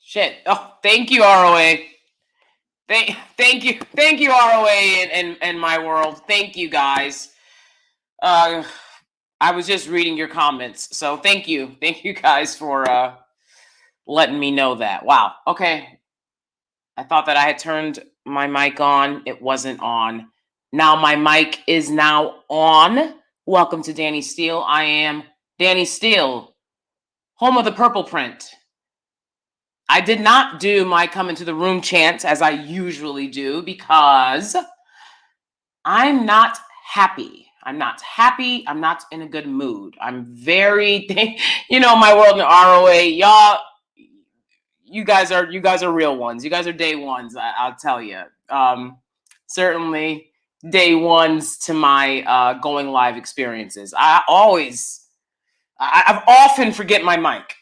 Shit. Oh, thank you, ROA. Thank you, ROA, and my world. Thank you, guys. Uh, I was just reading your comments, so thank you guys for letting me know that. Wow. Okay, I thought that I had turned my mic on. It wasn't on. Now my mic is now on. Welcome to DanieSteel. I am DanieSteel, home of the purple print. I did not do my come into the room chant as I usually do because I'm not happy. I'm not happy. I'm not in a good mood. I'm very, my world in ROA, y'all. You guys are real ones. You guys are day ones. I'll tell you. Certainly day ones to my going live experiences. I've often forget my mic.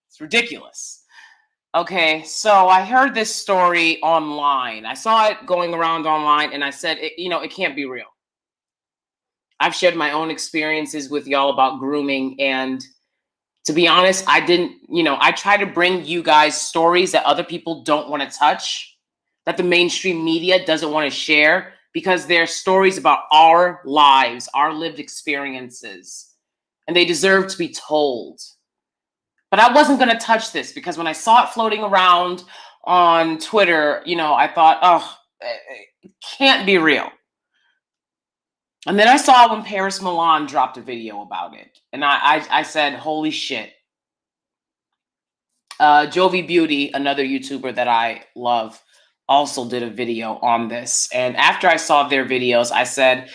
It's ridiculous. Okay, so I heard this story online. I saw it going around online, and I said, it can't be real. I've shared my own experiences with y'all about grooming, and to be honest, I didn't, I try to bring you guys stories that other people don't want to touch, that the mainstream media doesn't want to share, because they're stories about our lives, our lived experiences, and they deserve to be told. But I wasn't going to touch this because when I saw it floating around on Twitter, I thought, oh, it can't be real. And then I saw when Paris Milan dropped a video about it. And I said, holy shit. Jovi Beauty, another YouTuber that I love, also did a video on this. And after I saw their videos, I said,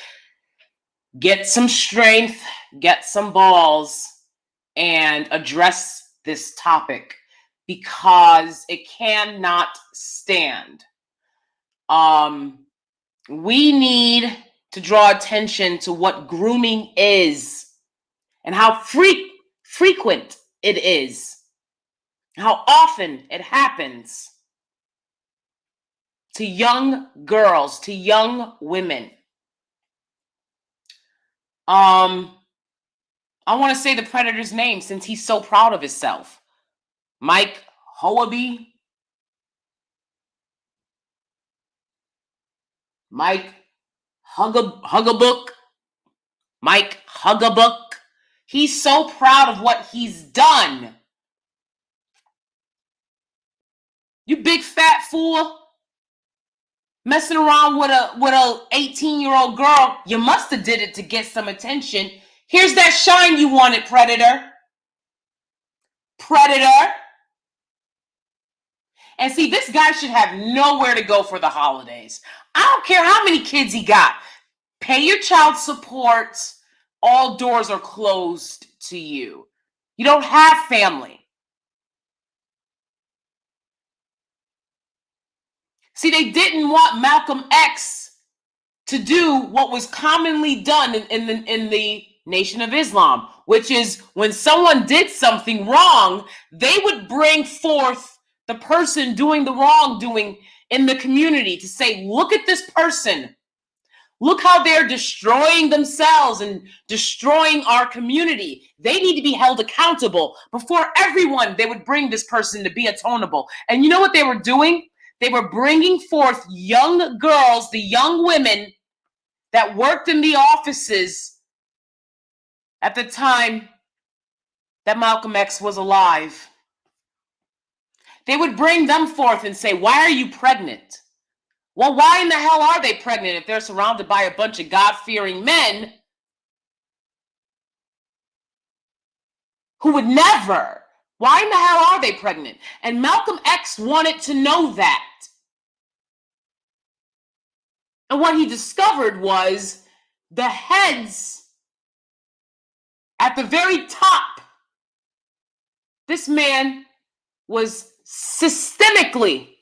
get some strength, get some balls, and address this topic because it cannot stand. We need to draw attention to what grooming is and how frequent it is, how often it happens to young girls, to young women. I want to say the predator's name since he's so proud of himself. Mike Hoaby. Mike Hugabook. Mike Hugabook. He's so proud of what he's done. You big fat fool. Messing around with a 18-year-old girl. You must have did it to get some attention. Here's that shine you wanted, Predator. Predator. And see, this guy should have nowhere to go for the holidays. I don't care how many kids he got. Pay your child support. All doors are closed to you. You don't have family. See, they didn't want Malcolm X to do what was commonly done in the Nation of Islam, which is when someone did something wrong, they would bring forth the person doing the wrongdoing in the community to say, look at this person. Look how they're destroying themselves and destroying our community. They need to be held accountable. Before everyone, they would bring this person to be atonable. And you know what they were doing? They were bringing forth young girls, the young women that worked in the offices at the time that Malcolm X was alive. They would bring them forth and say, why are you pregnant? Well, why in the hell are they pregnant if they're surrounded by a bunch of God-fearing men who would never? Why in the hell are they pregnant? And Malcolm X wanted to know that. And what he discovered was the heads at the very top. This man was systematically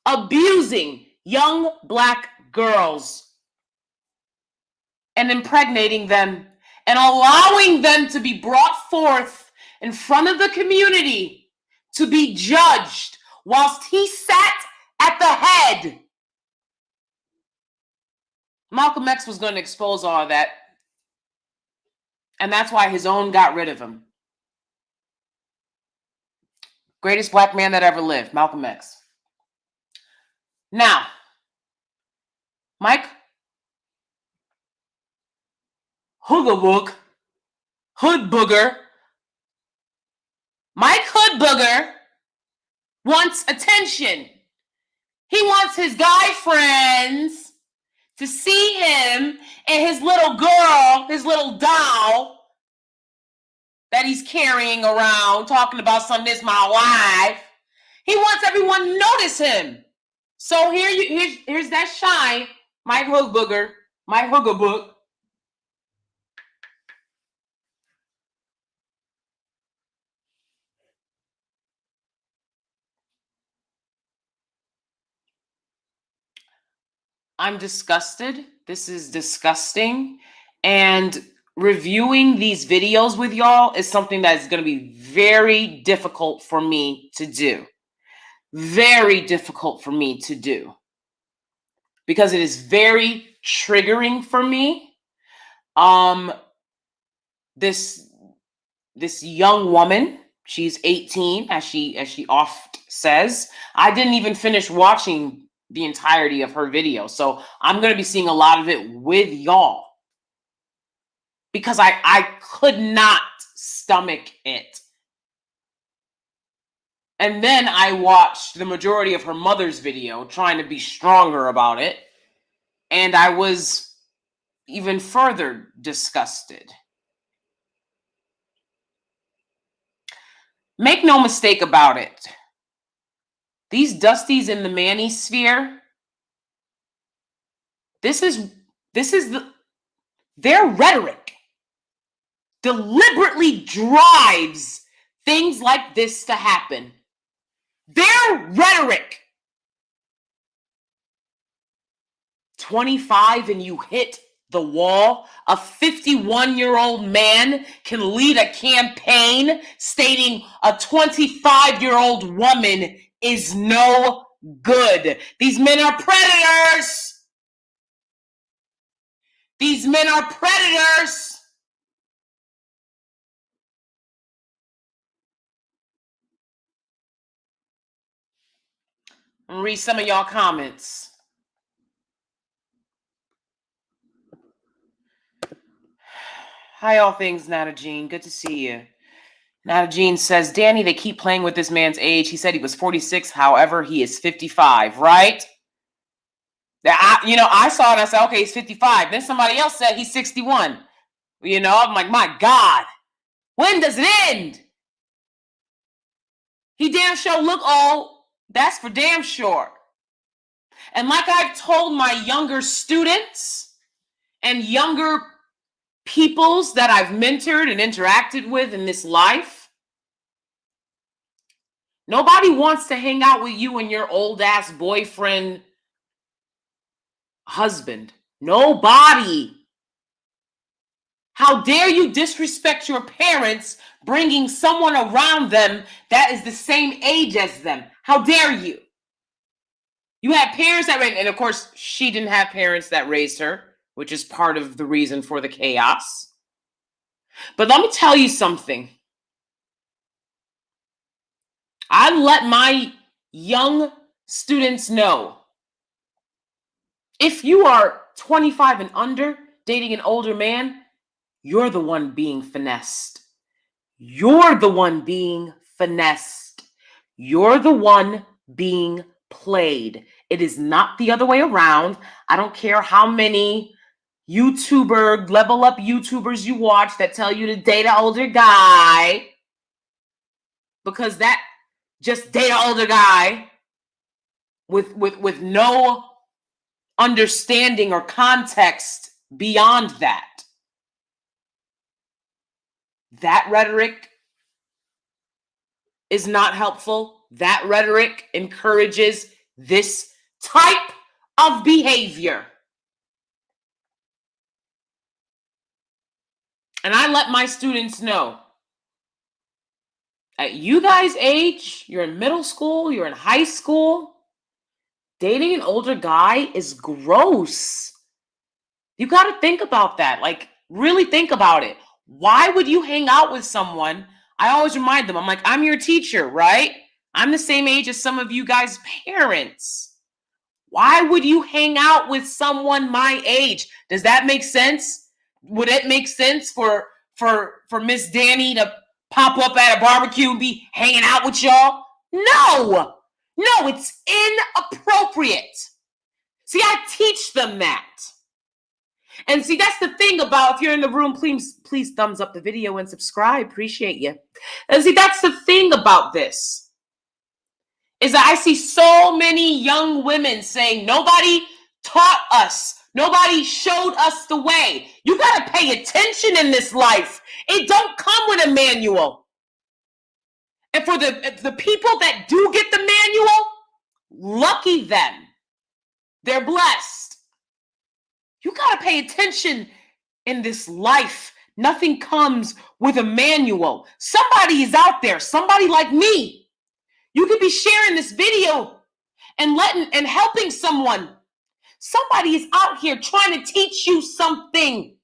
abusing young Black girls and impregnating them and allowing them to be brought forth in front of the community to be judged whilst he sat at the head. Malcolm X was going to expose all of that, and that's why his own got rid of him. Greatest black man that ever lived, Malcolm X. Now, Mike Hood Booger, Mike Hood Booger wants attention. He wants his guy friends to see him and his little girl, his little doll that he's carrying around, talking about something, this my wife. He wants everyone to notice him. So here's that shine, Mike Hood Booger, Mike Hooger Book. I'm disgusted. This is disgusting. And reviewing these videos with y'all is something that's going to be very difficult for me to do. Very difficult for me to do. Because it is very triggering for me. This young woman, she's 18, as she oft says. I didn't even finish watching the entirety of her video, so I'm going to be seeing a lot of it with y'all because I could not stomach it. And then I watched the majority of her mother's video, trying to be stronger about it, and I was even further disgusted. Make no mistake about it. These Dusties in the Manny sphere, their rhetoric deliberately drives things like this to happen. Their rhetoric. 25 and you hit the wall. A 51-year-old man can lead a campaign stating a 25-year-old woman is no good. These men are predators. These men are predators. I'm gonna read some of y'all comments. Hi, all things, Nata Jean. Good to see you. Nata Jean says, Danie, they keep playing with this man's age. He said he was 46. However, he is 55, right? I saw it and I said, okay, he's 55. Then somebody else said he's 61. I'm like, my God, when does it end? He damn sure look old. That's for damn sure. And like I've told my younger students and younger peoples that I've mentored and interacted with in this life, nobody wants to hang out with you and your old ass boyfriend, husband. Nobody. How dare you disrespect your parents, bringing someone around them that is the same age as them? How dare you? You had parents that raised, and of course, she didn't have parents that raised her, which is part of the reason for the chaos. But let me tell you something. I let my young students know, if you are 25 and under, dating an older man, you're the one being finessed. You're the one being finessed. You're the one being played. It is not the other way around. I don't care how many level up YouTubers you watch that tell you to date an older guy, because that just date an older guy with no understanding or context beyond that. That rhetoric is not helpful. That rhetoric encourages this type of behavior. And I let my students know, at you guys' age, you're in middle school, you're in high school, dating an older guy is gross. You got to think about that. Like, really think about it. Why would you hang out with someone? I always remind them, I'm like, I'm your teacher, right? I'm the same age as some of you guys' parents. Why would you hang out with someone my age? Does that make sense? Would it make sense for Miss Danie to pop up at a barbecue and be hanging out with y'all? No, it's inappropriate. See, I teach them that. And see, that's the thing about, if you're in the room, please thumbs up the video and subscribe. Appreciate you. And see, that's the thing about this, is that I see so many young women saying, nobody taught us. Nobody showed us the way. You got to pay attention in this life. It don't come with a manual. And for the people that do get the manual, lucky them. They're blessed. You got to pay attention in this life. Nothing comes with a manual. Somebody is out there, somebody like me. You could be sharing this video and helping someone. Somebody is out here trying to teach you something,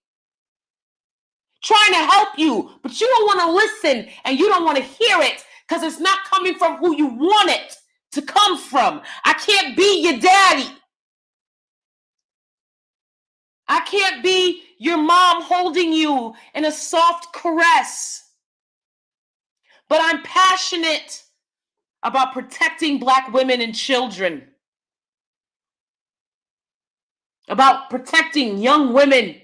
trying to help you, but you don't want to listen and you don't want to hear it because it's not coming from who you want it to come from. I can't be your daddy. I can't be your mom holding you in a soft caress. But I'm passionate about protecting Black women and children, about protecting young women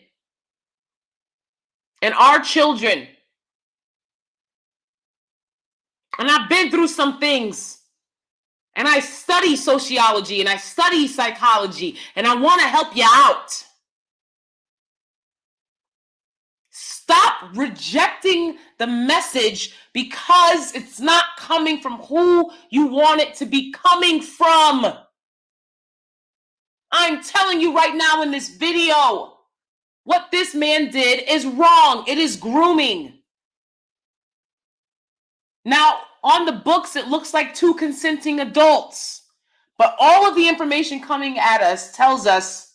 and our children. And I've been through some things. And I study sociology and I study psychology, and I want to help you out. Stop rejecting the message because it's not coming from who you want it to be coming from. I'm telling you right now in this video, what this man did is wrong. It is grooming. Now, on the books, it looks like 2 consenting adults, but all of the information coming at us tells us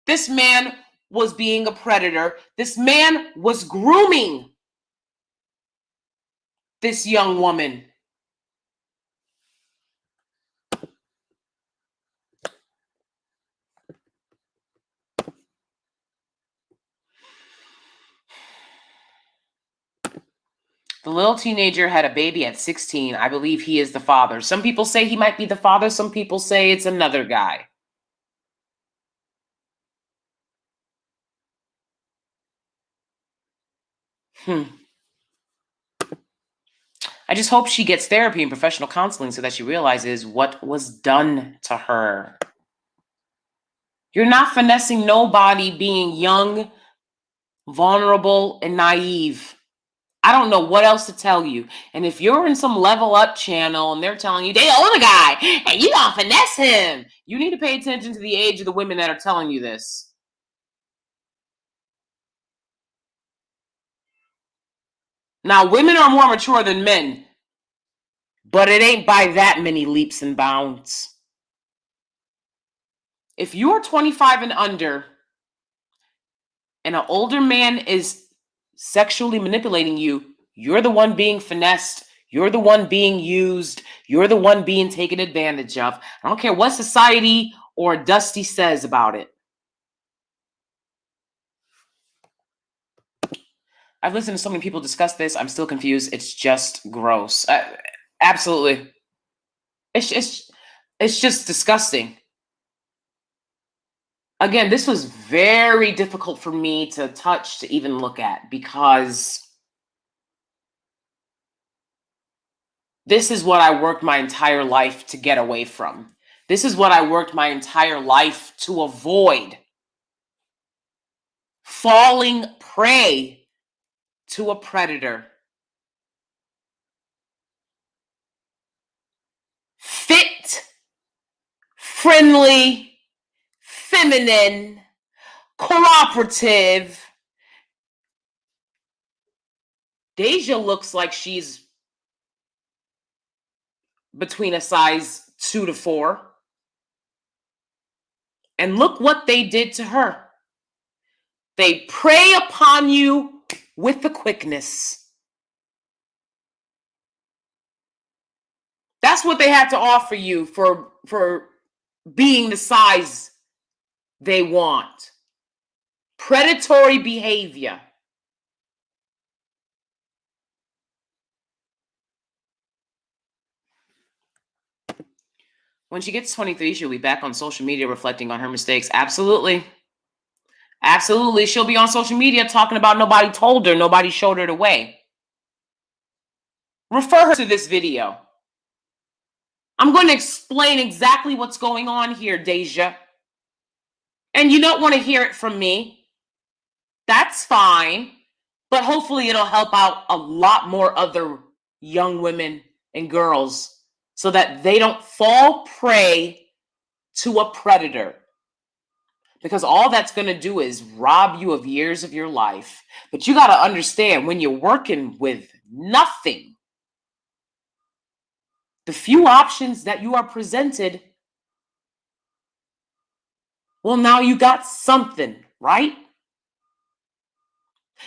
this man was being a predator. This man was grooming this young woman. The little teenager had a baby at 16. I believe he is the father. Some people say he might be the father. Some people say it's another guy. I just hope she gets therapy and professional counseling so that she realizes what was done to her. You're not finessing nobody being young, vulnerable, and naive. I don't know what else to tell you. And if you're in some level up channel and they're telling you they own a guy and you gonna finesse him, you need to pay attention to the age of the women that are telling you this. Now, women are more mature than men, but it ain't by that many leaps and bounds. If you're 25 and under and an older man is sexually manipulating you, you're the one being finessed. You're the one being used. You're the one being taken advantage of. I don't care what society or Dusty says about it. I've listened to so many people discuss this. I'm still confused. It's just gross. Absolutely. It's just disgusting. Again, this was very difficult for me to touch, to even look at, because this is what I worked my entire life to get away from. This is what I worked my entire life to avoid. Falling prey to a predator. Fit, friendly, feminine, cooperative. Deja looks like she's between a size 2 to 4. And look what they did to her. They prey upon you with the quickness. That's what they have to offer you for being the size they want. Predatory behavior. When she gets 23, she'll be back on social media reflecting on her mistakes. Absolutely. Absolutely. She'll be on social media talking about nobody told her, nobody showed her the way. Refer her to this video. I'm going to explain exactly what's going on here, Deja. And you don't want to hear it from me. That's fine. But hopefully it'll help out a lot more other young women and girls so that they don't fall prey to a predator. Because all that's going to do is rob you of years of your life. But you got to understand, when you're working with nothing, the few options that you are presented, well, now you got something, right?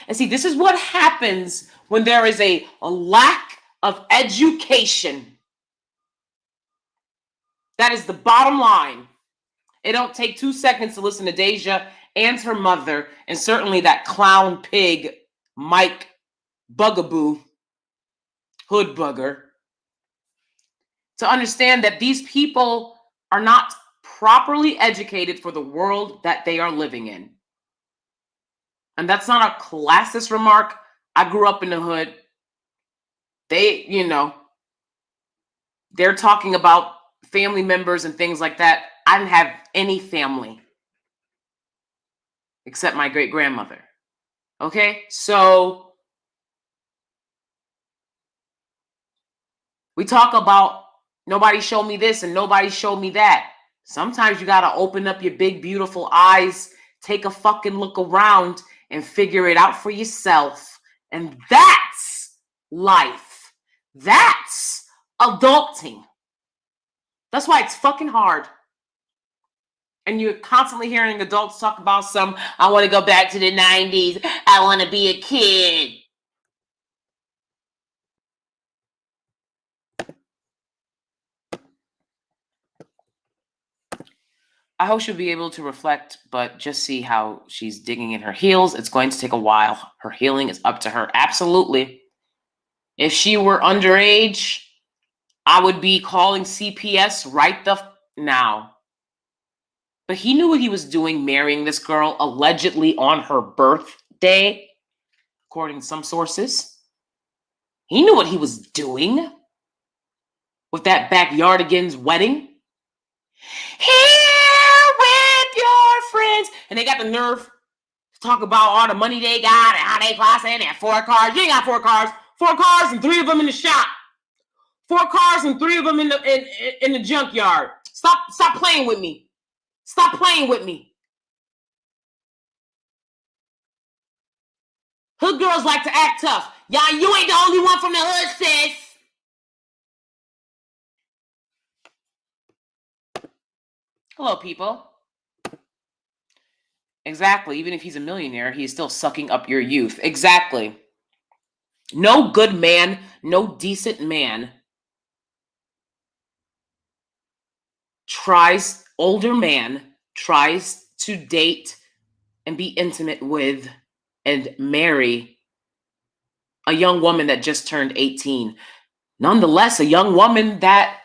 And see, this is what happens when there is a lack of education. That is the bottom line. It don't take 2 seconds to listen to Deja and her mother, and certainly that clown pig, Mike Bugaboo, hood bugger, to understand that these people are not properly educated for the world that they are living in. And that's not a classist remark. I grew up in the hood. They're talking about family members and things like that. I didn't have any family except my great-grandmother. Okay? So we talk about nobody showed me this and nobody showed me that. Sometimes you got to open up your big, beautiful eyes, take a fucking look around, and figure it out for yourself. And that's life. That's adulting. That's why it's fucking hard. And you're constantly hearing adults talk about I want to go back to the 90s. I want to be a kid. I hope she'll be able to reflect, but just see how she's digging in her heels. It's going to take a while. Her healing is up to her. Absolutely. If she were underage, I would be calling CPS right now. But he knew what he was doing, marrying this girl allegedly on her birthday, according to some sources. He knew what he was doing with that backyardigans wedding. Here with your friends. And they got the nerve to talk about all the money they got and how they class in. They have 4 cars. You ain't got 4 cars. 4 cars and 3 of them in the shop. 4 cars and 3 of them in the junkyard. Stop playing with me. Stop playing with me. Hood girls like to act tough. Y'all, you ain't the only one from the hood, sis. Hello, people. Exactly. Even if he's a millionaire, he's still sucking up your youth. Exactly. No good man, no decent man older man tries to date and be intimate with and marry a young woman that just turned 18. Nonetheless, a young woman that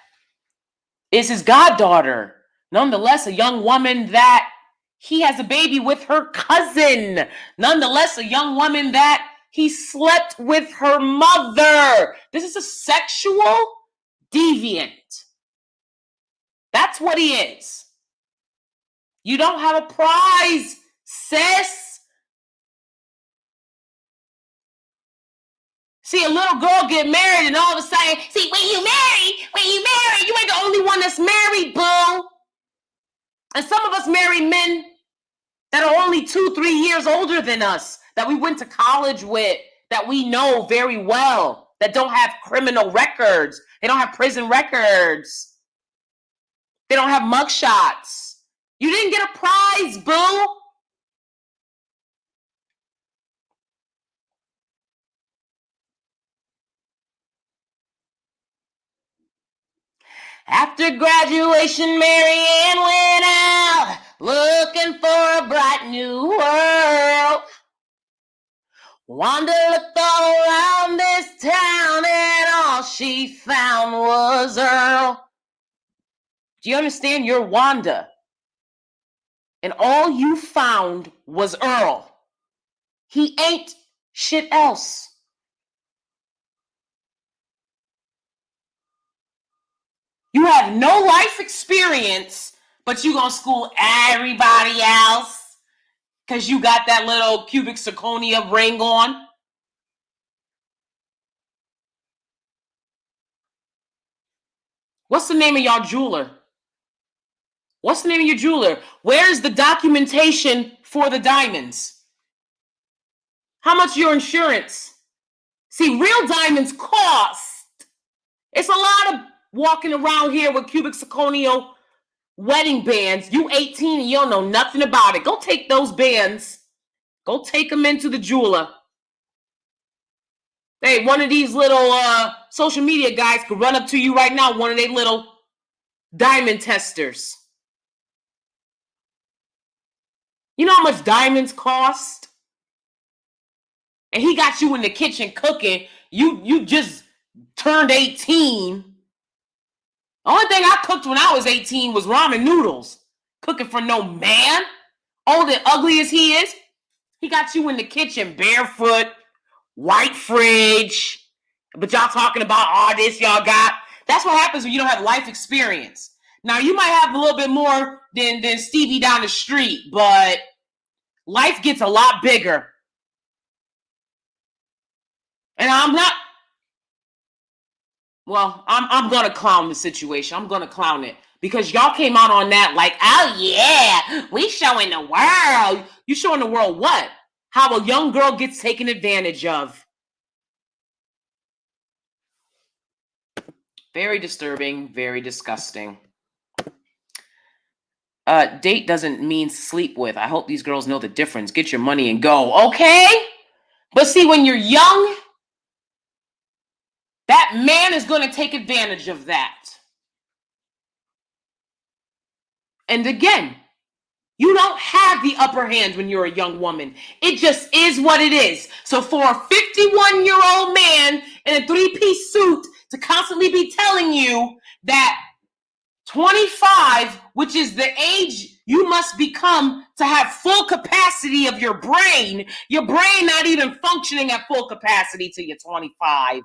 is his goddaughter. Nonetheless, a young woman that he has a baby with her cousin. Nonetheless, a young woman that he slept with her mother. This is a sexual deviant. That's what he is. You don't have a prize, sis. See, a little girl get married and all of a sudden, see, when you marry, you ain't the only one that's married, boo. And some of us marry men that are only 2-3 years older than us, that we went to college with, that we know very well, that don't have criminal records. They don't have prison records. They don't have mugshots. You didn't get a prize, boo. After graduation, Mary Ann went out looking for a bright new world. Wanda looked all around this town and all she found was Earl. Do you understand? You're Wanda. And all you found was Earl. He ain't shit else. You have no life experience, but you gonna school everybody else because you got that little cubic zirconia ring on. What's the name of y'all jeweler? What's the name of your jeweler? Where's the documentation for the diamonds? How much your insurance? See, real diamonds cost. It's a lot of walking around here with cubic zirconia wedding bands. You 18 and you don't know nothing about it. Go take those bands. Go take them into the jeweler. Hey, one of these little social media guys could run up to you right now, one of their little diamond testers. You know how much diamonds cost? And he got you in the kitchen cooking. You just turned 18. The only thing I cooked when I was 18 was ramen noodles. Cooking for no man. Old and ugly as he is. He got you in the kitchen barefoot, white fridge. But y'all talking about all this y'all got. That's what happens when you don't have life experience. Now, you might have a little bit more than Stevie down the street, but life gets a lot bigger. And I'm going to clown the situation. I'm going to clown it. Because y'all came out on that like, oh yeah, we showing the world. You showing the world what? How a young girl gets taken advantage of. Very disturbing, very disgusting. Date doesn't mean sleep with. I hope these girls know the difference. Get your money and go. Okay? But see, when you're young, that man is going to take advantage of that. And again, you don't have the upper hand when you're a young woman. It just is what it is. So for a 51-year-old man in a 3-piece suit to constantly be telling you that 25, which is the age you must become to have full capacity of your brain not even functioning at full capacity till you're 25.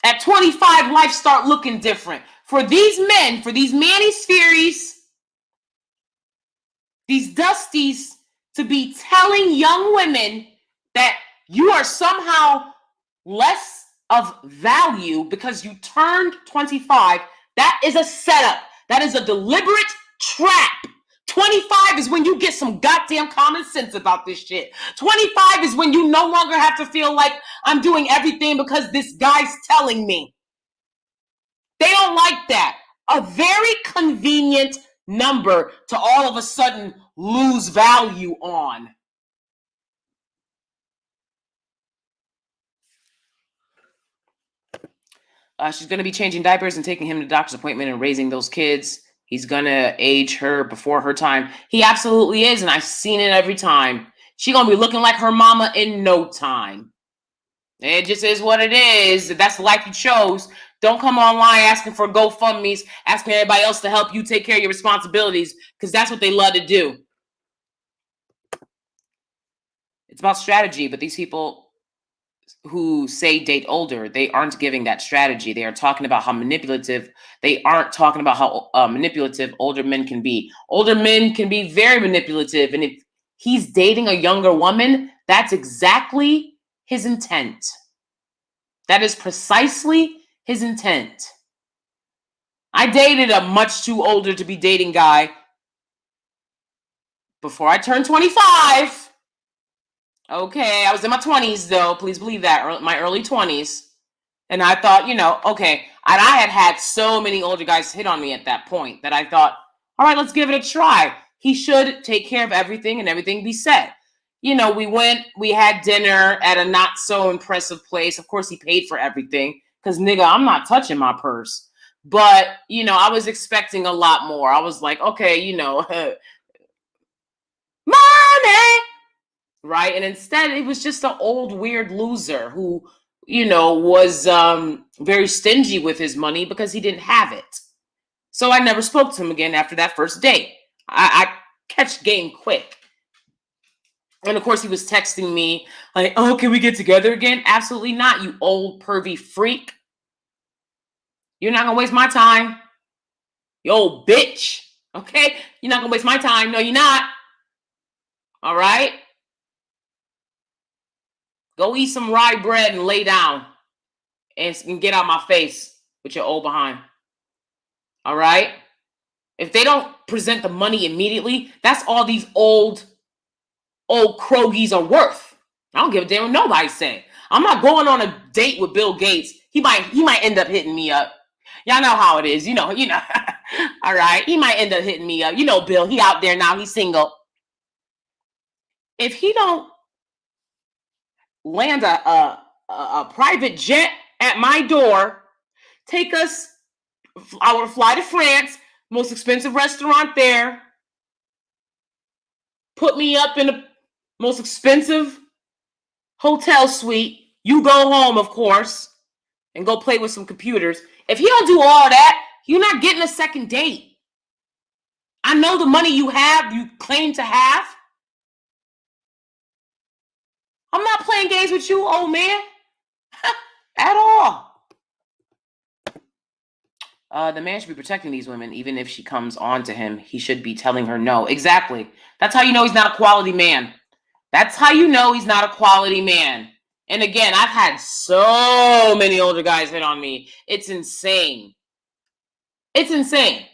At 25, life start looking different. For these men, for these Manny Spheries, these Dusties, to be telling young women that you are somehow less of value because you turned 25, that is a setup. That is a deliberate trap. 25 is when you get some goddamn common sense about this shit. 25 is when you no longer have to feel like I'm doing everything because this guy's telling me. They don't like that. A very convenient number to all of a sudden lose value on. She's going to be changing diapers and taking him to the doctor's appointment and raising those kids. He's going to age her before her time. He absolutely is, and I've seen it every time. She's going to be looking like her mama in no time. It just is what it is. That's the life you chose. Don't come online asking for GoFundMes, asking everybody else to help you take care of your responsibilities, because that's what they love to do. It's about strategy, but these people who say date older, they aren't giving that strategy. They are talking about how manipulative. They aren't talking about how manipulative older men can be. Older men can be very manipulative, and if he's dating a younger woman, that's exactly his intent. That is precisely his intent. I dated a much too older to be dating guy before I turned 25. Okay, I was in my 20s though. Please believe that, my early 20s. And I thought, okay. And I had so many older guys hit on me at that point that I thought, all right, let's give it a try. He should take care of everything and everything be set. We had dinner at a not so impressive place. Of course, he paid for everything Because, nigga, I'm not touching my purse. But, you know, I was expecting a lot more. I was like, okay, you know, money, right? And instead, it was just an old, weird loser who, you know, was very stingy with his money because he didn't have it. So I never spoke to him again after that first date. I catch game quick. And of course, he was texting me like, oh, can we get together again? Absolutely not, you old pervy freak. You're not going to waste my time. You old bitch. Okay? You're not going to waste my time. No, you're not. All right? Go eat some rye bread and lay down and get out my face with your old behind. All right? If they don't present the money immediately, that's all these old crogies are worth. I don't give a damn what nobody say. I'm not going on a date with Bill Gates. He might end up hitting me up. Y'all know how it is. You know. All right. He might end up hitting me up. You know, Bill, he out there now. He's single. If he don't land a private jet at my door, take us, I would fly to France, most expensive restaurant there, put me up in the most expensive hotel suite. You go home, of course, and go play with some computers. If he don't do all that, you're not getting a second date. I know the money you claim to have. I'm not playing games with you, old man. At all. The man should be protecting these women. Even if she comes on to him, he should be telling her no. Exactly. That's how you know he's not a quality man. That's how you know he's not a quality man. And again, I've had so many older guys hit on me. It's insane. It's insane.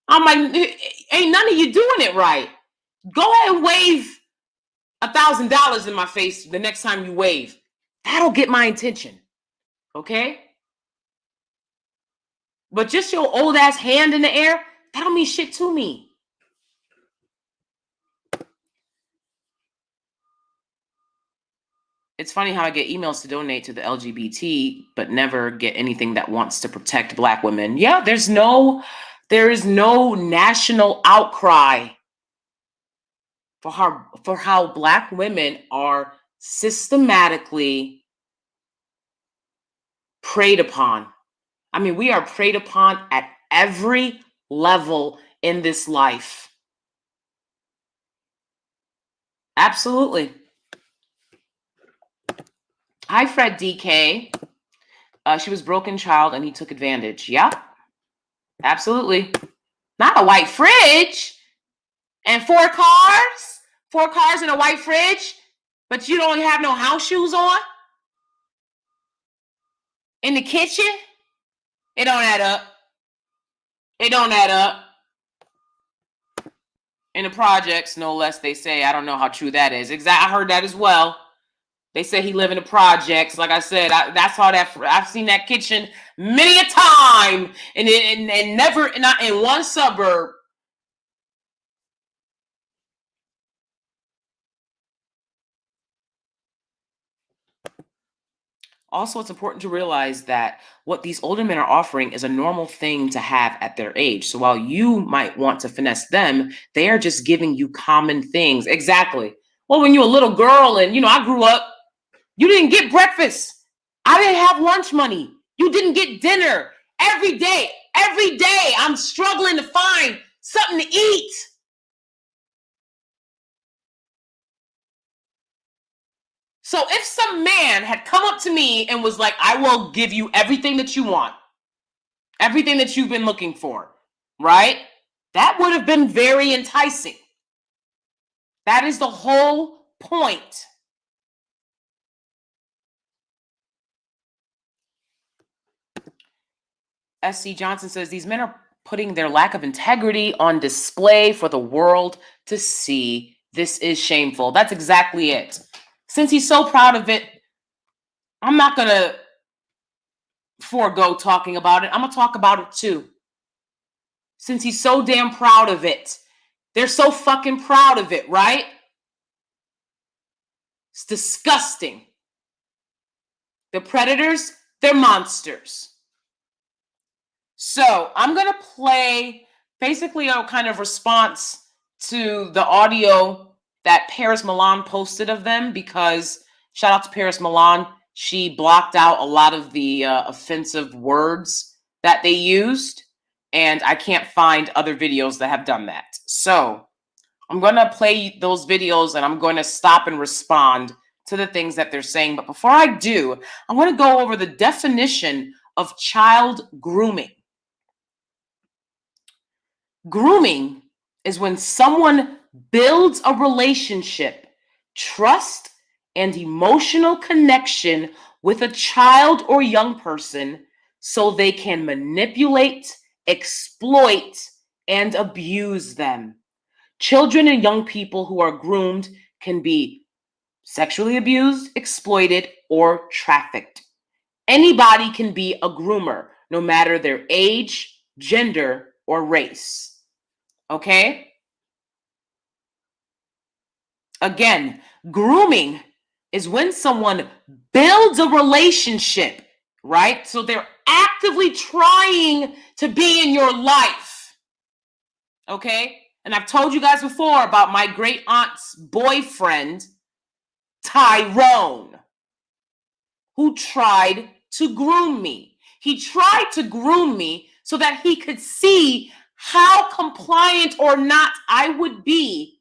I'm like, ain't none of you doing it right. Go ahead and wave $1,000 in my face the next time you wave. That'll get my attention. Okay? But just your old ass hand in the air, that don't mean shit to me. It's funny how I get emails to donate to the LGBT, but never get anything that wants to protect Black women. Yeah, there is no national outcry for how Black women are systematically preyed upon. I mean, we are preyed upon at every level in this life. Absolutely. Hi, Fred DK. She was broken child and he took advantage. Yep. Absolutely. Not a white fridge and 4 cars. 4 cars and a white fridge, but you don't have no house shoes on? In the kitchen? It don't add up. It don't add up. In the projects, no less, they say. I don't know how true that is. I heard that as well. They say he live in the projects. Like I said, that's how I've seen that kitchen many a time, and never not in one suburb. Also, it's important to realize that what these older men are offering is a normal thing to have at their age. So while you might want to finesse them, they are just giving you common things. Exactly. Well, when you're a little girl and, I grew up, you didn't get breakfast. I didn't have lunch money. You didn't get dinner. Every day, I'm struggling to find something to eat. So if some man had come up to me and was like, I will give you everything that you want, everything that you've been looking for, right? That would have been very enticing. That is the whole point. SC Johnson says these men are putting their lack of integrity on display for the world to see. This is shameful. That's exactly it. Since he's so proud of it, I'm not going to forego talking about it. I'm going to talk about it too. Since he's so damn proud of it. They're so fucking proud of it, right? It's disgusting. The predators, They're monsters. So I'm going to play basically a kind of response to the audio that Paris Milan posted of them, because shout out to Paris Milan. She blocked out a lot of the offensive words that they used, and I can't find other videos that have done that. So I'm going to play those videos and I'm going to stop and respond to the things that they're saying. But before I do, I want to go over the definition of child grooming. Grooming is when someone builds a relationship, trust, and emotional connection with a child or young person so they can manipulate, exploit, and abuse them. Children and young people who are groomed can be sexually abused, exploited, or trafficked. Anybody can be a groomer, no matter their age, gender, or race. Okay? Again, grooming is when someone builds a relationship, right? So they're actively trying to be in your life. Okay? And I've told you guys before about my great aunt's boyfriend, Tyrone, who tried to groom me. He tried to groom me so that he could see how compliant or not I would be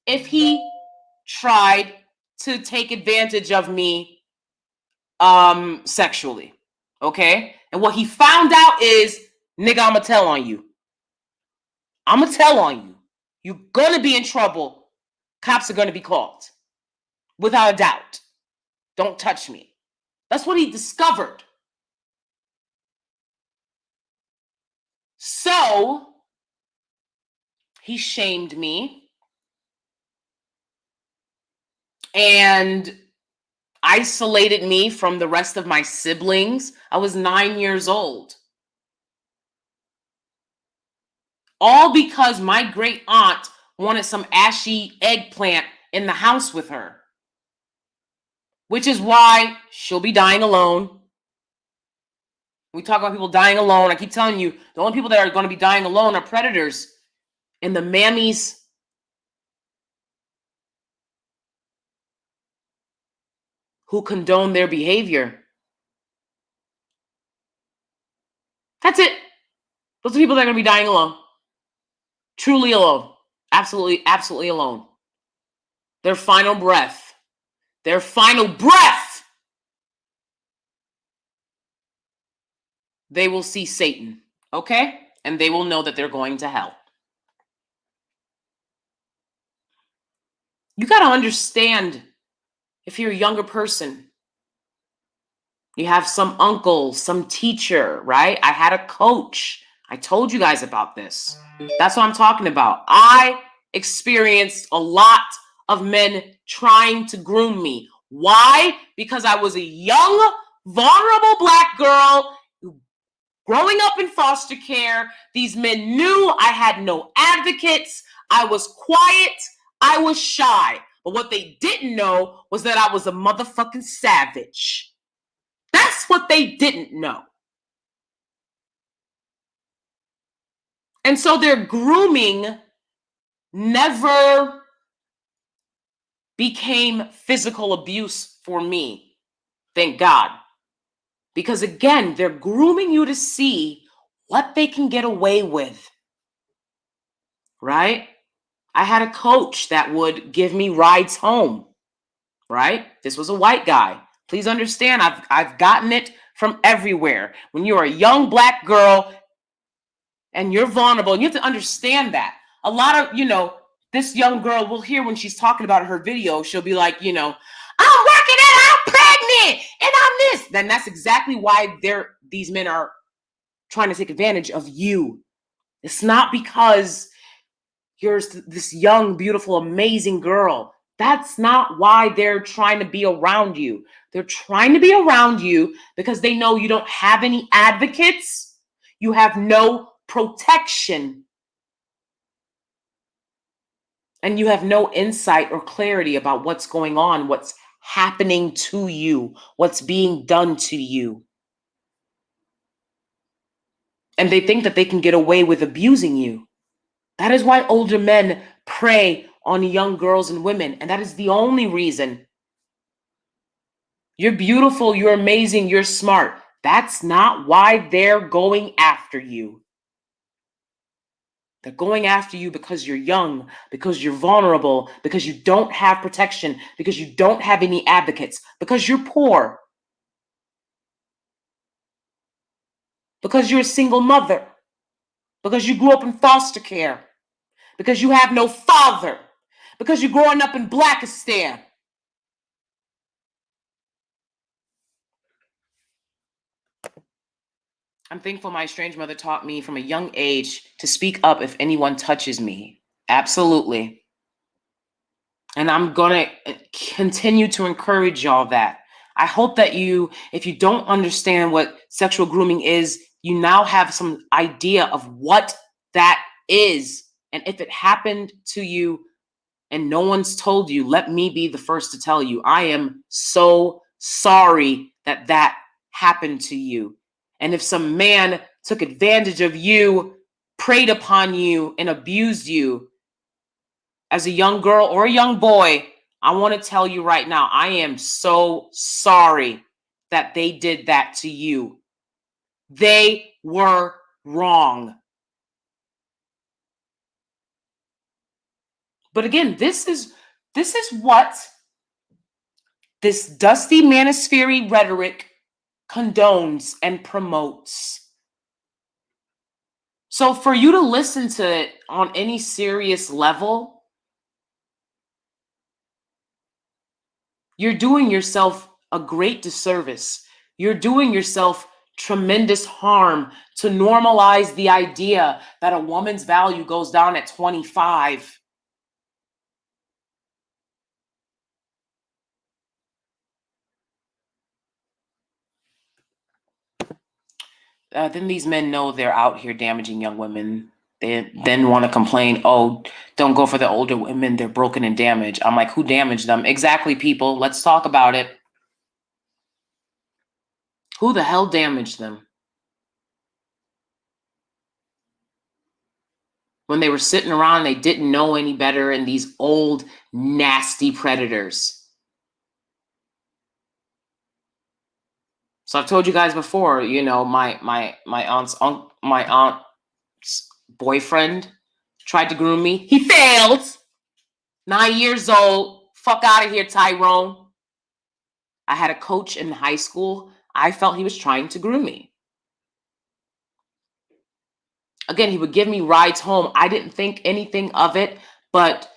if he tried to take advantage of me sexually. Okay? And what he found out is, nigga, I'ma tell on you. I'ma tell on you. You're gonna be in trouble. Cops are gonna be called. Without a doubt. Don't touch me. That's what he discovered. So he shamed me and isolated me from the rest of my siblings. I was 9 years old. All because my great aunt wanted some ashy eggplant in the house with her. Which is why she'll be dying alone. We talk about people dying alone. I keep telling you, the only people that are going to be dying alone are predators and the mammies who condone their behavior. That's it. Those are people that are going to be dying alone. Truly alone. Absolutely, absolutely alone. Their final breath. Their final breath. They will see Satan. Okay? And they will know that they're going to hell. You got to understand, if you're a younger person, you have some uncle, some teacher, right? I had a coach. I told you guys about this. That's what I'm talking about. I experienced a lot of men trying to groom me. Why? Because I was a young, vulnerable Black girl growing up in foster care. These men knew I had no advocates. I was quiet. I was shy. But what they didn't know was that I was a motherfucking savage. That's what they didn't know. And so their grooming never became physical abuse for me. Thank God. Because again, they're grooming you to see what they can get away with. Right? I had a coach that would give me rides home. Right? This was a white guy. Please understand, I've gotten it from everywhere. When you're a young Black girl and you're vulnerable, you have to understand that. A lot of, this young girl will hear when she's talking about her video, she'll be like, I'm working and I'm pregnant and I'm this. Then that's exactly why these men are trying to take advantage of you. It's not because you're this young, beautiful, amazing girl. That's not why they're trying to be around you. They're trying to be around you because they know you don't have any advocates. You have no protection. And you have no insight or clarity about what's going on, what's happening to you, what's being done to you. And they think that they can get away with abusing you. That is why older men prey on young girls and women. And that is the only reason. You're beautiful, you're amazing, you're smart. That's not why they're going after you. They're going after you because you're young, because you're vulnerable, because you don't have protection, because you don't have any advocates, because you're poor, because you're a single mother, because you grew up in foster care, because you have no father, because you're growing up in Blackistan. I'm thankful my estranged mother taught me from a young age to speak up if anyone touches me. Absolutely. And I'm going to continue to encourage y'all that. I hope that you, if you don't understand what sexual grooming is, you now have some idea of what that is. And if it happened to you and no one's told you, let me be the first to tell you. I am so sorry that that happened to you. And if some man took advantage of you, preyed upon you, and abused you as a young girl or a young boy, I want to tell you right now, I am so sorry that they did that to you. They were wrong. But again, this is what this dusty manosphere rhetoric condones and promotes. So for you to listen to it on any serious level, you're doing yourself a great disservice. You're doing yourself tremendous harm to normalize the idea that a woman's value goes down at 25. Then these men know they're out here damaging young women. They then want to complain, oh, don't go for the older women. They're broken and damaged. I'm like, who damaged them? Exactly, people. Let's talk about it. Who the hell damaged them? When they were sitting around, they didn't know any better, and these old, nasty predators. So I've told you guys before, you know, my aunt's boyfriend tried to groom me. He failed. 9 years old. Fuck out of here, Tyrone. I had a coach in high school. I felt he was trying to groom me. Again, he would give me rides home. I didn't think anything of it, but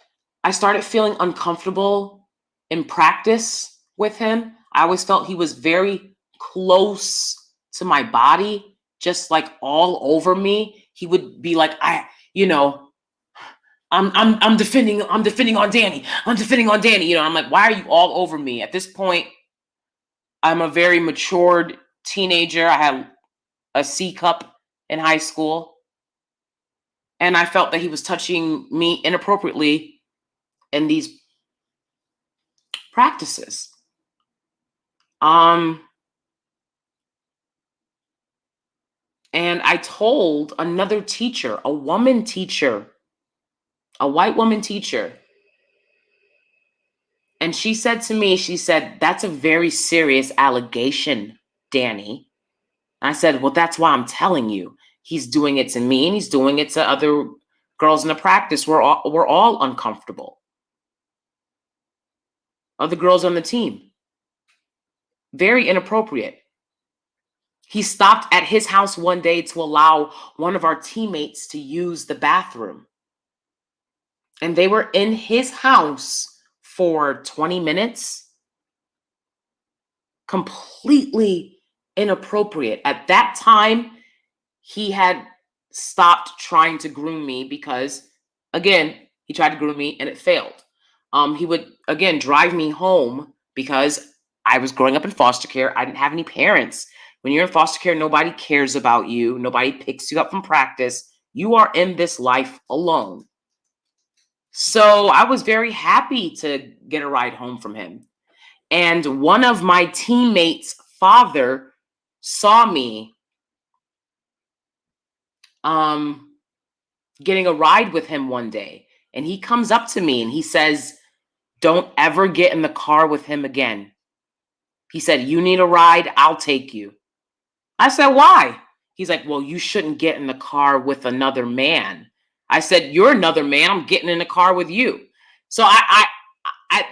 I started feeling uncomfortable in practice with him. I always felt he was very close to my body, just like all over me. He would be like, I'm defending on Danie. I'm defending on Danie. You know, I'm like, why are you all over me? At this point, I'm a very matured teenager. I had a C cup in high school. And I felt that he was touching me inappropriately in these practices. And I told another teacher, a woman teacher, a white woman teacher. And she said to me, she said, that's a very serious allegation, Danie. I said, well, that's why I'm telling you. He's doing it to me and he's doing it to other girls in the practice. We're all uncomfortable. Other girls on the team. Very inappropriate. He stopped at his house one day to allow one of our teammates to use the bathroom. And they were in his house for 20 minutes. Completely inappropriate. At that time, he had stopped trying to groom me because, again, he tried to groom me and it failed. He would, again, drive me home because I was growing up in foster care. I didn't have any parents. When you're in foster care, nobody cares about you. Nobody picks you up from practice. You are in this life alone. So I was very happy to get a ride home from him. And one of my teammates' father saw me getting a ride with him one day. And he comes up to me and he says, "Don't ever get in the car with him again." He said, "You need a ride, I'll take you." I said, "Why?" He's like, "Well, you shouldn't get in the car with another man." I said, "You're another man. I'm getting in the car with you." So I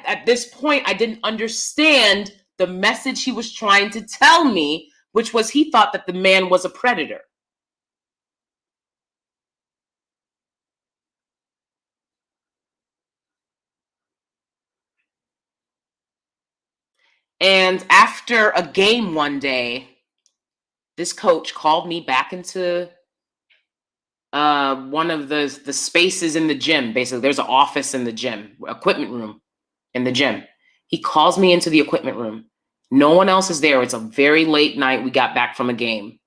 at this point, I didn't understand the message he was trying to tell me, which was he thought that the man was a predator. And after a game one day, this coach called me back into one of the spaces in the gym. Basically, there's an office in the gym, equipment room in the gym. He calls me into the equipment room. No one else is there. It's a very late night. We got back from a game.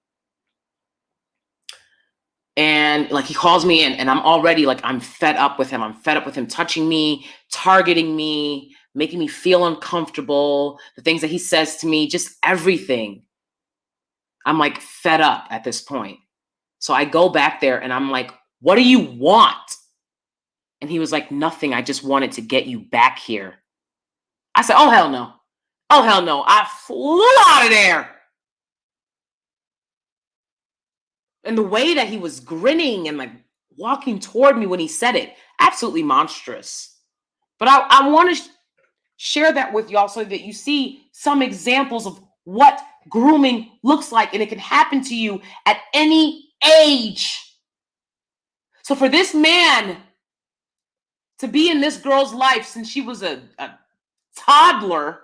And like he calls me in and I'm already like, I'm fed up with him. I'm fed up with him touching me, targeting me, making me feel uncomfortable, the things that he says to me, just everything. I'm like fed up at this point. So I go back there and I'm like, "What do you want?" And he was like, "Nothing. I just wanted to get you back here." I said, "Oh, hell no. Oh, hell no." I flew out of there. And the way that he was grinning and like walking toward me when he said it, absolutely monstrous. But I want to share that with y'all so that you see some examples of what grooming looks like, and it can happen to you at any age. So for this man to be in this girl's life since she was a toddler,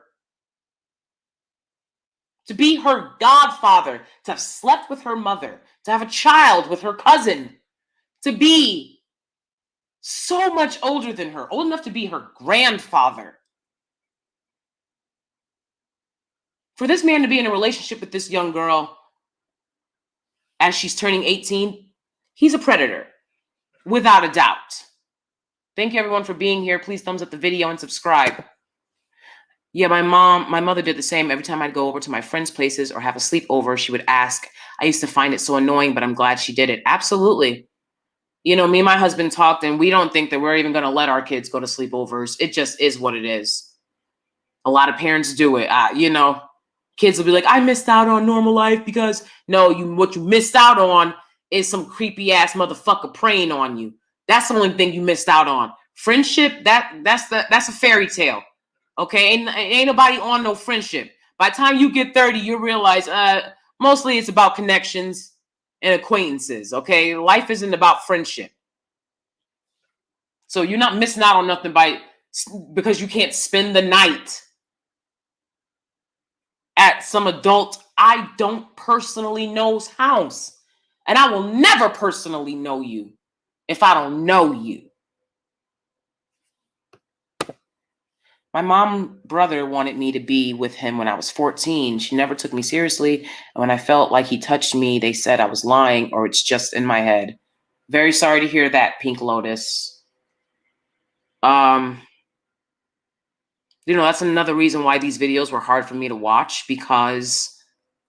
to be her godfather, to have slept with her mother, to have a child with her cousin, to be so much older than her, old enough to be her grandfather. For this man to be in a relationship with this young girl as she's turning 18, he's a predator, without a doubt. Thank you everyone for being here. Please thumbs up the video and subscribe. Yeah, my mother did the same. Every time I'd go over to my friends' places or have a sleepover, she would ask. I used to find it so annoying, but I'm glad she did it. Absolutely. You know, me and my husband talked, and we don't think that we're even going to let our kids go to sleepovers. It just is what it is. A lot of parents do it. You know, kids will be like, "I missed out on normal life because..." No, what you missed out on is some creepy ass motherfucker preying on you. That's the only thing you missed out on. Friendship, that's a fairy tale. Okay, ain't nobody on no friendship. By the time you get 30, you realize mostly it's about connections and acquaintances. Okay, life isn't about friendship. So you're not missing out on nothing because you can't spend the night at some adult I don't personally know's house. And I will never personally know you if I don't know you. My mom brother wanted me to be with him when I was 14. She never took me seriously. And when I felt like he touched me, they said I was lying or it's just in my head. Very sorry to hear that, Pink Lotus. You know, that's another reason why these videos were hard for me to watch, because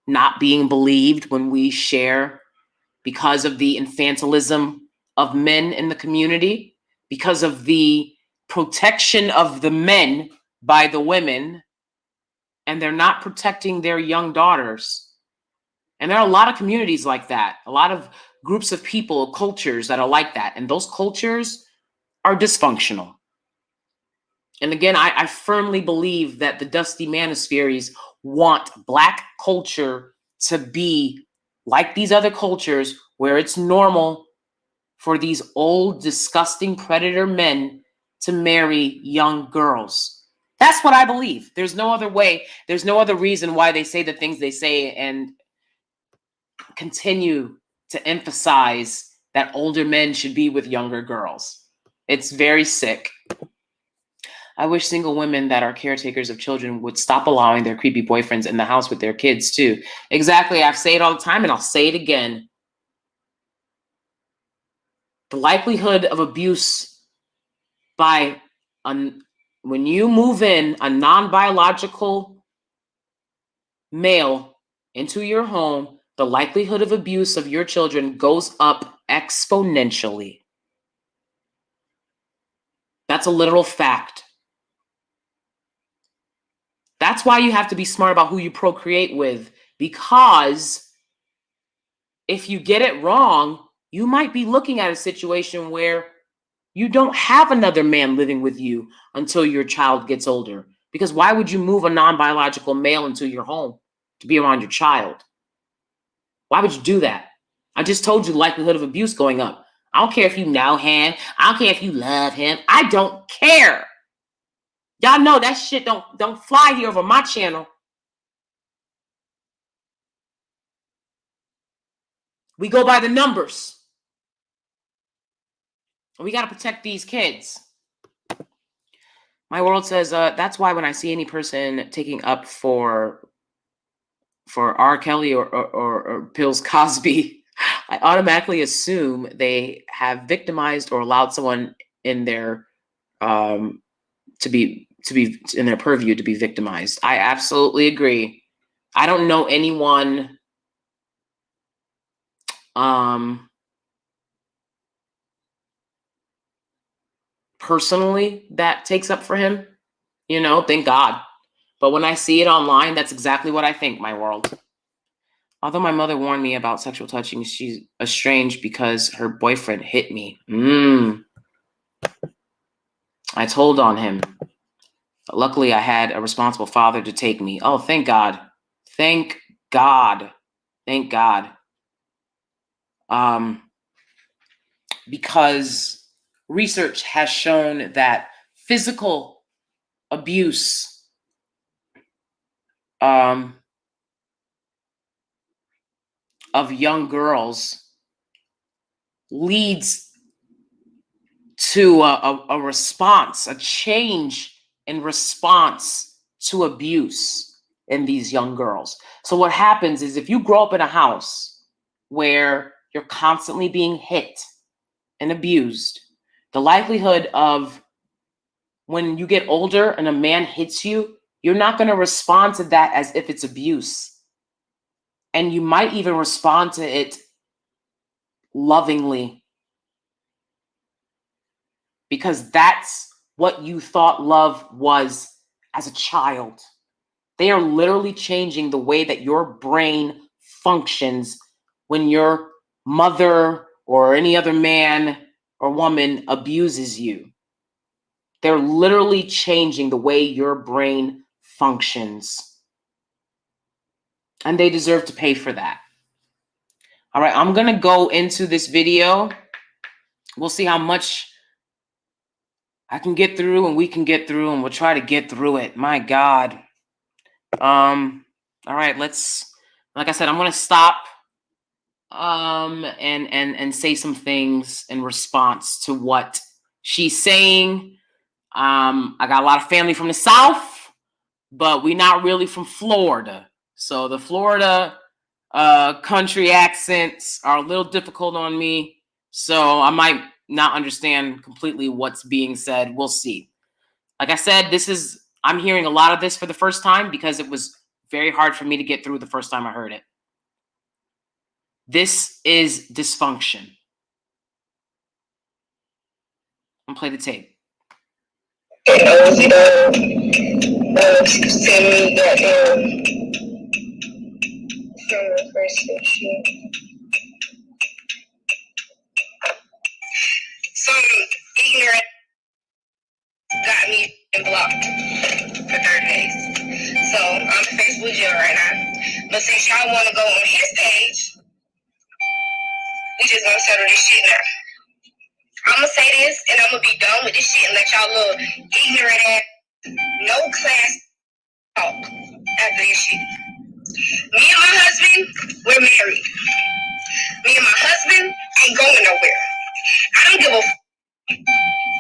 not being believed when we share, because of the infantilism of men in the community, because of the protection of the men by the women, and they're not protecting their young daughters. And there are a lot of communities like that, a lot of groups of people, cultures that are like that. And those cultures are dysfunctional. And again, I firmly believe that the Dusty Manospheres want Black culture to be like these other cultures, where it's normal for these old, disgusting predator men to marry young girls. That's what I believe. There's no other way. There's no other reason why they say the things they say and continue to emphasize that older men should be with younger girls. It's very sick. I wish single women that are caretakers of children would stop allowing their creepy boyfriends in the house with their kids too. Exactly. I say it all the time and I'll say it again. The likelihood of abuse by when you move in a non-biological male into your home, the likelihood of abuse of your children goes up exponentially. That's a literal fact. That's why you have to be smart about who you procreate with, because if you get it wrong, you might be looking at a situation where you don't have another man living with you until your child gets older. Because why would you move a non-biological male into your home to be around your child? Why would you do that? I just told you the likelihood of abuse going up. I don't care if you know him. I don't care if you love him. I don't care. Y'all know that shit don't fly here over my channel. We go by the numbers. We got to protect these kids. My world says, that's why when I see any person taking up for R. Kelly or Bill Cosby, I automatically assume they have victimized or allowed someone in their to be in their purview to be victimized. I absolutely agree. I don't know anyone personally that takes up for him, you know, thank God. But when I see it online, that's exactly what I think, my world. Although my mother warned me about sexual touching, she's estranged because her boyfriend hit me. I told on him. But luckily, I had a responsible father to take me. Oh, thank God. Thank God. Thank God. Because research has shown that physical abuse of young girls leads to a response, a change in response to abuse in these young girls. So what happens is if you grow up in a house where you're constantly being hit and abused, the likelihood of when you get older and a man hits you, you're not going to respond to that as if it's abuse. And you might even respond to it lovingly, because that's what you thought love was as a child. They are literally changing the way that your brain functions when your mother or any other man or woman abuses you. They're literally changing the way your brain functions. And they deserve to pay for that. All right, I'm going to go into this video. We'll see how much I can get through and we can get through, and we'll try to get through it. My God. All right, like I said, I'm going to stop and say some things in response to what she's saying. I got a lot of family from the South, but we're not really from Florida. So the Florida country accents are a little difficult on me. So I might not understand completely what's being said. We'll see. Like I said, I'm hearing a lot of this for the first time because it was very hard for me to get through the first time I heard it. This is dysfunction. I'm gonna play the tape. And she was telling me that some ignorant got me blocked for 30 days. So I'm in Facebook jail right now. But since y'all want to go on his page, we just gonna settle this shit now. I'm gonna say this and I'm gonna be done with this shit and let y'all little ignorant ass, no class talk after this shit. Me and my husband, we're married. Me and my husband ain't going nowhere. I don't give a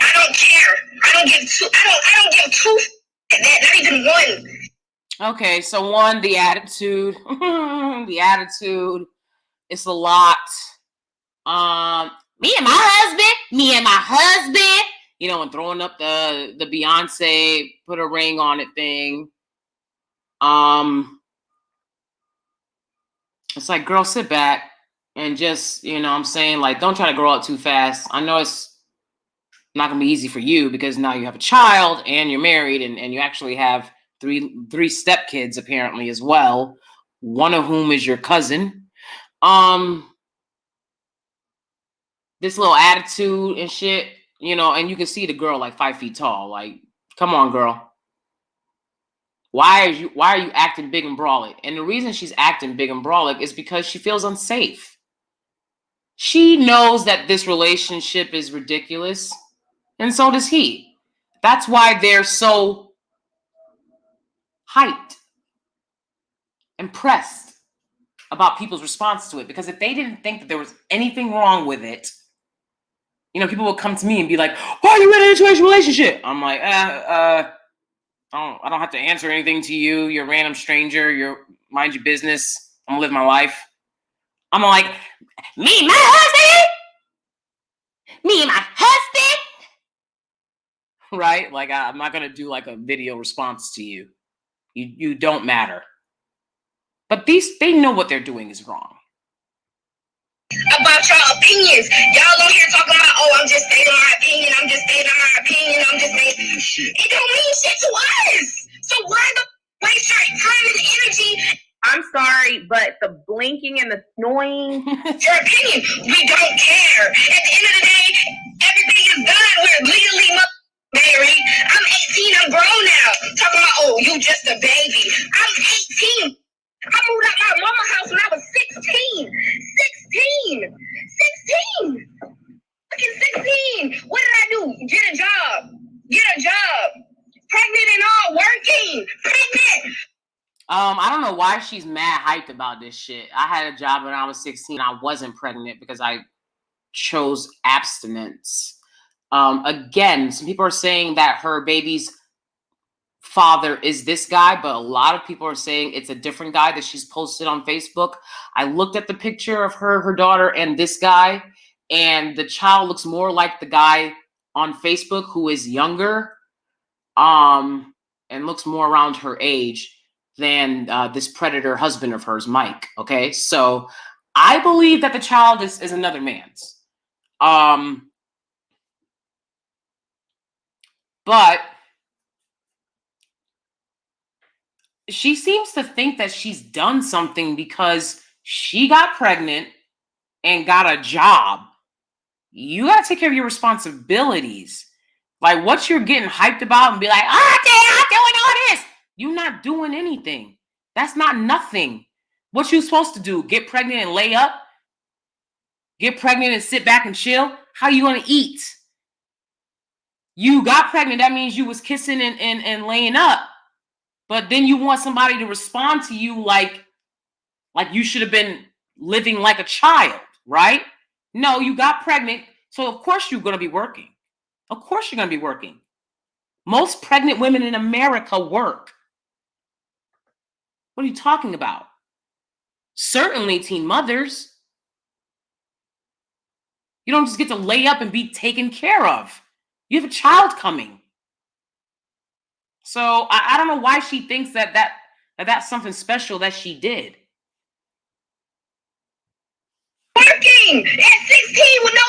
I don't care. I don't give two that, not even one. Okay, so one, the attitude. The attitude. It's a lot. Me and my husband. you know, and throwing up the Beyonce put a ring on it thing. It's like, girl, sit back and just, you know what I'm saying, like, don't try to grow up too fast. I know it's not gonna be easy for you because now you have a child and you're married, and you actually have three stepkids apparently as well, one of whom is your cousin. This little attitude and shit, you know, and you can see the girl like 5 feet tall. Like, come on, girl. Why are you acting big and brolic? And the reason she's acting big and brolic is because she feels unsafe. She knows that this relationship is ridiculous, and so does he. That's why they're so hyped and pressed about people's response to it. Because if they didn't think that there was anything wrong with it, you know, people would come to me and be like, why are you in an interracial relationship? I'm like, I don't have to answer anything to you. You're a random stranger. You're mind your business. I'm gonna live my life. I'm like, me and my husband? Me and my husband? Right? Like, I'm not gonna do like a video response to you. You don't matter. But they know what they're doing is wrong. About y'all opinions. Y'all on here talking about, oh, I'm just stating my opinion. I'm just stating my opinion. I'm just saying shit. It don't mean shit to us. So why the waste your time and energy? I'm sorry, but the blinking and the snoring. Your opinion. We don't care. At the end of the day, everything is done. We're legally married. I'm 18. I'm grown now. Talking about, oh, you just a baby. I'm 18. I moved out my mama's house when I was 16. 16. Fucking 16. What did I do? Get a job. Pregnant and all, working. Pregnant. I don't know why she's mad hyped about this shit. I had a job when I was 16. I wasn't pregnant because I chose abstinence. Again, some people are saying that her baby's father is this guy, but a lot of people are saying it's a different guy that she's posted on Facebook. I looked at the picture of her daughter, and this guy, and the child looks more like the guy on Facebook who is younger, and looks more around her age than this predator husband of hers, Mike. Okay, so I believe that the child is another man's. But she seems to think that she's done something because she got pregnant and got a job. You got to take care of your responsibilities. Like, what you're getting hyped about and be like, oh, I'm doing all this. You're not doing anything. That's not nothing. What you supposed to do? Get pregnant and lay up? Get pregnant and sit back and chill? How you going to eat? You got pregnant. That means you was kissing and laying up. But then you want somebody to respond to you like you should have been living like a child, right? No, you got pregnant. So of course you're going to be working. Of course you're going to be working. Most pregnant women in America work. What are you talking about? Certainly teen mothers. You don't just get to lay up and be taken care of. You have a child coming. So I don't know why she thinks that's something special that she did. Working at 16 with no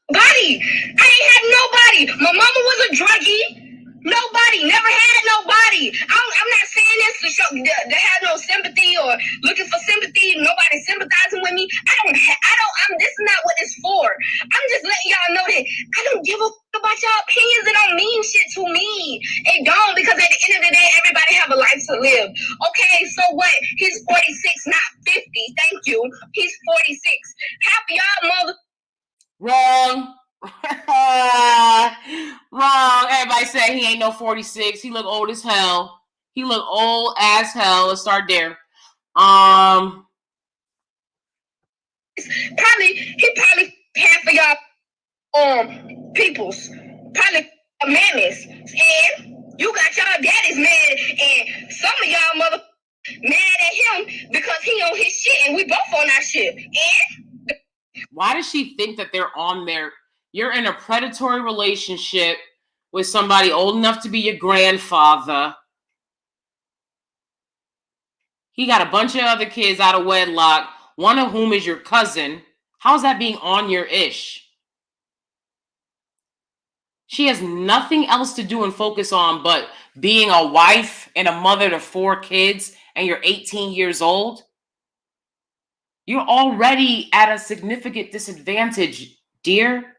body. I ain't had nobody. My mama was a druggie. Nobody, never had nobody. I'm not saying this to show to have no sympathy or looking for sympathy. Nobody sympathizing with me. This is not what it's for. I'm just letting y'all know that I don't give a fuck about y'all opinions. It don't mean shit to me. It don't, because at the end of the day, everybody have a life to live. Okay, so what? He's 46, not 50. Thank you. He's 46. Half of y'all mother. Wrong. Wrong. Everybody say he ain't no 46. He look old as hell. He look old as hell. Let's start there. Probably half of y'all peoples. Probably mammies. And you got y'all daddies mad, and some of y'all mother mad at him because he on his shit and we both on our shit. And why does she think that they're on their You're in a predatory relationship with somebody old enough to be your grandfather. He got a bunch of other kids out of wedlock, one of whom is your cousin. How's that being on your ish? She has nothing else to do and focus on but being a wife and a mother to 4 kids, and you're 18 years old. You're already at a significant disadvantage, dear.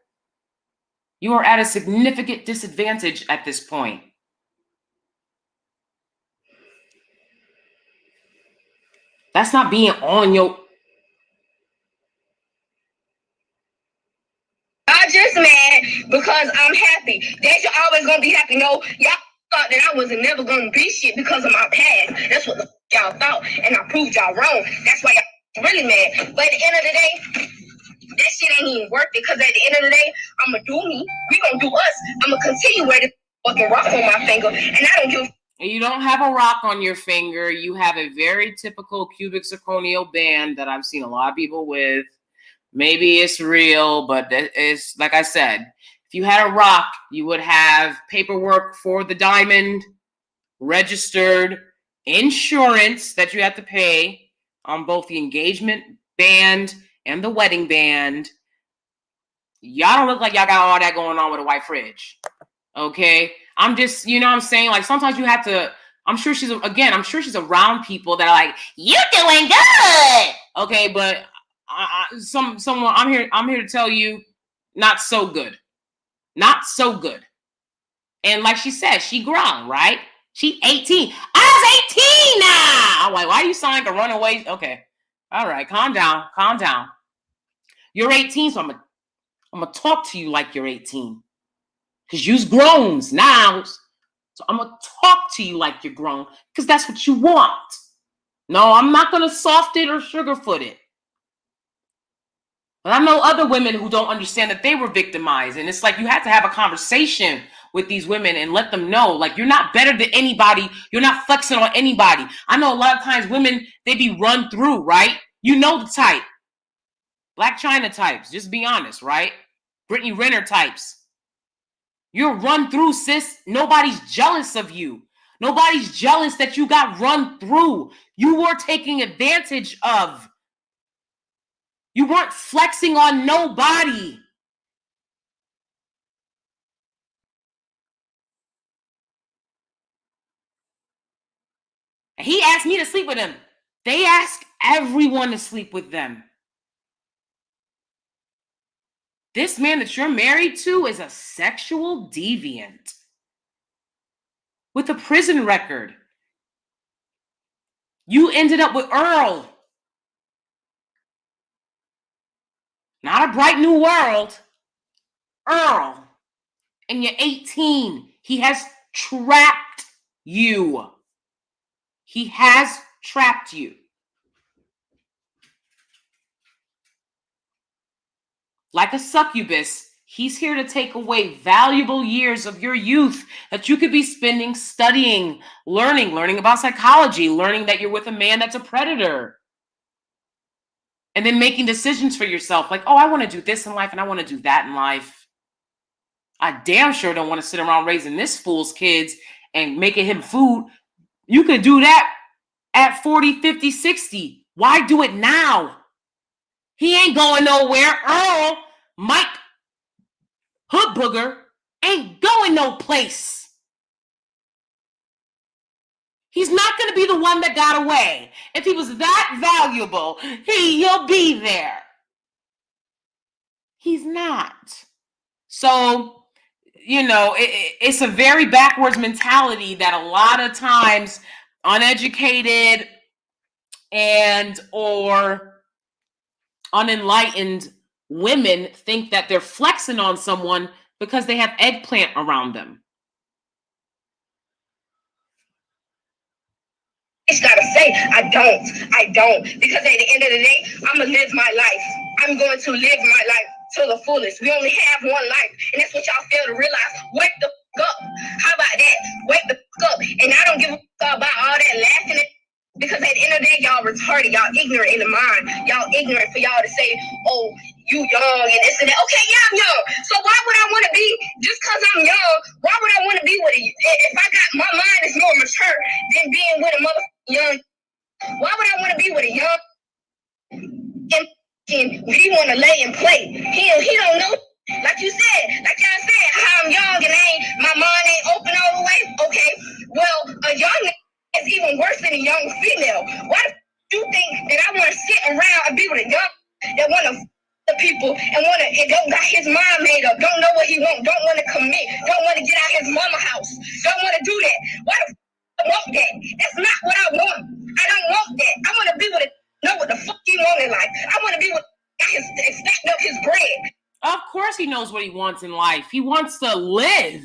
You are at a significant disadvantage at this point. That's not being on your... I'm just mad because I'm happy. That you're always gonna be happy. No, y'all thought that I wasn't never gonna be shit because of my past. That's what y'all thought, and I proved y'all wrong. That's why y'all really mad. But at the end of the day, that shit ain't even worth it. Because at the end of the day, I'ma do me. We gonna do us. I'ma continue wearing this fucking rock on my finger, and I don't give. You don't have a rock on your finger. You have a very typical cubic zirconial band that I've seen a lot of people with. Maybe it's real, but it's like I said, if you had a rock, you would have paperwork for the diamond, registered, insurance that you have to pay on both the engagement band and the wedding band. Y'all don't look like y'all got all that going on with a white fridge. Okay? I'm just, you know what I'm saying? Like sometimes you have to, I'm sure she's around people that are like, you doing good. Okay, but someone I'm here to tell you, not so good. Not so good. And like she said, she grown, right? She 18. I was 18 now. I'm like, why are you sounding like a runaway? Okay. All right, calm down. Calm down. You're 18, so I'm gonna talk to you like you're 18. Because you's grown now. So I'm gonna talk to you like you're grown, because that's what you want. No, I'm not gonna soft it or sugarfoot it. But I know other women who don't understand that they were victimized. And it's like you have to have a conversation with these women and let them know, like, you're not better than anybody. You're not flexing on anybody. I know a lot of times women, they be run through, right? You know the type. Black China types, just be honest, right? Brittany Renner types. You're run through, sis. Nobody's jealous of you. Nobody's jealous that you got run through. You were taking advantage of. You weren't flexing on nobody. And he asked me to sleep with him. They ask everyone to sleep with them. This man that you're married to is a sexual deviant with a prison record. You ended up with Earl. Not a bright new world. Earl. And you're 18. He has trapped you. He has trapped you. Like a succubus, he's here to take away valuable years of your youth that you could be spending studying, learning about psychology, learning that you're with a man that's a predator. And then making decisions for yourself, like, oh, I want to do this in life and I want to do that in life. I damn sure don't want to sit around raising this fool's kids and making him food. You could do that at 40, 50, 60. Why do it now? He ain't going nowhere. Earl, Mike Hood Booger, ain't going no place. He's not going to be the one that got away. If he was that valuable, he'll be there. He's not. So, you know, it's a very backwards mentality that a lot of times uneducated and or unenlightened women think that they're flexing on someone because they have eggplant around them. I just gotta say, I don't. Because at the end of the day, I'm gonna live my life. I'm going to live my life to the fullest. We only have one life, and that's what y'all fail to realize. Wake the fuck up. How about that? Wake the fuck up. And I don't give a fuck about all that laughing at, because at the end of the day, y'all retarded. Y'all ignorant in the mind. Y'all ignorant for y'all to say, oh, you young and this and that. Okay, yeah, I'm young. So why would I want to be, just because I'm young, why would I want to be with a, if I got, my mind is more mature than being with a motherfucking young, why would I want to be with a young, and he want to lay and play? He don't know, like you said, like y'all said, how I'm young and my mind ain't open all the way. Okay, well, a young is even worse than a young female. Why do you think that I want to sit around and be with a young that want to the people and don't got his mind made up, don't know what he want, don't want to commit, don't want to get out his mama house, don't want to do that? Why the I want that? That's not what I want. I don't want that. I want to be with a know what the fuck he want in life. I want to be with stacked up his bread. Of course he knows what he wants in life. He wants to live.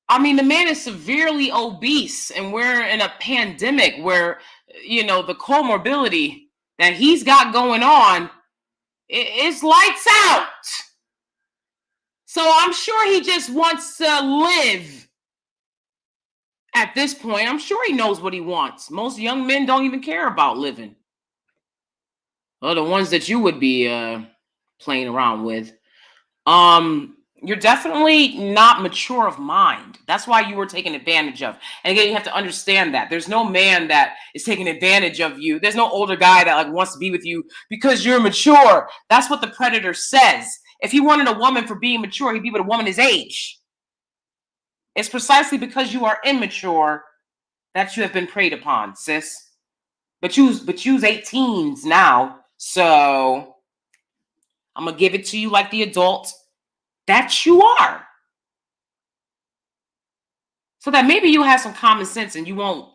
I mean, the man is severely obese, and we're in a pandemic where, you know, the comorbidity that he's got going on, it's lights out. So I'm sure he just wants to live. At this point, I'm sure he knows what he wants. Most young men don't even care about living. Well, the ones that you would be playing around with. You're definitely not mature of mind. That's why you were taken advantage of. And again, you have to understand that there's no man that is taking advantage of you. There's no older guy that like wants to be with you because you're mature. That's what the predator says. If he wanted a woman for being mature, he'd be with a woman his age. It's precisely because you are immature that you have been preyed upon, sis. But you's 18s now, so I'm gonna give it to you like the adult that you are. So that maybe you have some common sense and you won't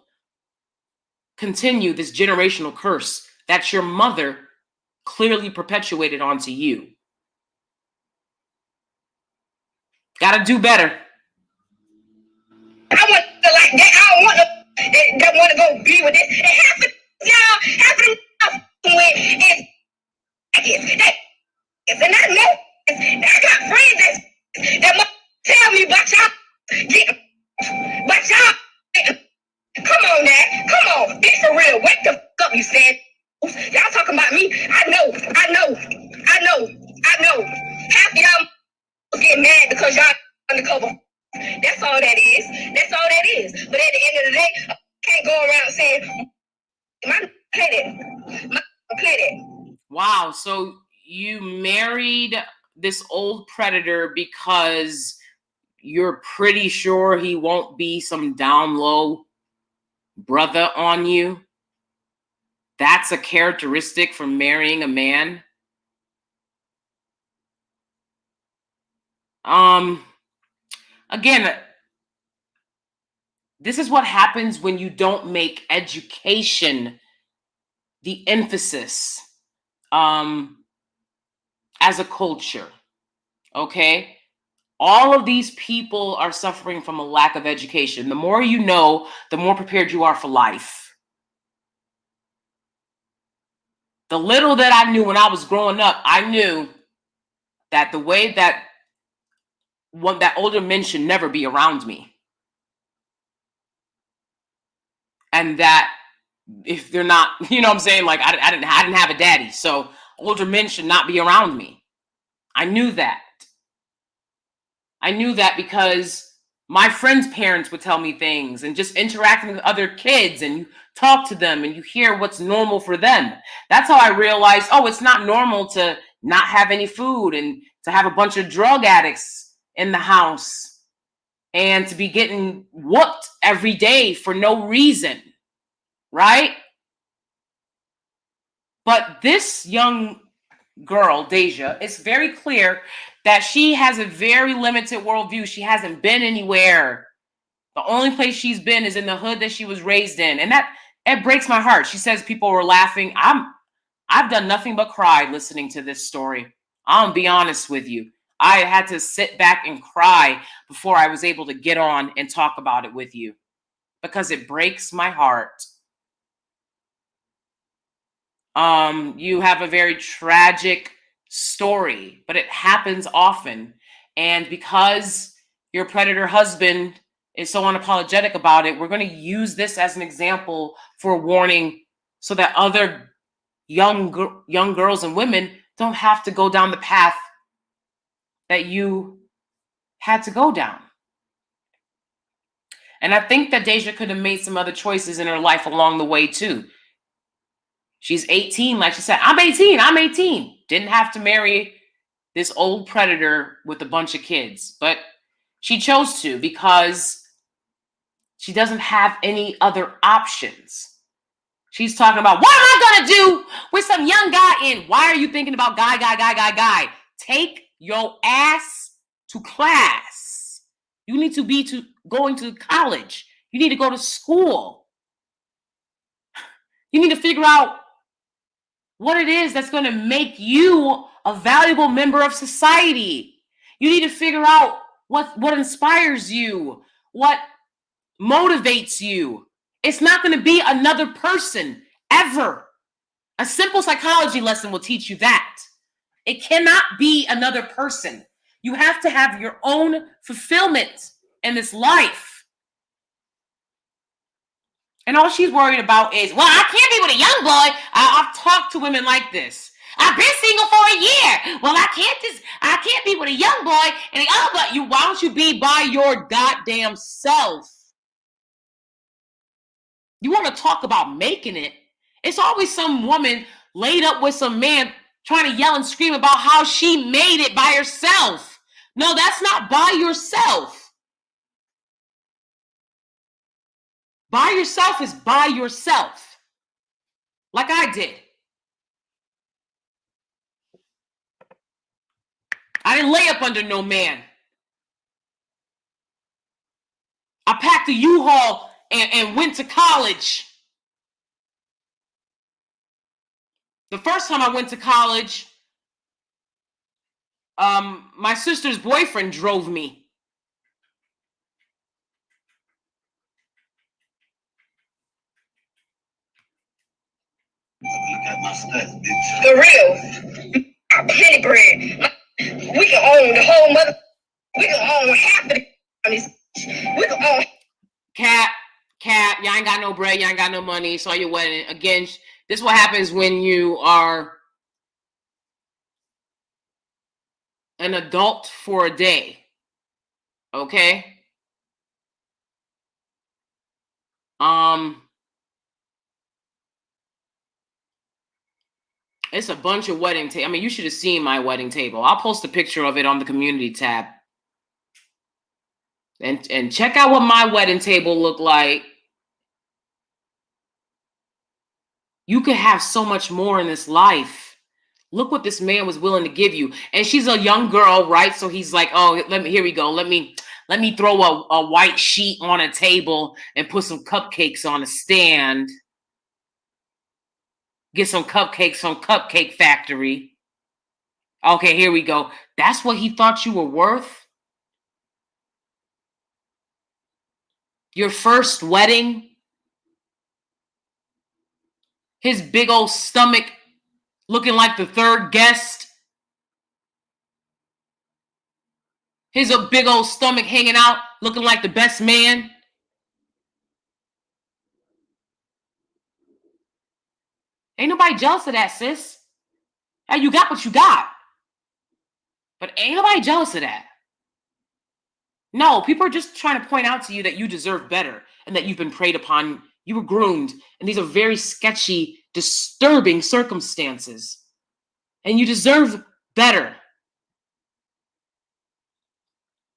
continue this generational curse that your mother clearly perpetuated onto you. Gotta do better. I want to like that. I don't want to that want to go be with this. And half of y'all, half of them with is and I know I got friends that must tell me about y'all. But y'all, come on now, come on, be for real. Wake the fuck up, you said. Y'all talking about me? I know. Half of y'all get mad because y'all undercover. That's all that is. But at the end of the day, I can't go around saying, my play that. Wow, so you married this old predator because you're pretty sure he won't be some down low brother on you? That's a characteristic for marrying a man? Again, this is what happens when you don't make education the emphasis as a culture, okay? All of these people are suffering from a lack of education. The more you know, the more prepared you are for life. The little that I knew when I was growing up, I knew that the way that older men should never be around me. And that if they're not, you know what I'm saying? Like I didn't have a daddy. So older men should not be around me. I knew that. I knew that because my friends' parents would tell me things, and just interacting with other kids, and you talk to them and you hear what's normal for them. That's how I realized, oh, it's not normal to not have any food and to have a bunch of drug addicts in the house and to be getting whooped every day for no reason, right? But this young girl, Deja, it's very clear that she has a very limited worldview. She hasn't been anywhere. The only place she's been is in the hood that she was raised in. And it breaks my heart. She says people were laughing. I've done nothing but cry listening to this story. I'll be honest with you. I had to sit back and cry before I was able to get on and talk about it with you because it breaks my heart. You have a very tragic story, but it happens often. And because your predator husband is so unapologetic about it, we're going to use this as an example for warning so that other young girls and women don't have to go down the path that you had to go down. And I think that Deja could have made some other choices in her life along the way too. She's 18, like she said, I'm 18. Didn't have to marry this old predator with a bunch of kids, but she chose to because she doesn't have any other options. She's talking about, what am I going to do with some young guy in? Why are you thinking about guy? Take your ass to class. You need to be going to college. You need to go to school. You need to figure out what it is that's going to make you a valuable member of society. You need to figure out what inspires you, what motivates you. It's not going to be another person, ever. A simple psychology lesson will teach you that. It cannot be another person. You have to have your own fulfillment in this life. And all she's worried about is, well, I can't be with a young boy. I've talked to women like this. I've been single for a year. Well, I can't be with a young boy. And why don't you be by your goddamn self? You want to talk about making it? It's always some woman laid up with some man trying to yell and scream about how she made it by herself. No, that's not by yourself. By yourself is by yourself. Like I did. I didn't lay up under no man. I packed a U-Haul and went to college. The first time I went to college, my sister's boyfriend drove me. Look at my stuff, bitch. For real. Penny bread. We can own the whole mother. We can own half of the. We can own. Cat, y'all ain't got no bread, y'all ain't got no money, so your wedding. Again, this is what happens when you are an adult for a day. Okay? It's a bunch of wedding table. I mean, you should have seen my wedding table. I'll post a picture of it on the community tab. And check out what my wedding table looked like. You could have so much more in this life. Look what this man was willing to give you. And she's a young girl, right? So he's like, oh, here we go. Let me throw a white sheet on a table and put some cupcakes on a stand. Get some cupcakes from Cupcake Factory. Okay, here we go. That's what he thought you were worth? Your first wedding? His big old stomach looking like the third guest? His big old stomach hanging out looking like the best man? Ain't nobody jealous of that, sis. Hey, you got what you got. But ain't nobody jealous of that. No, people are just trying to point out to you that you deserve better and that you've been preyed upon. You were groomed. And these are very sketchy, disturbing circumstances. And you deserve better.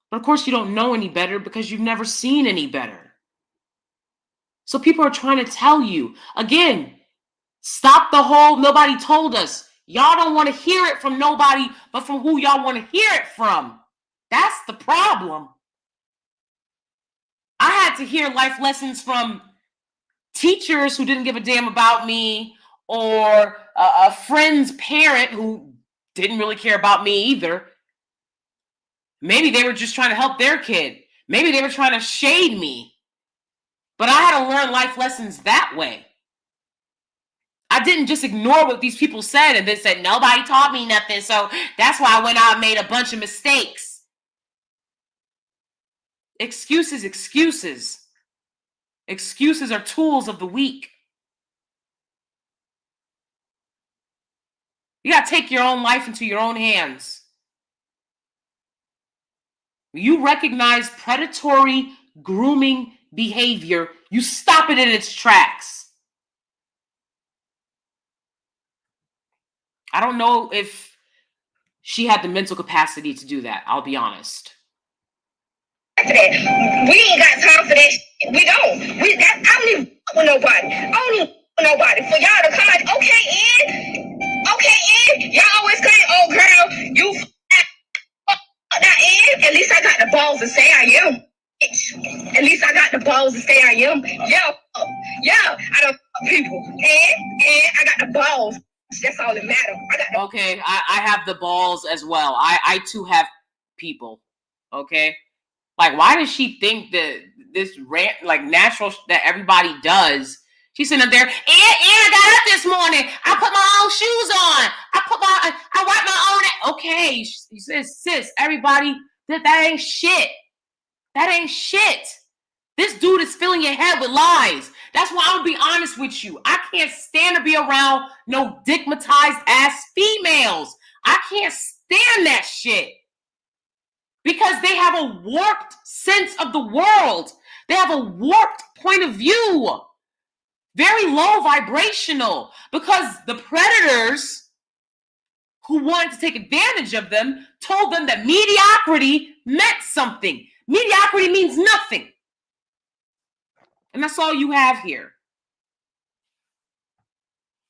But of course, you don't know any better because you've never seen any better. So people are trying to tell you, again, stop the whole nobody told us. Y'all don't want to hear it from nobody, but from who y'all want to hear it from. That's the problem. I had to hear life lessons from teachers who didn't give a damn about me, or a friend's parent who didn't really care about me either. Maybe they were just trying to help their kid. Maybe they were trying to shade me. But I had to learn life lessons that way. I didn't just ignore what these people said and then said, nobody taught me nothing, so that's why I went out and made a bunch of mistakes. Excuses. Excuses are tools of the weak. You got to take your own life into your own hands. You recognize predatory grooming behavior, you stop it in its tracks. I don't know if she had the mental capacity to do that. I'll be honest. We ain't got time for that. We don't. I don't even fuck with nobody. I don't even fuck with nobody. For y'all to come like, okay, y'all always claim, oh girl, you that in. At least I got the balls to say I am. At least I got the balls to say I am. Yeah, I don't fuck people. And I got the balls. That's all that matters. Okay, I have the balls as well. I too have people. Okay? Like, why does she think that this rant, like natural that everybody does? She's sitting up there, and I got up this morning. I put my own shoes on. I wipe my own. Okay, she says, sis, everybody, that ain't shit. That ain't shit. This dude is filling your head with lies. That's why I'm gonna be honest with you. I can't stand to be around no digmatized ass females. I can't stand that shit. Because they have a warped sense of the world. They have a warped point of view. Very low vibrational. Because the predators who wanted to take advantage of them told them that mediocrity meant something. Mediocrity means nothing. And that's all you have here.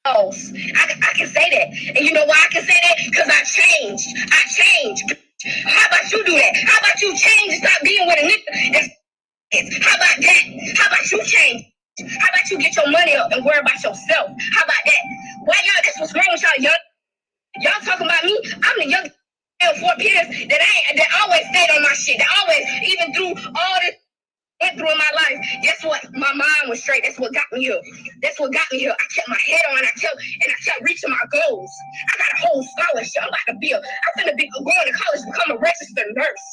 Oh, I can say that. And you know why I can say that? Because I changed. How about you do that? How about you change and stop being with a nigga? How about that? How about you change? How about you get your money up and worry about yourself? How about that? Why y'all, that's what's wrong with y'all. Y'all talking about me? I'm the young 4 peers that always stayed on my shit. That always, even through all this went through in my life, guess what? My mind was straight. That's what got me here. I kept my head on. I kept reaching my goals. I got a whole scholarship. I'm about to be I'm gonna be going to college, become a registered nurse.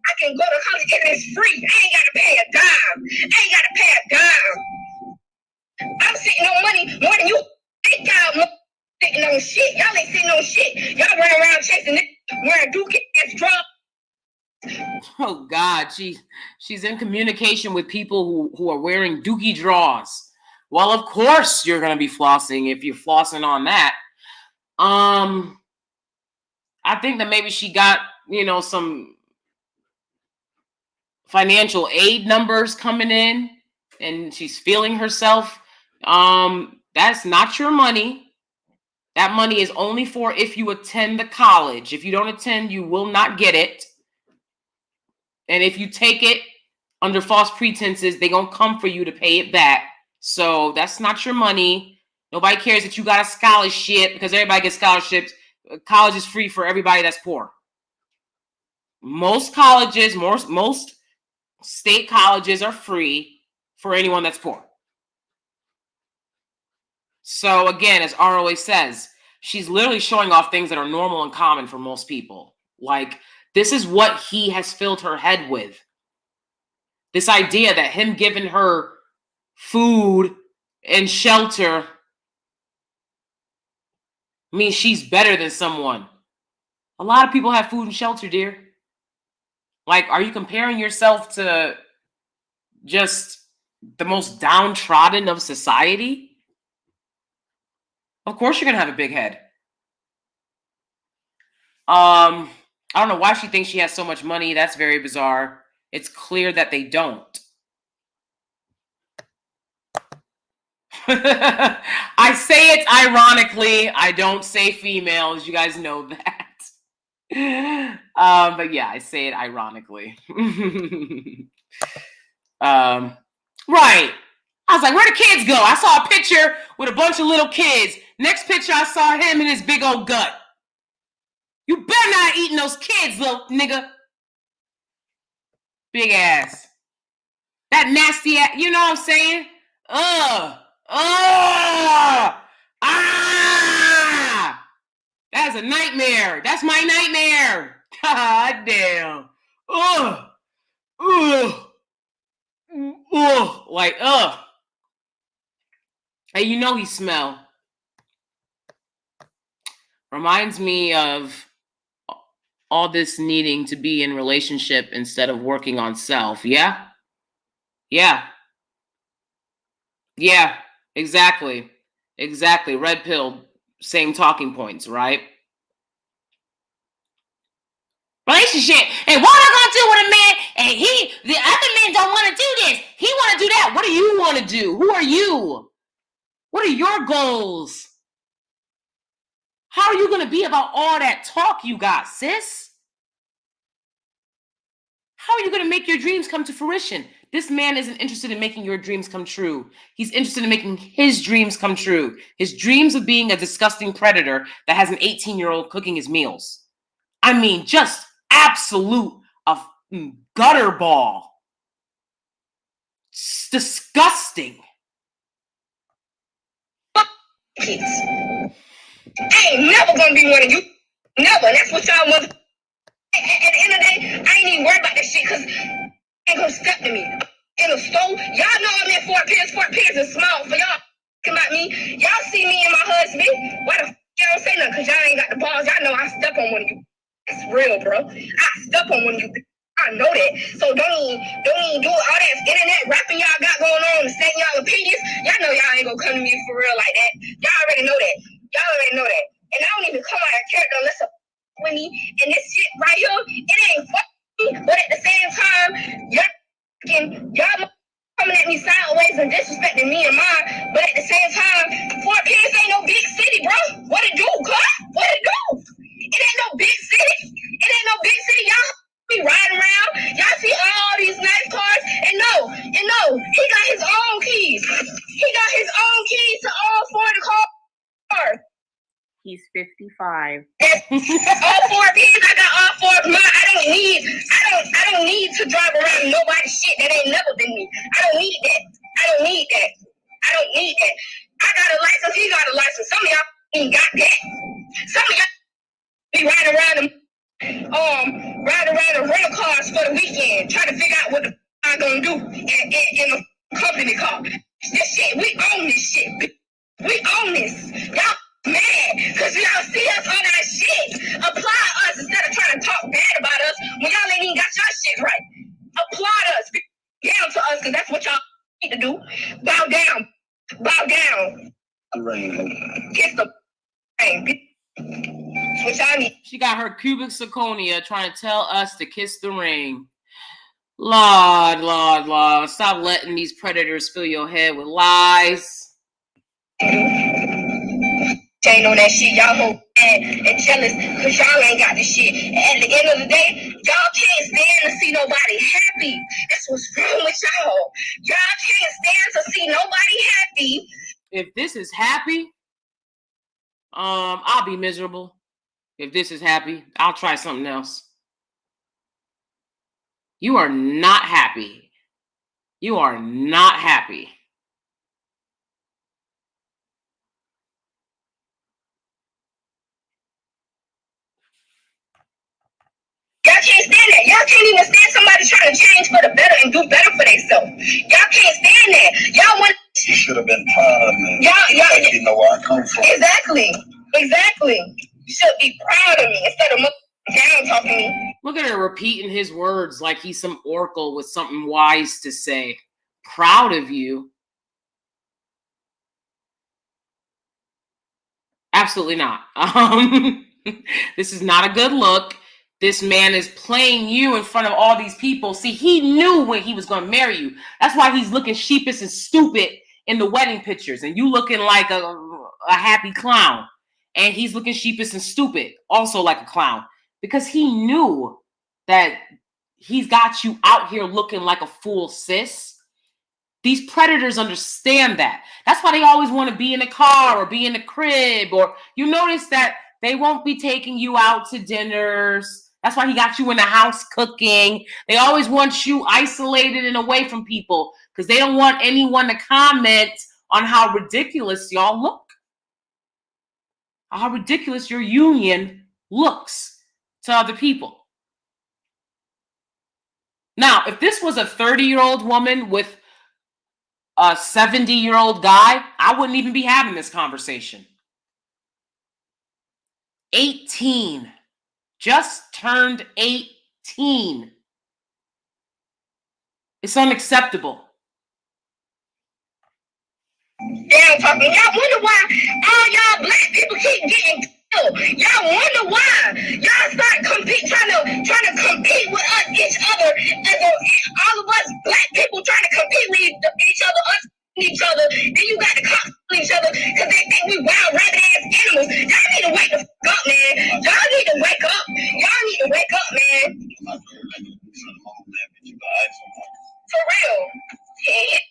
I can go to college and it's free. I ain't gotta pay a dime. I'm sitting on money more than you. Ain't got sitting on shit. Y'all ain't sitting on shit. Y'all running around chasing this, wearing dookie ass drugs. Oh God, she's in communication with people who are wearing dookie draws. Well, of course you're gonna be flossing if you're flossing on that. I think that maybe she got, some financial aid numbers coming in and she's feeling herself. That's not your money. That money is only for if you attend the college. If you don't attend, you will not get it. And if you take it under false pretenses, they're going to come for you to pay it back. So that's not your money. Nobody cares that you got a scholarship because everybody gets scholarships. College is free for everybody that's poor. Most colleges, most state colleges are free for anyone that's poor. So again, as ROA says, she's literally showing off things that are normal and common for most people. Like, this is what he has filled her head with. This idea that him giving her food and shelter means she's better than someone. A lot of people have food and shelter, dear. Like, are you comparing yourself to just the most downtrodden of society? Of course you're going to have a big head. I don't know why she thinks she has so much money. That's very bizarre. It's clear that they don't. I say it ironically. I don't say females. You guys know that. But yeah, I say it ironically. Right. I was like, where the kids go? I saw a picture with a bunch of little kids. Next picture, I saw him and his big old gut. You better not eating those kids, little nigga. Big ass. That nasty ass, you know what I'm saying? That's a nightmare. That's my nightmare. God damn. Like, and you know he smell. Reminds me of all this needing to be in relationship instead of working on self. Yeah? Yeah. Yeah. Exactly. Exactly. Red pill, same talking points, right? Relationship. And what am I gonna do with a man? And the other men don't want to do this. He want to do that. What do you want to do? Who are you? What are your goals? How are you gonna be about all that talk you got, sis? How are you gonna make your dreams come to fruition? This man isn't interested in making your dreams come true. He's interested in making his dreams come true. His dreams of being a disgusting predator that has an 18-year-old cooking his meals. I mean, just absolute gutter ball. It's disgusting. Kids. I ain't never gonna be one of you. Never. That's what y'all mother. At the end of the day, I ain't even worried about that shit because ain't gonna step to me. In the store, y'all know I'm in Fort Pierce is small for y'all about me. Y'all see me and my husband. Why the y'all don't say nothing? Because y'all ain't got the balls. Y'all know I step on one of you. It's real, bro. I step on one of you. I know that. So don't even do all that internet rapping y'all got going on and saying y'all opinions. Y'all know y'all ain't gonna come to me for real like that. Y'all already know that. Y'all already know that. And I don't even come out of character unless a with me. And this shit right here, it ain't me. But at the same time, y'all coming at me sideways and disrespecting me and mine. But at the same time, Fort Pierce ain't no big city, bro. What it do, cuz? What it do? It ain't no big city. It ain't no big city. Y'all be riding around. Y'all see all these nice cars. And no, he got his own keys. He got his own keys to all four of the cars. He's 55. All four of his, I got all four of mine. I don't need to drive around nobody's shit that ain't never been me. I don't need that. I got a license, he got a license. Some of y'all ain't got that. Some of y'all be riding around the rental cars for the weekend, trying to figure out what the I gonna do in a company car. This shit, we own this shit. We own this. Y'all mad because y'all see us on that shit. Apply us instead of trying to talk bad about us when y'all ain't even got your shit right. Applaud us. Down to us because that's what y'all need to do. Bow down. Kiss the rain. That's what y'all need. She got her cubic zirconia trying to tell us to kiss the ring. Lord. Stop letting these predators fill your head with lies. Ain't on that shit. Y'all go mad and jealous because y'all ain't got the shit. And at the end of the day, y'all can't stand to see nobody happy. That's what's wrong with y'all. Y'all can't stand to see nobody happy. If this is happy, I'll be miserable. If this is happy, I'll try something else. You are not happy. You are not happy. Y'all can't stand that. Y'all can't even stand somebody trying to change for the better and do better for themselves. Y'all can't stand that. Y'all want. You should have been proud of me. Y'all you know where I come from. Exactly. You should be proud of me instead of down talking to me. Look at her repeating his words like he's some oracle with something wise to say. Proud of you. Absolutely not. This is not a good look. This man is playing you in front of all these people. See, he knew when he was going to marry you. That's why he's looking sheepish and stupid in the wedding pictures. And you looking like a happy clown. And he's looking sheepish and stupid, also like a clown. Because he knew that he's got you out here looking like a fool, sis. These predators understand that. That's why they always want to be in the car or be in the crib. Or you notice that they won't be taking you out to dinners. That's why he got you in the house cooking. They always want you isolated and away from people because they don't want anyone to comment on how ridiculous y'all look. How ridiculous your union looks to other people. Now, if this was a 30-year-old woman with a 70-year-old guy, I wouldn't even be having this conversation. 18. Just turned 18. It's unacceptable. Damn talking. Y'all wonder why all y'all black people keep getting killed. Y'all wonder why y'all start trying to compete with each other. All of us black people trying to compete with each other. Then you got to cops each other because they think we wild rabbit ass animals. Y'all need to wake the fuck up, man. Y'all need to wake up. Y'all need to wake up, man. For real. Yeah.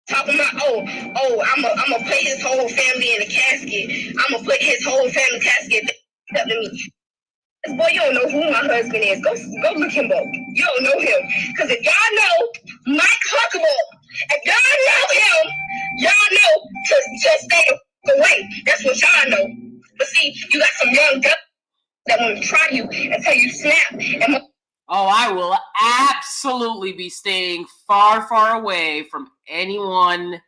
Talking about, I'ma put his whole family in a casket. I'ma put his whole family casket up to me. Boy, you don't know who my husband is. Go look him up. You don't know him. Because if y'all know Mike Huckable, if y'all know him, y'all know to stay away. That's what y'all know. But see, you got some young guys that want to try you until you snap. And I will absolutely be staying far, far away from anyone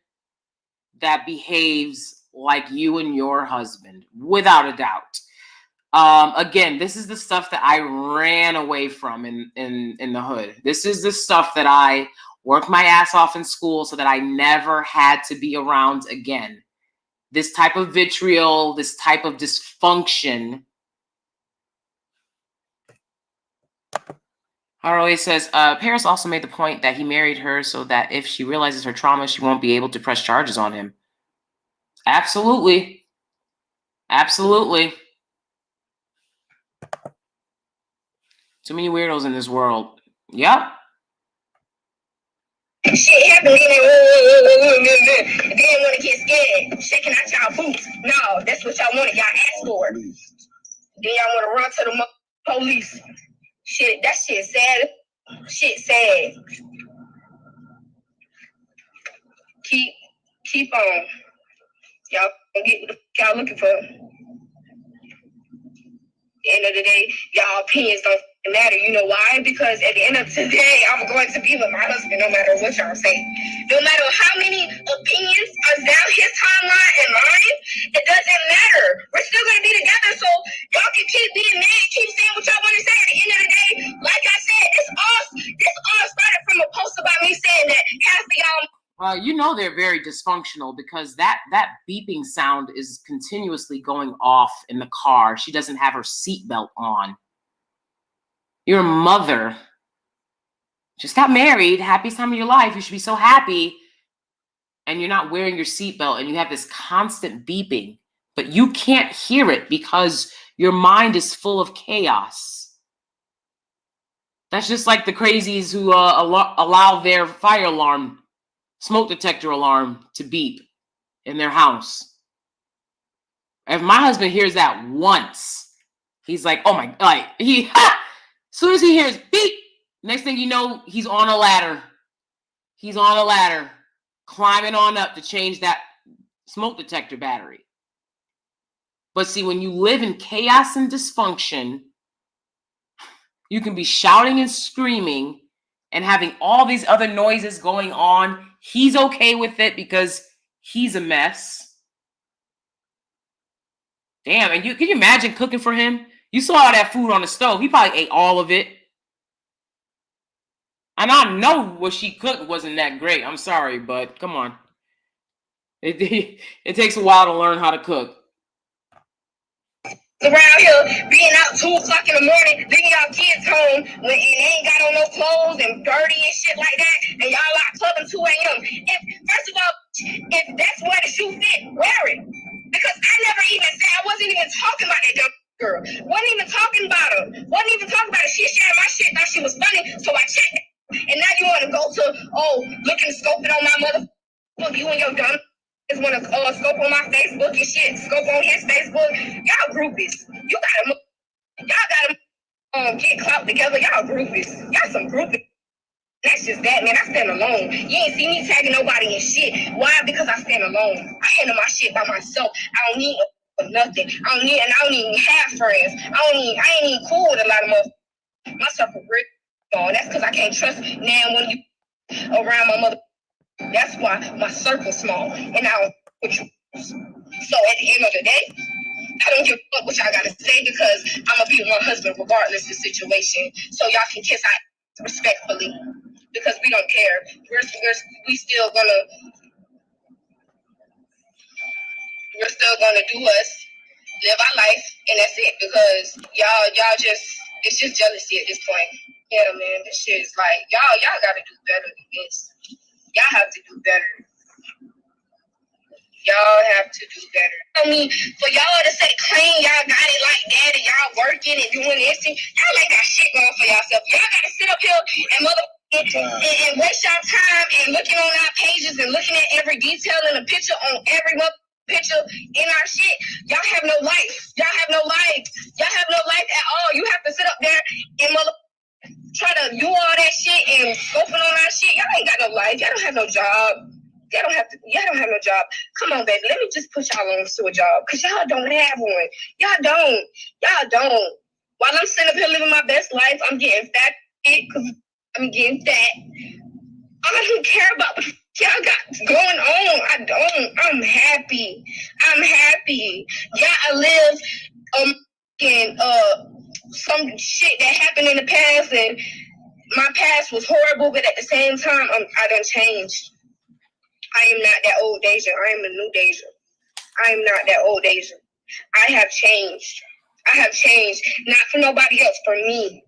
that behaves like you and your husband, without a doubt. Again, this is the stuff that I ran away from in the hood. This is the stuff that I worked my ass off in school so that I never had to be around again. This type of vitriol, this type of dysfunction. Haroe says, Paris also made the point that he married her so that if she realizes her trauma, she won't be able to press charges on him. Absolutely. Absolutely. Too many weirdos in this world. Yep. Shit happened, then want to get scared, shaking out y'all boots. No, that's what y'all wanted. Y'all asked for. Then y'all want to run to the police. Shit, that shit sad. Shit sad. Keep on. Y'all get what y'all looking for. At the end of the day, y'all opinions don't matter. You know why? Because at the end of the day, I'm going to be with my husband no matter what y'all say. No matter how many opinions are down his timeline and mine, it doesn't matter. We're still going to be together, so y'all can keep being mad, keep saying what y'all want to say. At the end of the day, like I said, this all started from a post about me saying that half of y'all. You know they're very dysfunctional because that beeping sound is continuously going off in the car. She doesn't have her seatbelt on. Your mother just got married. Happiest time of your life. You should be so happy. And you're not wearing your seatbelt and you have this constant beeping. But you can't hear it because your mind is full of chaos. That's just like the crazies who allow their fire alarm, smoke detector alarm to beep in their house. If my husband hears that once, he's like, oh my, like as soon as he hears beep, next thing you know, he's on a ladder. He's on a ladder, climbing on up to change that smoke detector battery. But see, when you live in chaos and dysfunction, you can be shouting and screaming and having all these other noises going on. He's okay with it because he's a mess. Damn, and can you imagine cooking for him? You saw all that food on the stove. He probably ate all of it. And I know what she cooked wasn't that great. I'm sorry, but come on. It takes a while to learn how to cook. Around here being out 2 o'clock in the morning, leaving y'all kids home when they ain't got on no clothes and dirty and shit like that, and y'all out clubbing 2 a.m. First of all, if that's where the shoe fit, wear it. Because I never even said, I wasn't even talking about that dumb girl. Wasn't even talking about her. Wasn't even talking about her. She shared my shit, thought she was funny, so I checked it. And now you want to go to, looking, scoping on my motherfucker, you and your dumb just want to scope on my Facebook and shit, scope on his Facebook. Y'all groupies. Y'all gotta get clout together. Y'all groupies. Y'all some groupies. That's just that, man. I stand alone. You ain't see me tagging nobody in shit. Why? Because I stand alone. I handle my shit by myself. I don't need nothing. I don't even have friends. I ain't even cool with a lot of motherfuckers. My circle great. That's because I can't trust now when you around my mother. That's why my circle's small, and I don't put you. So at the end of the day, I don't give a fuck what y'all gotta say because I'm gonna be one husband regardless of the situation. So y'all can kiss out respectfully because we don't care. We still gonna do us, live our life, and that's it. Because y'all just, it's just jealousy at this point. Yeah, man, this shit is like y'all gotta do better than this. Y'all have to do better. Y'all have to do better. I mean, for y'all to say clean, y'all got it like that, and y'all working and doing this, and y'all ain't got shit going for yourself. Y'all gotta sit up here and waste y'all time and looking on our pages and looking at every detail in a picture on every picture in our shit. Y'all have no life. Y'all have no life. Y'all have no life at all. You have to sit up there and try to do all that shit and scoping on our shit. Y'all ain't got no life. Y'all don't have no job. Y'all don't have no job. Come on, baby. Let me just put y'all on to a job. Because y'all don't have one. Y'all don't. While I'm sitting up here living my best life, I'm getting fat because I'm getting fat. I don't care about what y'all got going on. I don't. I'm happy. Yeah, I live in some shit that happened in the past, and my past was horrible, but at the same time, I done changed. I am not that old Deja. I am a new Deja. I am not that old Deja. I have changed. Not for nobody else. For me.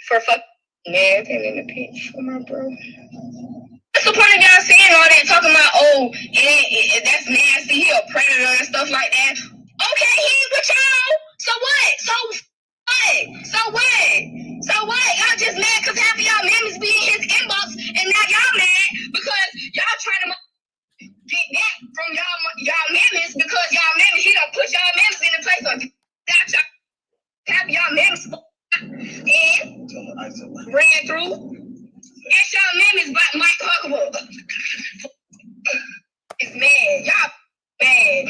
For fuck man in the pitch for my bro. What's the point of y'all saying all that, talking about, that's nasty, he a predator and stuff like that? Okay, he ain't with y'all. So what? Y'all just mad because half of y'all members be in his inbox, and now y'all mad because y'all trying to get that from y'all members because y'all members, he done put y'all members in the place of got y'all, half y'all members and ran through. That's y'all members, but Mike Huckable is mad. Y'all mad.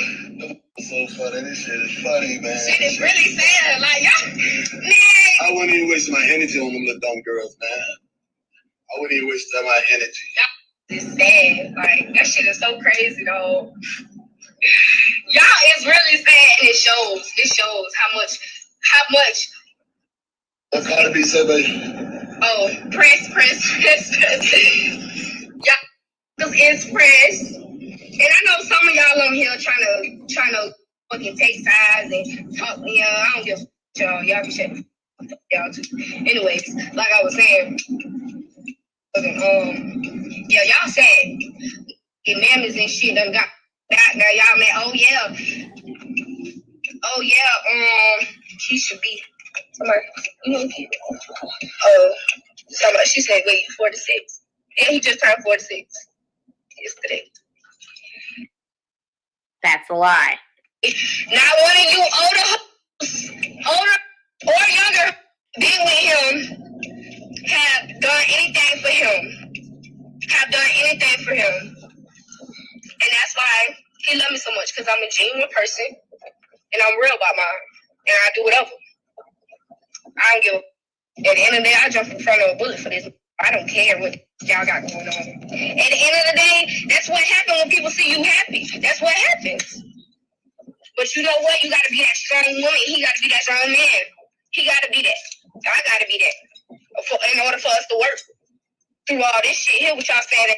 So funny. This shit is funny, man. Shit is really sad. Like, y'all, man. I wouldn't even waste my energy on them little dumb girls, man. I wouldn't even waste my energy. It's sad. Like, that shit is so crazy, though. Y'all is really sad, and it shows how much. What gotta be said, baby? Oh, press. Y'all is press. And I know some of y'all on here trying to fucking take sides and talk. Yeah, I don't give a y'all. Y'all can shut the fuck up, y'all too. Anyways, like I was saying, yeah, y'all said your mammies and shit done got back. Now y'all mad. Oh yeah, she should be. Somebody, she said, wait, 46. Yeah, he just turned 46 yesterday. That's a lie. Not one of you older or younger been with him have done anything for him. And that's why he loved me so much, because I'm a genuine person and I'm real about mine. And I do whatever. I don't give a. At the end of the day, I jump in front of a bullet for this. I don't care what y'all got going on. At the end of the day, that's what happens when people see you happy. That's what happens. But you know what? You got to be that strong woman. He got to be that strong man. He got to be that. I got to be that. In order for us to work through all this shit here, what y'all saying.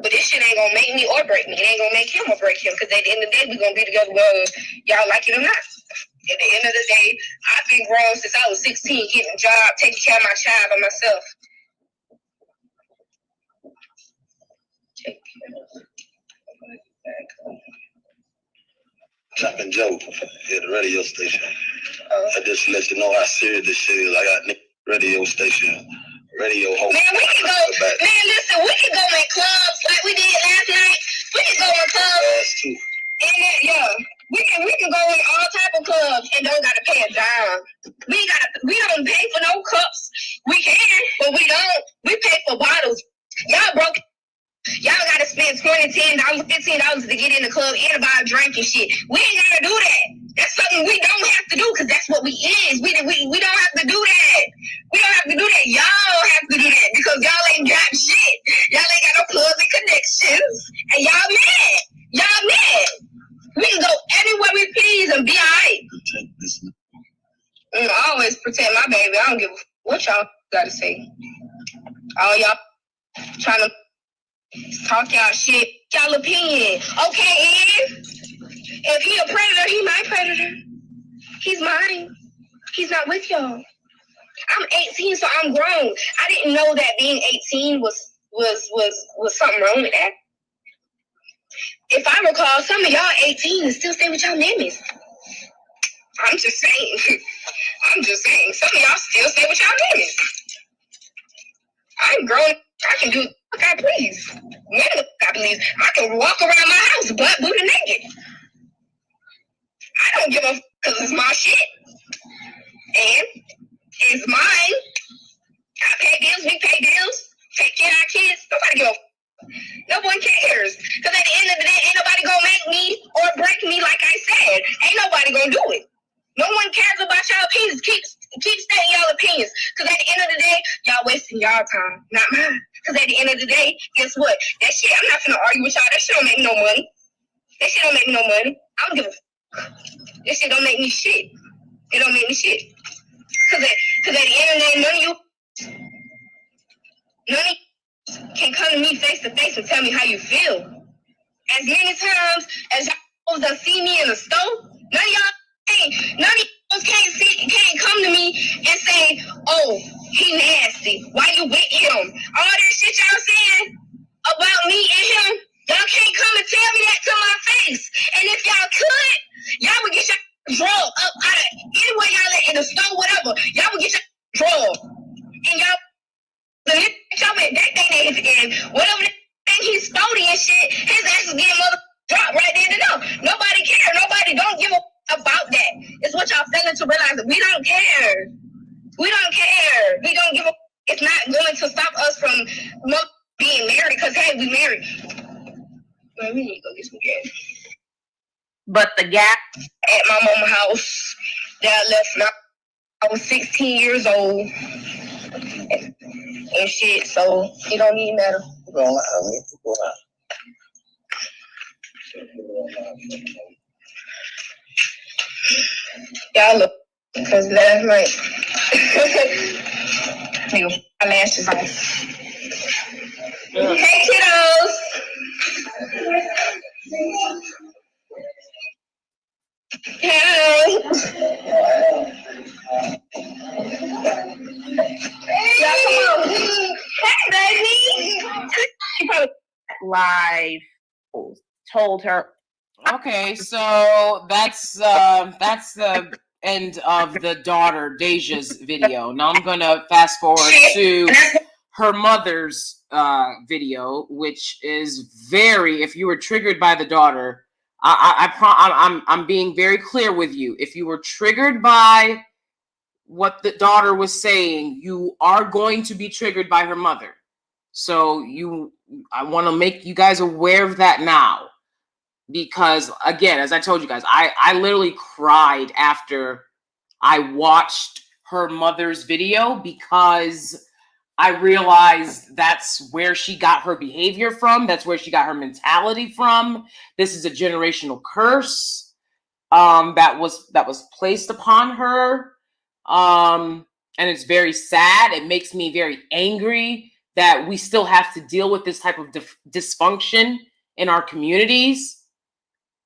But this shit ain't going to make me or break me. It ain't going to make him or break him. Because at the end of the day, we're going to be together whether y'all like it or not. At the end of the day, I've been grown since I was 16, getting a job, taking care of my child by myself. Chopping Joe at the radio station. I just let you know how serious this shit is. I got radio station, radio host. Man, we can go. Man, listen, we can go in clubs like we did last night. We can go in clubs. Too. And yeah, we can go in all type of clubs and don't gotta pay a dime. We don't pay for no cups. We can, but we don't. We pay for bottles. Y'all broke. Y'all gotta spend $20, $10, $15 to get in the club and buy a drink and shit. We ain't gotta do that. That's something we don't have to do because that's what we is. We don't have to do that. We don't have to do that. Y'all have to do that because y'all ain't got shit. Y'all ain't got no clubs and connections. And y'all mad. We I always protect my baby. I don't give a what y'all gotta say. All y'all trying to talk y'all shit, y'all opinion. Okay, if he a predator, he my predator. He's mine. He's not with y'all. I'm 18, so I'm grown. I didn't know that being 18 was something wrong with that. If I recall, some of y'all 18 and still stay with y'all mammies. I'm just saying. I'm just saying. Some of y'all still stay with y'all mammies. I'm grown. I can do what I please. When I please. I can walk around my house butt booty naked. I don't give a because it's my shit. And it's mine. I pay bills, we pay bills. Take care of our kids. Nobody give a no one cares. Because at the end of the day, ain't nobody gonna make me or break me like I said. Ain't nobody gonna do it. No one cares about y'all opinions. Keep stating y'all opinions. Because at the end of the day, y'all wasting y'all time, not mine. Because at the end of the day, guess what? That shit, I'm not gonna argue with y'all. That shit don't make me no money. That shit don't make me no money. I don't give a That shit don't make me shit. It don't make me shit. Because at the end of the day, none of you can come to me face to face and tell me how you feel. As many times as y'all done see me in the store, none of y'all can't come to me and say, oh, he nasty. Why you with him? All that shit y'all saying about me and him, y'all can't come and tell me that to my face. And if y'all could, y'all would get your drug up out of anywhere y'all at, in the store, whatever. Y'all would get your drug. And y'all and whatever thing he's sporty and shit, his ass is getting mother dropped right there and there. Nobody care. Nobody don't give a about that. It's what y'all failing to realize that we don't care. We don't care. We don't give a. It's not going to stop us from being married because hey, we married. Man, we need to go get some gas. But the gap at my mama's house that I left when I was 16 years old. And shit, so it don't even matter. Y'all look, because last night, nigga, my lashes off. Hey, kiddos! Hey! Y'all come on. Hey, baby! She probably live told her. Okay, so that's the end of the daughter Deja's video. Now I'm gonna fast forward to her mother's video, which is very. If you were triggered by the daughter, I'm being very clear with you. If you were triggered by what the daughter was saying, you are going to be triggered by her mother. So I want to make you guys aware of that now. Because again, as I told you guys, I literally cried after I watched her mother's video because I realized that's where she got her behavior from. That's where she got her mentality from. This is a generational curse that was placed upon her. And it's very sad. It makes me very angry that we still have to deal with this type of dysfunction in our communities.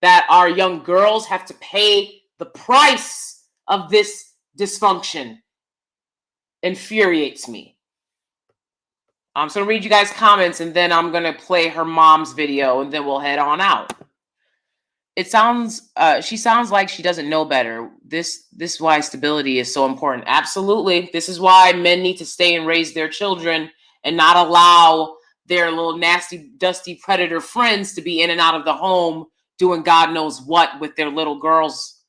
That our young girls have to pay the price of this dysfunction. Infuriates me. So I'm going to read you guys' comments and then I'm going to play her mom's video and then we'll head on out. It sounds, she sounds like she doesn't know better. This is why stability is so important. Absolutely. This is why men need to stay and raise their children and not allow their little nasty, dusty predator friends to be in and out of the home doing God knows what with their little girls.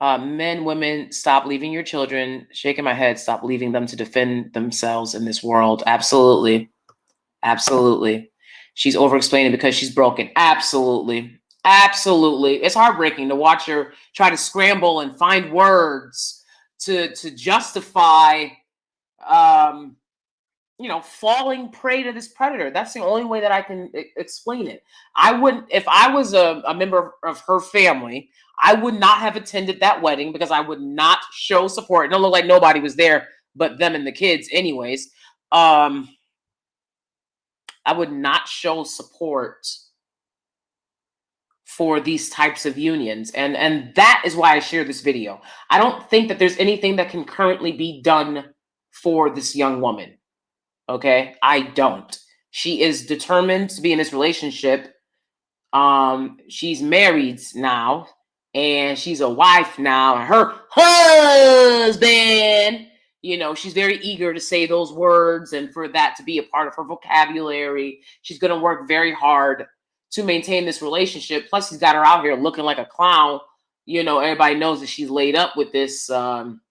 Men, women, stop leaving your children. Shaking my head. Stop leaving them to defend themselves in this world. Absolutely. Absolutely. She's over-explaining because she's broken. Absolutely. Absolutely. It's heartbreaking to watch her try to scramble and find words to justify falling prey to this predator. That's the only way that I can explain it. I wouldn't, if I was a member of her family, I would not have attended that wedding because I would not show support. It don't look like nobody was there but them and the kids anyways. I would not show support for these types of unions. And that is why I share this video. I don't think that there's anything that can currently be done for this young woman. Okay, I don't. She is determined to be in this relationship. She's married now, and she's a wife now, and her husband, she's very eager to say those words and for that to be a part of her vocabulary. She's going to work very hard to maintain this relationship. Plus, he's got her out here looking like a clown. Everybody knows that she's laid up with this Jabba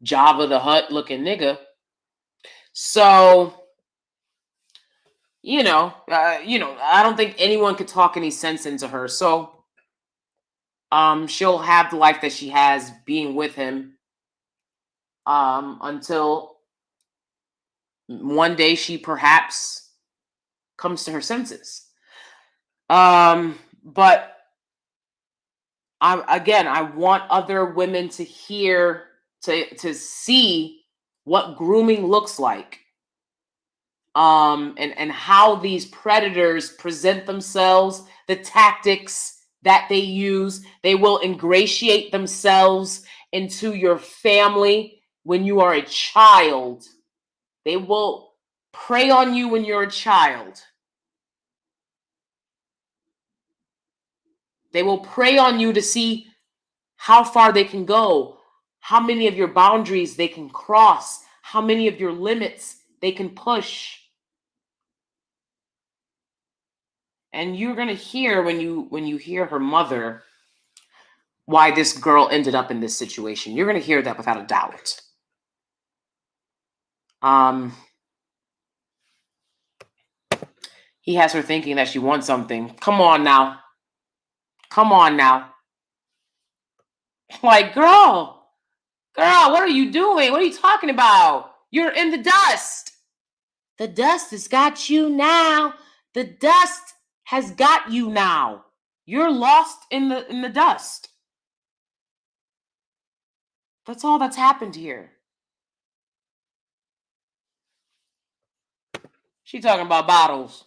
the Hutt looking nigga. So, I don't think anyone could talk any sense into her. So, she'll have the life that she has being with him, until one day she perhaps comes to her senses. But I want other women to hear, to see what grooming looks like, and how these predators present themselves, the tactics that they use. They will ingratiate themselves into your family when you are a child. They will prey on you when you're a child. They will prey on you to see how far they can go, how many of your boundaries they can cross, how many of your limits they can push. And you're going to hear when you hear her mother why this girl ended up in this situation. You're going to hear that without a doubt. He has her thinking that she wants something. Come on now. Like, girl, what are you doing? What are you talking about? You're in the dust. The dust has got you now. The dust has got you now. You're lost in the dust. That's all that's happened here. She talking about bottles.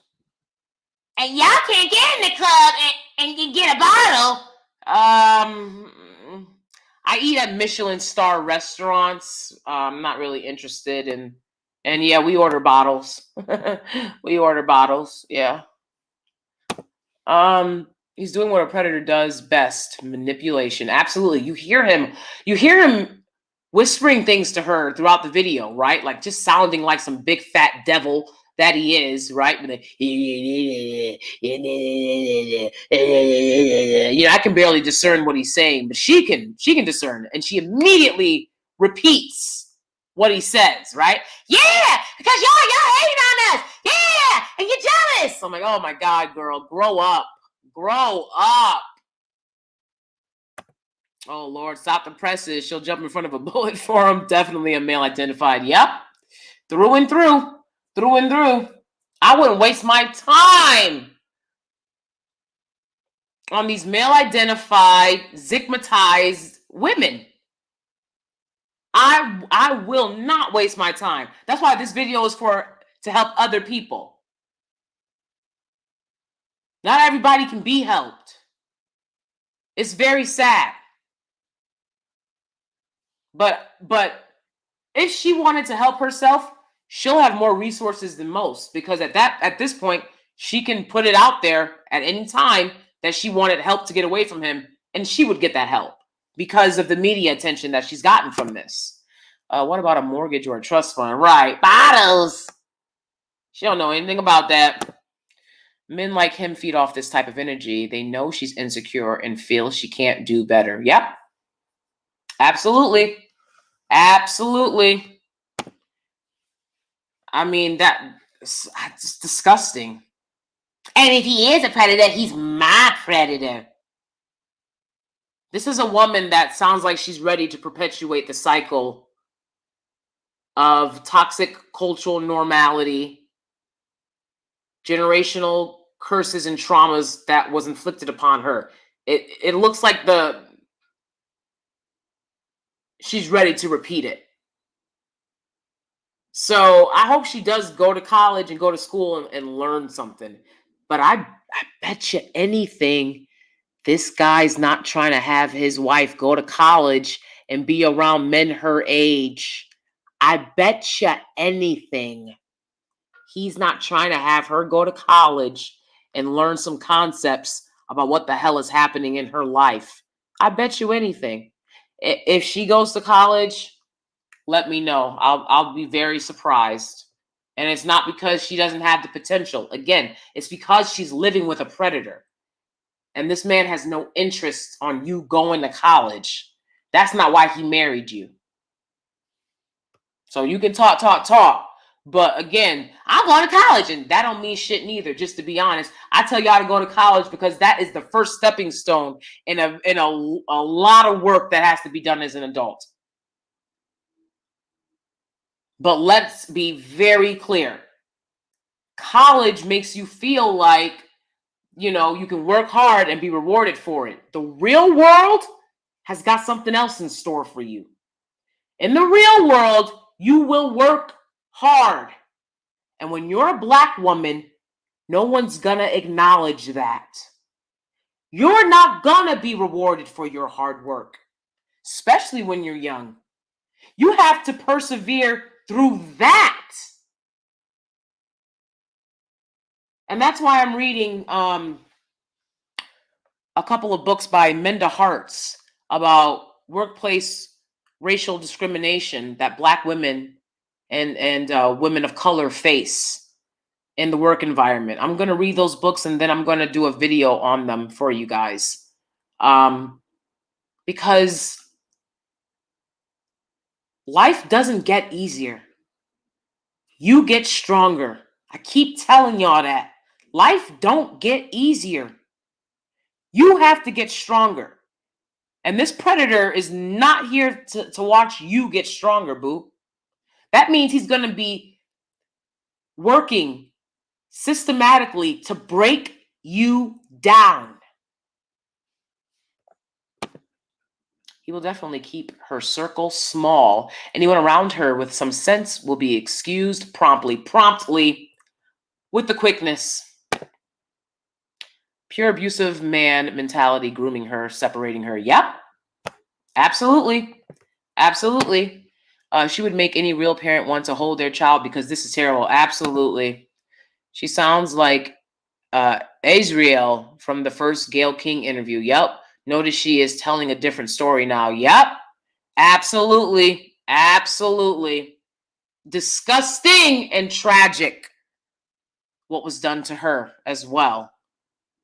And y'all can't get in the club and you get a bottle. I eat at Michelin star restaurants. I'm not really interested in, and yeah, we order bottles. We order bottles, yeah. He's doing what a predator does best, manipulation. Absolutely. You hear him whispering things to her throughout the video, right? Like just sounding like some big fat devil that he is, right? I can barely discern what he's saying, but she can discern, and she immediately repeats what he says, right? Yeah, because y'all hating on us. Yeah, and you're jealous. I'm like, oh my God, girl, grow up. Oh Lord, stop the presses. She'll jump in front of a bullet for him. Definitely a male identified. Yep, through and through. I wouldn't waste my time on these male identified, stigmatized women. I will not waste my time. That's why this video is to help other people. Not everybody can be helped. It's very sad. But if she wanted to help herself, she'll have more resources than most, because at this point, she can put it out there at any time that she wanted help to get away from him, and she would get that help because of the media attention that she's gotten from this. What about a mortgage or a trust fund? Right, bottles. She don't know anything about that. Men like him feed off this type of energy. They know she's insecure and feel she can't do better. Yep. Absolutely. I mean, that's disgusting. And if he is a predator, he's my predator. This is a woman that sounds like she's ready to perpetuate the cycle of toxic cultural normality, generational curses and traumas that was inflicted upon her. It looks like she's ready to repeat it. So I hope she does go to college and go to school and learn something. But I bet you anything, this guy's not trying to have his wife go to college and be around men her age. I bet you anything, he's not trying to have her go to college and learn some concepts about what the hell is happening in her life. I bet you anything. If she goes to college, let me know. I'll be very surprised. And it's not because she doesn't have the potential. Again, it's because she's living with a predator. And this man has no interest on you going to college. That's not why he married you. So you can talk. But again, I'm going to college, and that don't mean shit neither, just to be honest. I tell y'all to go to college because that is the first stepping stone in a lot of work that has to be done as an adult. But let's be very clear. College makes you feel like, you know, you can work hard and be rewarded for it. The real world has got something else in store for you. In the real world, you will work hard. And when you're a Black woman, no one's gonna acknowledge that. You're not gonna be rewarded for your hard work, especially when you're young. You have to persevere through that. And that's why I'm reading a couple of books by Minda Harts about workplace racial discrimination that Black women and women of color face in the work environment. I'm going to read those books, and then I'm going to do a video on them for you guys. Because life doesn't get easier. You get stronger. I keep telling y'all that. Life don't get easier. You have to get stronger. And this predator is not here to watch you get stronger, boo. That means he's going to be working systematically to break you down. He will definitely keep her circle small. Anyone around her with some sense will be excused promptly, with the quickness. Pure abusive man mentality, grooming her, separating her. Yep, absolutely. She would make any real parent want to hold their child because this is terrible. Absolutely. She sounds like Azriel from the first Gayle King interview. Yep. Notice she is telling a different story now. Yep. Absolutely. Disgusting and tragic what was done to her as well.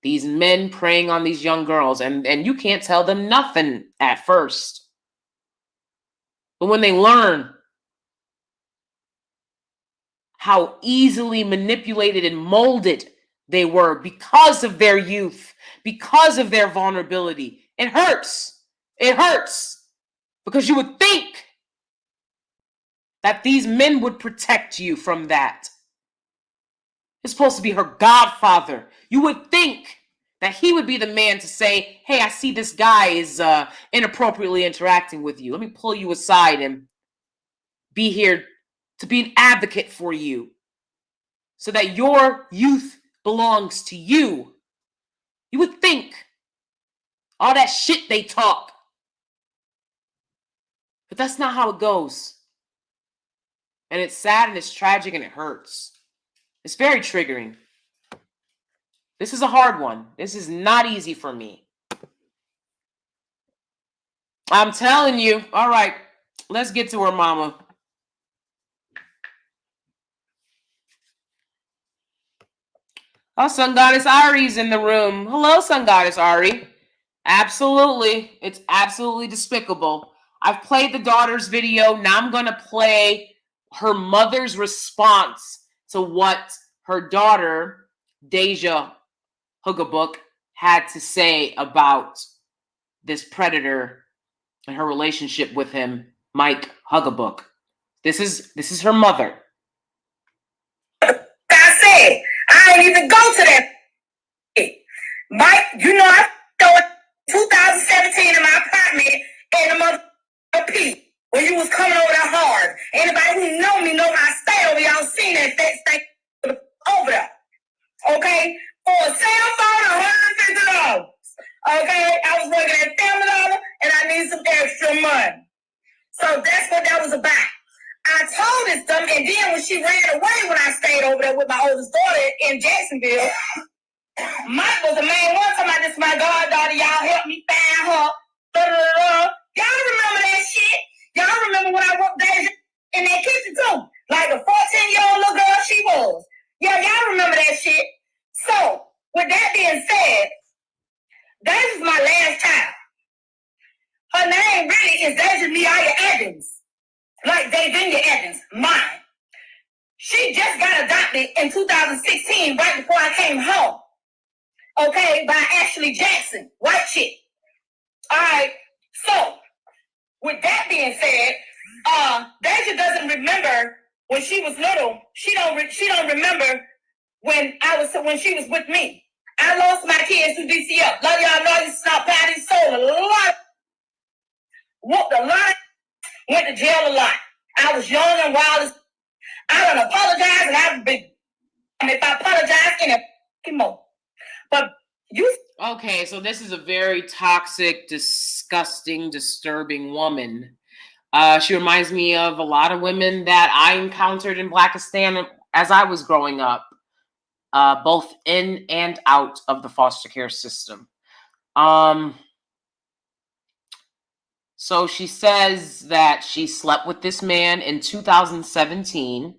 These men preying on these young girls, and you can't tell them nothing at first. But when they learn how easily manipulated and molded they were because of their youth, because of their vulnerability, it hurts. It hurts. Because you would think that these men would protect you from that. It's supposed to be her godfather. You would think that he would be the man to say, hey, I see this guy is inappropriately interacting with you. Let me pull you aside and be here to be an advocate for you so that your youth belongs to you. You would think all that shit they talk. But that's not how it goes. And it's sad and it's tragic and it hurts. It's very triggering. This is a hard one. This is not easy for me. I'm telling you. All right, let's get to her mama. Oh, Sun Goddess Ari's in the room. Hello, Sun Goddess Ari. Absolutely. It's absolutely despicable. I've played the daughter's video. Now I'm going to play her mother's response to what her daughter, Deja Hugabook, had to say about this predator and her relationship with him, Mike Hugabook. This is her mother. I said, I ain't even go to that. Mike, you know I started 2017 in my apartment in the mother P when you was coming over there hard. Anybody who know me know I stay over. Y'all seen that thing over there. Okay? For a cell phone, $150. Okay? I was working at Family Dollar and I need some extra money. So that's what that was about. I told this dumb, and then when she ran away when I stayed over there with my oldest daughter in Jacksonville, Mike was the main one talking about this my goddaughter. Y'all help me find her. Y'all remember that shit? Y'all remember when I worked Deja in that kitchen too? Like the 14-year-old little girl she was. Yeah, y'all remember that shit. So, with that being said, that is my last child. Her name really is Deja Miaya Evans. Like Davinia Evans, mine. She just got adopted in 2016, right before I came home. Okay, by Ashley Jackson, white chick. All right, so with that being said, Deja doesn't remember when she was little. She don't remember when she was with me. I lost my kids to DCF. Love y'all know you stop patty soul a lot. Whooped a lot. Went to jail a lot. I was young and wild. I don't apologize, and I've been. And if I apologize, more. But you. Okay, so this is a very toxic, disgusting, disturbing woman. She reminds me of a lot of women that I encountered in Blackistan as I was growing up, both in and out of the foster care system. So she says that she slept with this man in 2017.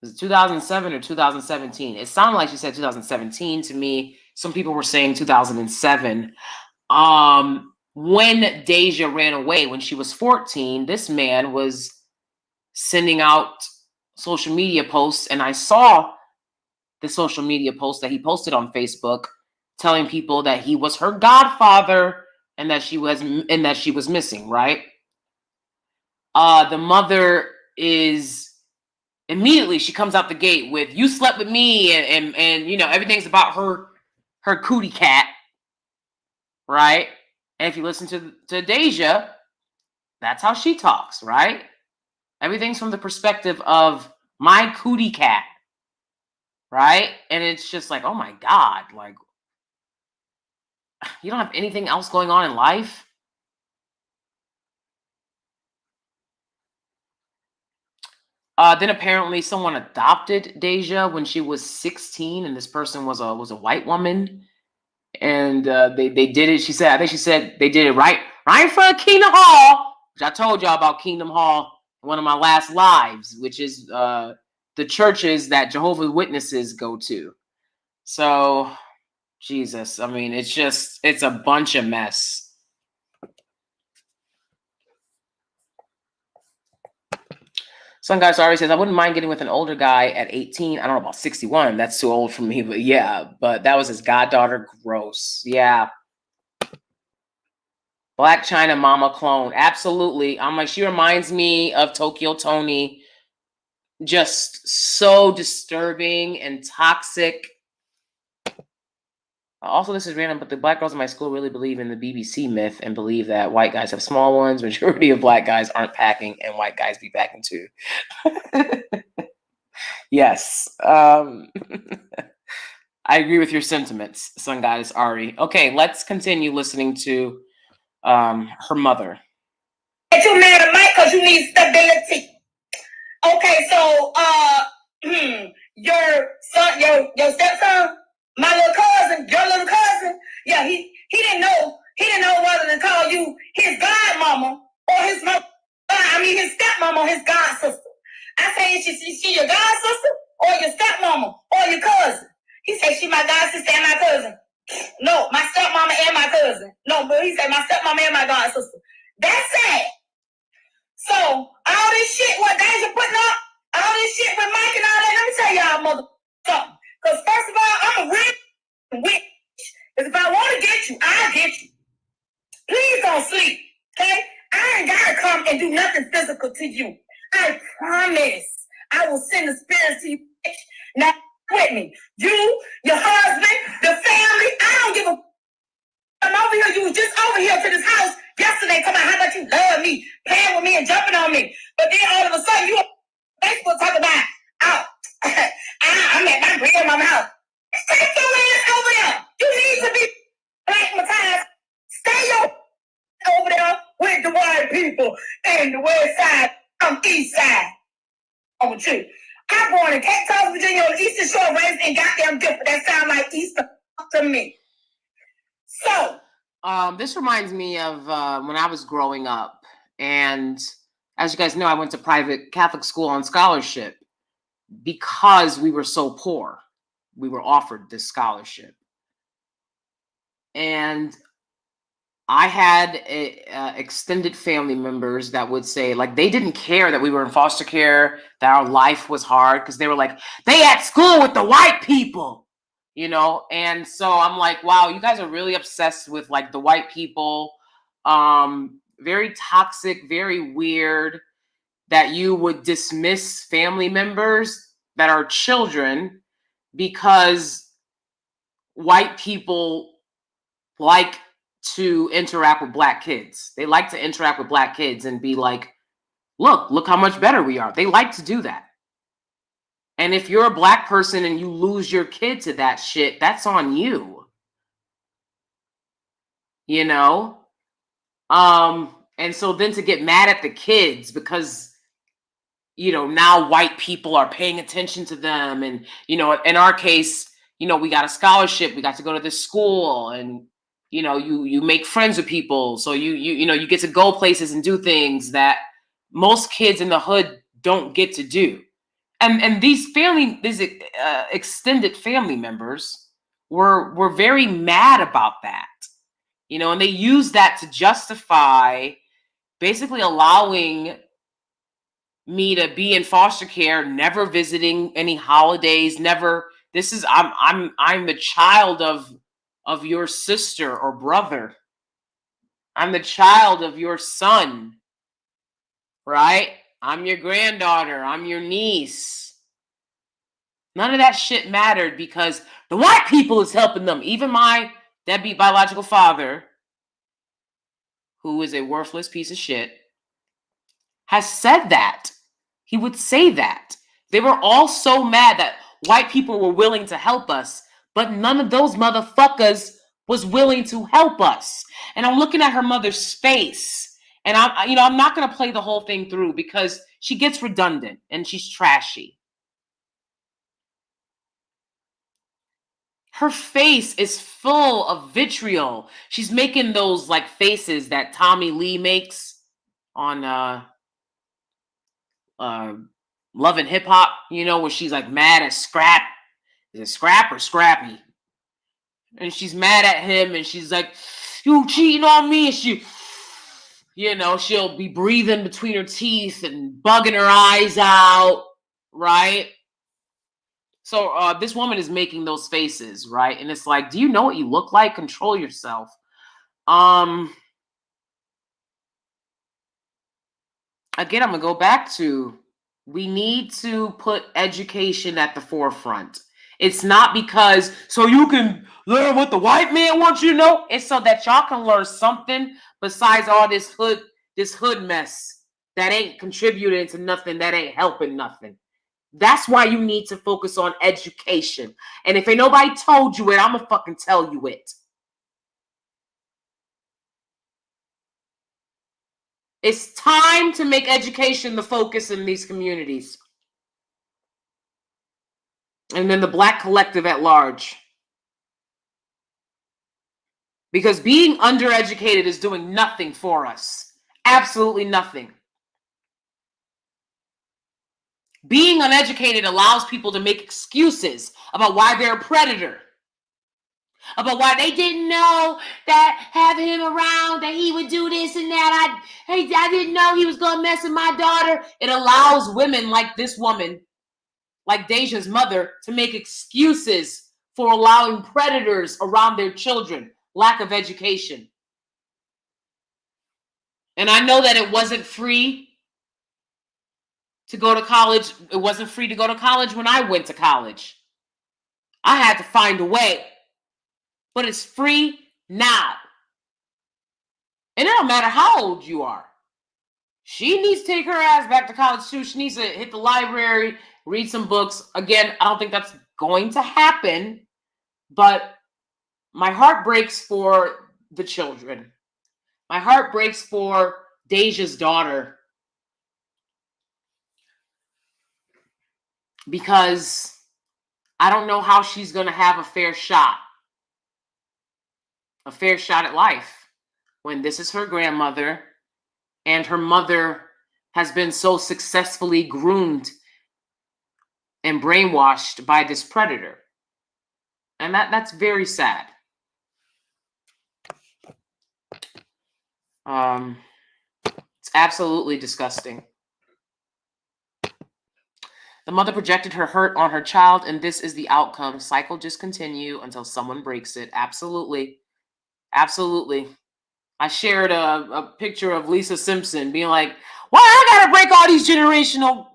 Was it 2007 or 2017? It sounded like she said 2017 to me. Some people were saying 2007. When Deja ran away when she was 14, this man was sending out social media posts, and I saw the social media post that he posted on Facebook telling people that he was her godfather and that she was missing, right? The mother is immediately, she comes out the gate with, you slept with me, and you know, everything's about her cootie cat, right? And if you listen to Deja, that's how she talks, right? Everything's from the perspective of my cootie cat, right? And it's just like, oh my God, like, you don't have anything else going on in life? Then apparently someone adopted Deja when she was 16, and this person was a white woman. And they did it. I think she said they did it right in front of Kingdom Hall, which I told y'all about Kingdom Hall in one of my last lives, which is the churches that Jehovah's Witnesses go to. So, Jesus, I mean, it's a bunch of mess. Some guy sorry says, I wouldn't mind getting with an older guy at 18. I don't know about 61. That's too old for me, but yeah. But that was his goddaughter. Gross. Yeah. Black China Mama clone. Absolutely. I'm like, she reminds me of Tokyo Tony. Just so disturbing and toxic. Also, this is random, but the black girls in my school really believe in the BBC myth and believe that white guys have small ones. Majority of black guys aren't packing, and white guys be packing too. Yes. I agree with your sentiments, Sun Goddess Ari. Okay, let's continue listening to her mother. You married Mike because you need stability. Okay, so your son, your stepson, my little cousin, your little cousin, yeah, he didn't know whether to call you his godmama or his mom. His stepmama or his god sister. I say, is she your god sister or your stepmama or your cousin? He said she my god sister and my cousin. No, my stepmama and my cousin. No, but he said my stepmama and my god sister. That's sad. So all this shit what Deja putting up, all this shit with Mike and all that, let me tell y'all mother something. Because first of all, I'm a real witch. Because if I want to get you, I'll get you. Please don't sleep, okay? I I ain't gotta come and do nothing physical to you. I promise I will send the spirits to you. Now with me. You, your husband, the family, I don't give a I'm over here. You was just over here to this house yesterday talking about how much you love me, playing with me and jumping on me. But then all of a sudden you on Facebook talking about, oh, I'm at my grandma's house. Take your ass over there. You need to be blackmatized. Stay over there with the white people and the west side, east side. On you. I'm born in Cape Town, Virginia, on the Eastern Shore, raised in goddamn different. That sound like Easter to me. So, this reminds me of when I was growing up, and as you guys know, I went to private Catholic school on scholarship because we were so poor. We were offered this scholarship, and I had extended family members that would say, like, they didn't care that we were in foster care, that our life was hard, because they were like, they at school with the white people. You know, and so I'm like, wow, you guys are really obsessed with like the white people. Very toxic, very weird that you would dismiss family members that are children because white people like to interact with black kids. They like to interact with black kids and be like, look how much better we are. They like to do that. And if you're a black person and you lose your kid to that shit, that's on you. You know? And so then to get mad at the kids because, you know, now white people are paying attention to them. And, you know, in our case, you know, we got a scholarship, we got to go to this school, and, you know, you make friends with people. So you know, you get to go places and do things that most kids in the hood don't get to do. And these extended family members were very mad about that, you know, and they used that to justify basically allowing me to be in foster care, never visiting any holidays, never. This is I'm the child of your sister or brother. I'm the child of your son, right? I'm your granddaughter. I'm your niece. None of that shit mattered because the white people is helping them. Even my deadbeat biological father, who is a worthless piece of shit, has said that. He would say that. They were all so mad that white people were willing to help us, but none of those motherfuckers was willing to help us. And I'm looking at her mother's face, and I'm not going to play the whole thing through because she gets redundant and she's trashy. Her face is full of vitriol. She's making those like faces that Tommy Lee makes on Love and Hip Hop, you know, where she's like mad at Scrap. Is it Scrap or Scrappy? And she's mad at him and she's like, you cheating on me. And she, you know, she'll be breathing between her teeth and bugging her eyes out, right? So this woman is making those faces, right? And it's like, do you know what you look like? Control yourself. Again, I'm gonna go back to, we need to put education at the forefront. It's not because so you can learn what the white man wants you to know. It's so that y'all can learn something besides all this hood mess that ain't contributing to nothing, that ain't helping nothing. That's why you need to focus on education. And if ain't nobody told you it, I'm gonna fucking tell you it. It's time to make education the focus in these communities. And then the Black collective at large. Because being undereducated is doing nothing for us. Absolutely nothing. Being uneducated allows people to make excuses about why they're a predator. About why they didn't know that having him around, that he would do this and that. I didn't know he was going to mess with my daughter. It allows women like this woman, like Deja's mother, to make excuses for allowing predators around their children. Lack of education. And I know that it wasn't free to go to college. It wasn't free to go to college when I went to college. I had to find a way. But it's free now. And it don't matter how old you are. She needs to take her ass back to college too. She needs to hit the library, read some books. Again, I don't think that's going to happen. But my heart breaks for the children. My heart breaks for Deja's daughter. Because I don't know how she's going to have a fair shot at life when this is her grandmother and her mother has been so successfully groomed and brainwashed by this predator. And that's very sad. It's absolutely disgusting. The mother projected her hurt on her child, and this is the outcome. Cycle just continue until someone breaks it. Absolutely. Absolutely. I shared a picture of Lisa Simpson being like, why I gotta break all these generational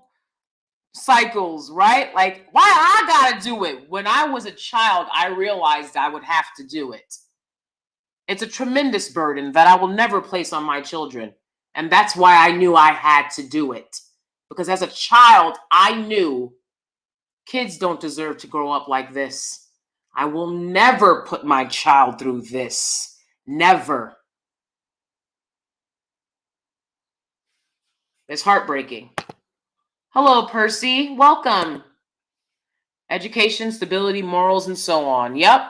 cycles, right? Like, why I gotta do it? When I was a child, I realized I would have to do it. It's a tremendous burden that I will never place on my children. And that's why I knew I had to do it. Because as a child, I knew kids don't deserve to grow up like this. I will never put my child through this. Never. It's heartbreaking. Hello, Percy. Welcome. Education, stability, morals, and so on. Yep.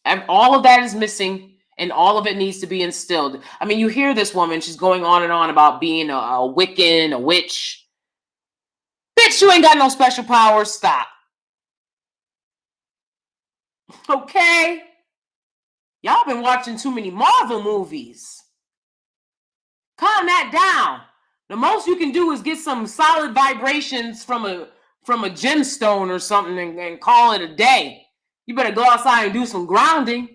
And all of that is missing, and all of it needs to be instilled. I mean, you hear this woman, she's going on and on about being a Wiccan, a witch. Bitch, you ain't got no special powers. Stop. Okay? Y'all been watching too many Marvel movies. Calm that down. The most you can do is get some solid vibrations from a gemstone or something and call it a day. You better go outside and do some grounding.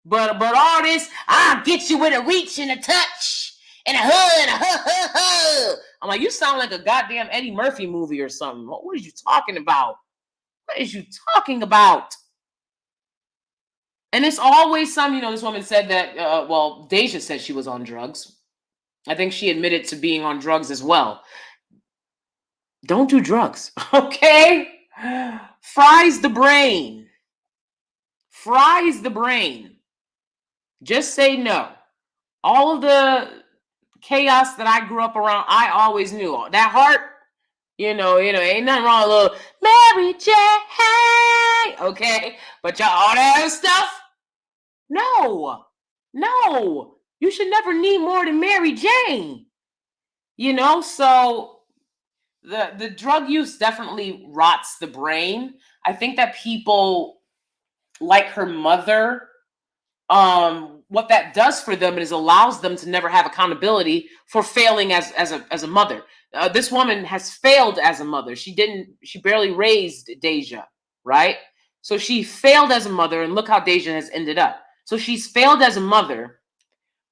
But all this, I'll get you with a reach and a touch and a hug and a hug. I'm like, you sound like a goddamn Eddie Murphy movie or something. What are you talking about? What is you talking about? And it's always some, this woman said that, Deja said she was on drugs. I think she admitted to being on drugs as well. Don't do drugs, okay? Fries the brain. Fries the brain. Just say no. All of the chaos that I grew up around, I always knew. That heart, ain't nothing wrong with a little Mary J. Okay? But y'all, all that other stuff? No. You should never need more than Mary Jane. So the drug use definitely rots the brain. I think that people like her mother, what that does for them is allows them to never have accountability for failing as a mother. This woman has failed as a mother. She barely raised Deja, right? So she failed as a mother, and look how Deja has ended up. So she's failed as a mother,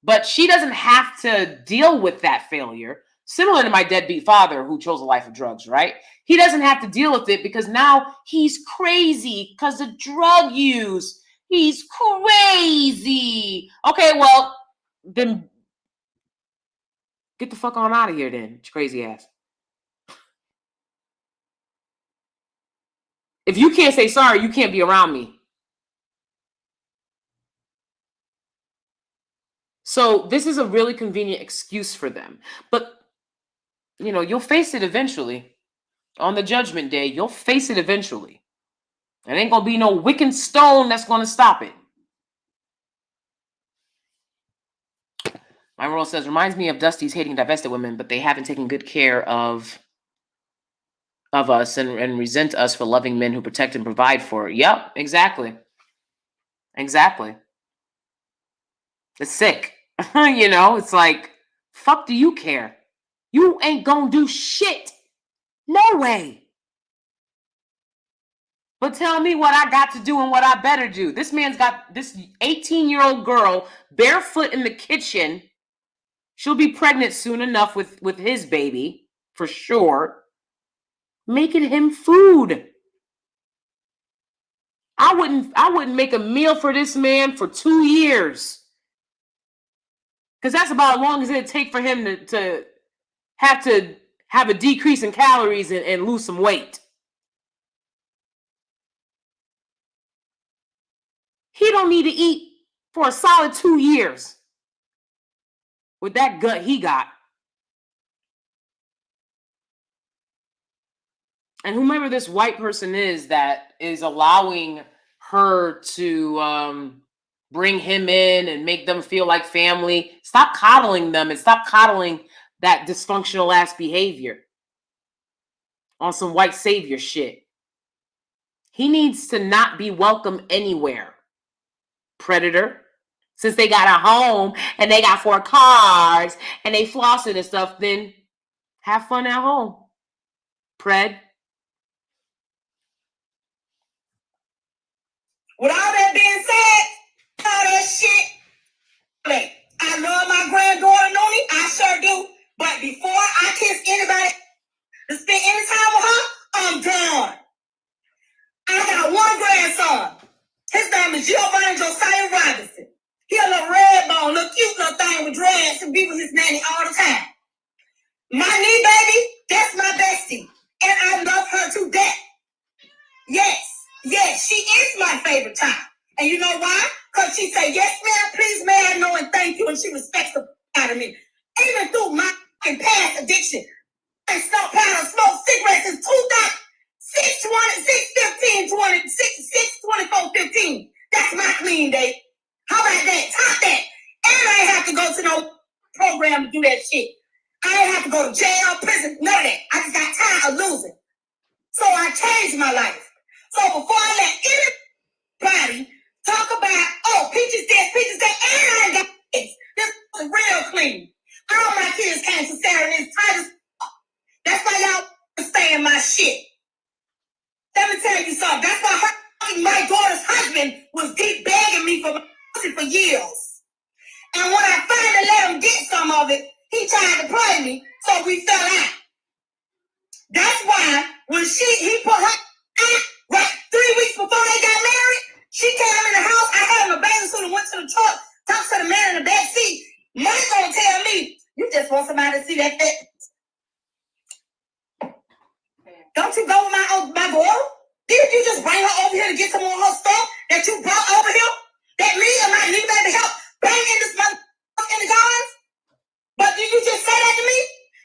but she doesn't have to deal with that failure. Similar to my deadbeat father who chose a life of drugs, right? He doesn't have to deal with it because now he's crazy because of drug use. He's crazy. Okay, well, then get the fuck on out of here then, crazy ass. If you can't say sorry, you can't be around me. So this is a really convenient excuse for them. But, you'll face it eventually. On the judgment day, you'll face it eventually. There ain't going to be no Wiccan stone that's going to stop it. My role says, reminds me of Dusty's hating divested women, but they haven't taken good care of us and resent us for loving men who protect and provide for it. Yep, exactly. Exactly. It's sick. It's like, fuck do you care? You ain't gonna do shit. No way. But tell me what I got to do and what I better do. This man's got this 18-year-old girl barefoot in the kitchen. She'll be pregnant soon enough with his baby, for sure. Making him food. I wouldn't make a meal for this man for 2 years. Because that's about as long as it'd take for him to have a decrease in calories and lose some weight. He don't need to eat for a solid 2 years with that gut he got. And whomever this white person is that is allowing her to bring him in and make them feel like family, stop coddling them and stop coddling that dysfunctional ass behavior on some white savior shit. He needs to not be welcome anywhere. Predator. Since they got a home and they got 4 cars and they flossing and stuff, then have fun at home. Pred. With all that being said, all that shit, I love my granddaughter, Noni. I sure do. But before I kiss anybody to spend any time with her, I'm done. I got one grandson. His name is Giovanni Josiah Robinson. He a little red bone, little cute little thing with dreads and be with his nanny all the time. My knee baby, that's my bestie. And I love her to death. Yes, she is my favorite child. And you know why? Because she said, yes, ma'am, please, ma'am, no, and thank you. And she respects the out of me. Even through my past addiction. I stopped powder, smoke cigarettes since 6/24/15. That's my clean day. How about that? Top that. And I ain't have to go to no program to do that shit. I ain't have to go to jail, prison, none of that. I just got tired of losing. So I changed my life. So before I let anybody talk about, oh, Peaches this, and I ain't got kids. This is real clean. All my kids came from Sarah and it's tight as that's why y'all stay in my shit. Let me tell you something. That's why my daughter's husband was deep begging me for my pussy for years. And when I finally let him get some of it, he tried to play me, so we fell out. That's why when he put her out, right 3 weeks before they got married, she came in the house. I had my bathing suit and went to the truck, talked to the man in the back seat. Mike's gonna tell me, you just want somebody to see that fit. Don't you go with my daughter? Didn't you just bring her over here to get some of her stuff that you brought over here? That me and my knee baby help bang in this mother in the gardens? But did you just say that to me?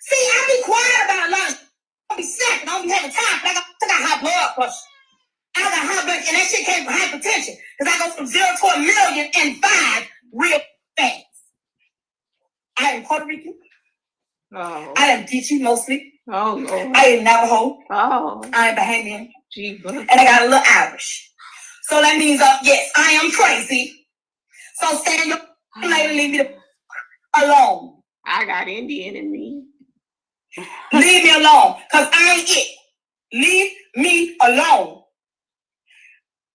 See, I be quiet about a lot of shit. I don't be snapping. I don't be having time. I got high blood pressure. I got high blood, and that shit came from hypertension. Because I go from 0 to a million in 5 real fast. I am Puerto Rican. Oh. I am Geechee mostly. Oh, Lord. I am Navajo. Oh. I am Bahamian. Jesus. And I got a little Irish. So that means, yes, I am crazy. So stand your lady, leave me alone. I got Indian in me. Leave me alone, because I ain't it. Leave me alone.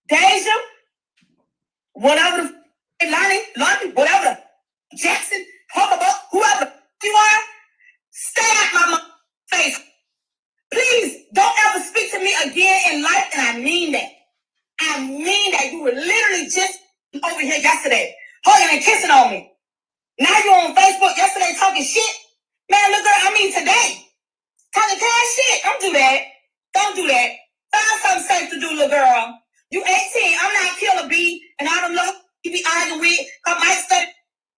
Deja, whatever the Lonnie, whatever the Jackson, Hucklebuck, whoever you are, stay out my face. Please don't ever speak to me again in life, and I mean that. I mean that. You were literally just over here yesterday, hugging and kissing on me. Now you're on Facebook yesterday talking shit. Man, look, girl, I mean today. Talking cash shit. Don't do that. Don't do that. Find something safe to do, little girl. You 18. I'm not Killer B, and I don't know who you be arguing with. I might study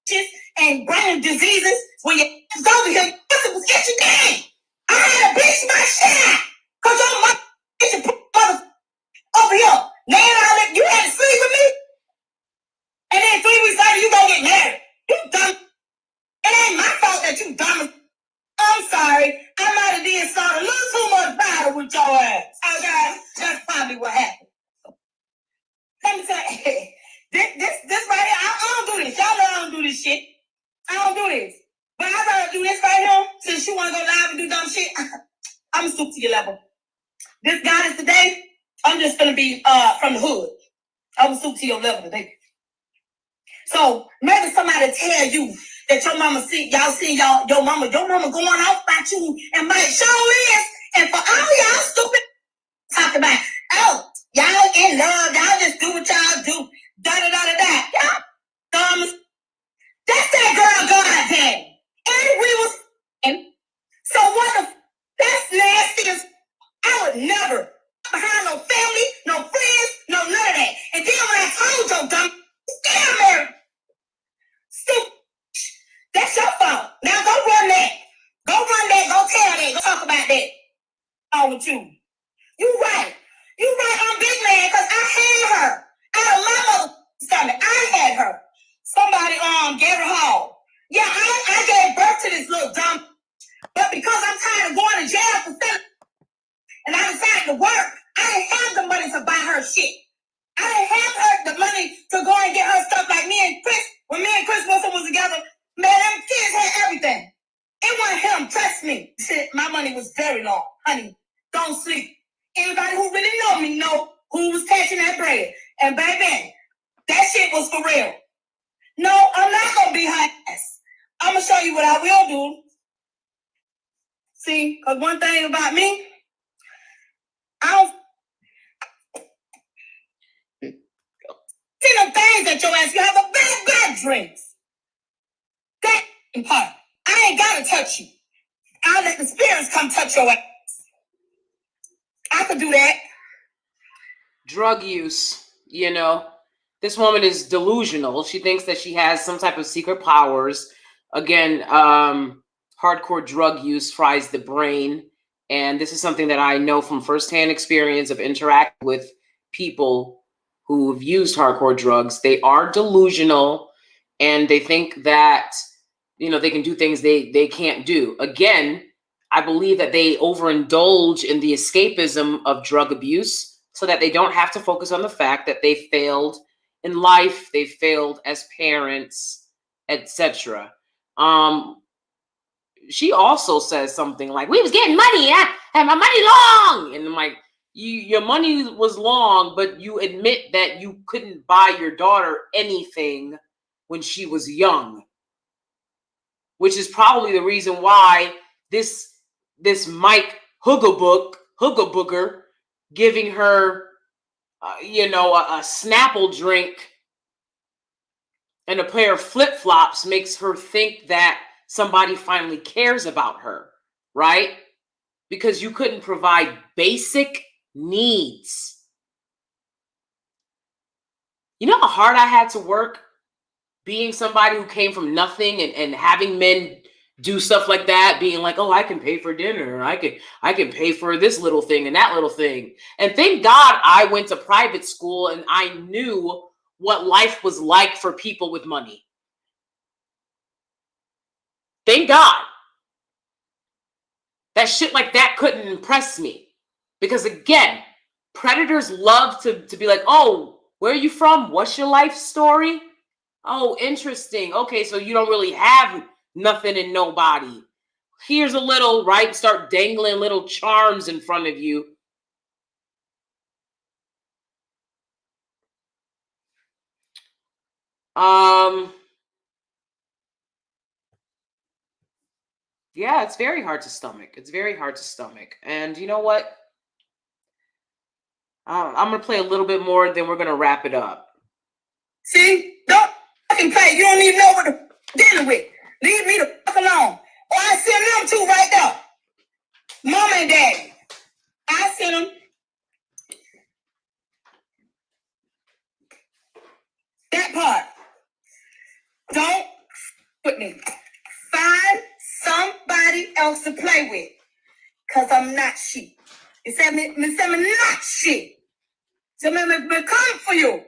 shit and bringing diseases when you over here. It was itching game. I had to bitch my shit out. Because your mother over here. Laying all that, you had to sleep with me. And then 3 weeks later, you gonna get married. You dumb. It ain't my fault that you dumb. I'm sorry. I might have did start a little too much battle with your ass. Okay? That's probably what happened. Let me tell you, this right here, I don't do this. Y'all know I don't do this shit. I don't do this. But I'd rather do this right here, since you want to go live and do dumb shit. I'm going to stoop to your level. This goddess today, I'm just going to be from the hood. I'm going to stoop to your level today. So maybe somebody tell you that your mama see, y'all see your mama going off about you and my show is. And for all y'all stupid talk about, oh, y'all in love, y'all just do what y'all do, da-da-da-da-da. Y'all dumb. That's that girl Goddaughter. And we was, and so what the, that's nasty as, I would never behind no family, no friends, no none of that. And then when I told your dumb, still married. Stupid. That's your fault. Now go run that. Go run that, go tell that, go talk about that. All with you. You right. You right, I'm big man, because I had her. Out of my mother stomach. I had her. Somebody, Gary Hall. Yeah, I gave birth to this little dumb. But because I'm tired of going to jail for selling, and I decided to work, I didn't have the money to buy her shit. I didn't have her the money to go and get her stuff like me and Chris. When me and Chris Wilson was together, man, them kids had everything. It wasn't him, trust me. Shit, my money was very long. Honey, don't sleep. Anybody who really know me know who was catching that bread. And baby, that shit was for real. No, I'm not gonna be her ass. I'm gonna show you what I will do. See, because one thing about me, I don't see no things at your ass. You have a bad dreams. That part. I ain't gotta touch you. I'll let the spirits come touch your ass. I could do that. Drug use, you know. This woman is delusional. She thinks that she has some type of secret powers. Again, hardcore drug use fries the brain. And this is something that I know from firsthand experience of interacting with people who've used hardcore drugs. They are delusional and they think that, you know, they can do things they can't do. Again, I believe that they overindulge in the escapism of drug abuse so that they don't have to focus on the fact that they failed in life, they failed as parents, etc. She also says something like, we was getting money, and my money long. And I'm like, your money was long, but you admit that you couldn't buy your daughter anything when she was young. Which is probably the reason why this Mike Hoogabucker giving her, a Snapple drink and a pair of flip-flops makes her think that somebody finally cares about her, right? Because you couldn't provide basic needs. You know how hard I had to work being somebody who came from nothing and having men do stuff like that, being like, oh, I can pay for dinner. I can pay for this little thing and that little thing. And thank God I went to private school and I knew what life was like for people with money. Thank God. That shit like that couldn't impress me. Because again, predators love to be like, oh, where are you from? What's your life story? Oh, interesting. Okay, so you don't really have nothing and nobody. Here's a little, right? Start dangling little charms in front of you. Yeah, it's very hard to stomach. It's very hard to stomach. And you know what? I'm going to play a little bit more, then we're going to wrap it up. See? Don't fucking play. You don't even know what to deal with. Leave me the fuck alone. Or I send them two right there. Mama and daddy. I send them. That part. Don't put me. Find somebody else to play with. Because I'm not shit. You said me not shit. So me come for you.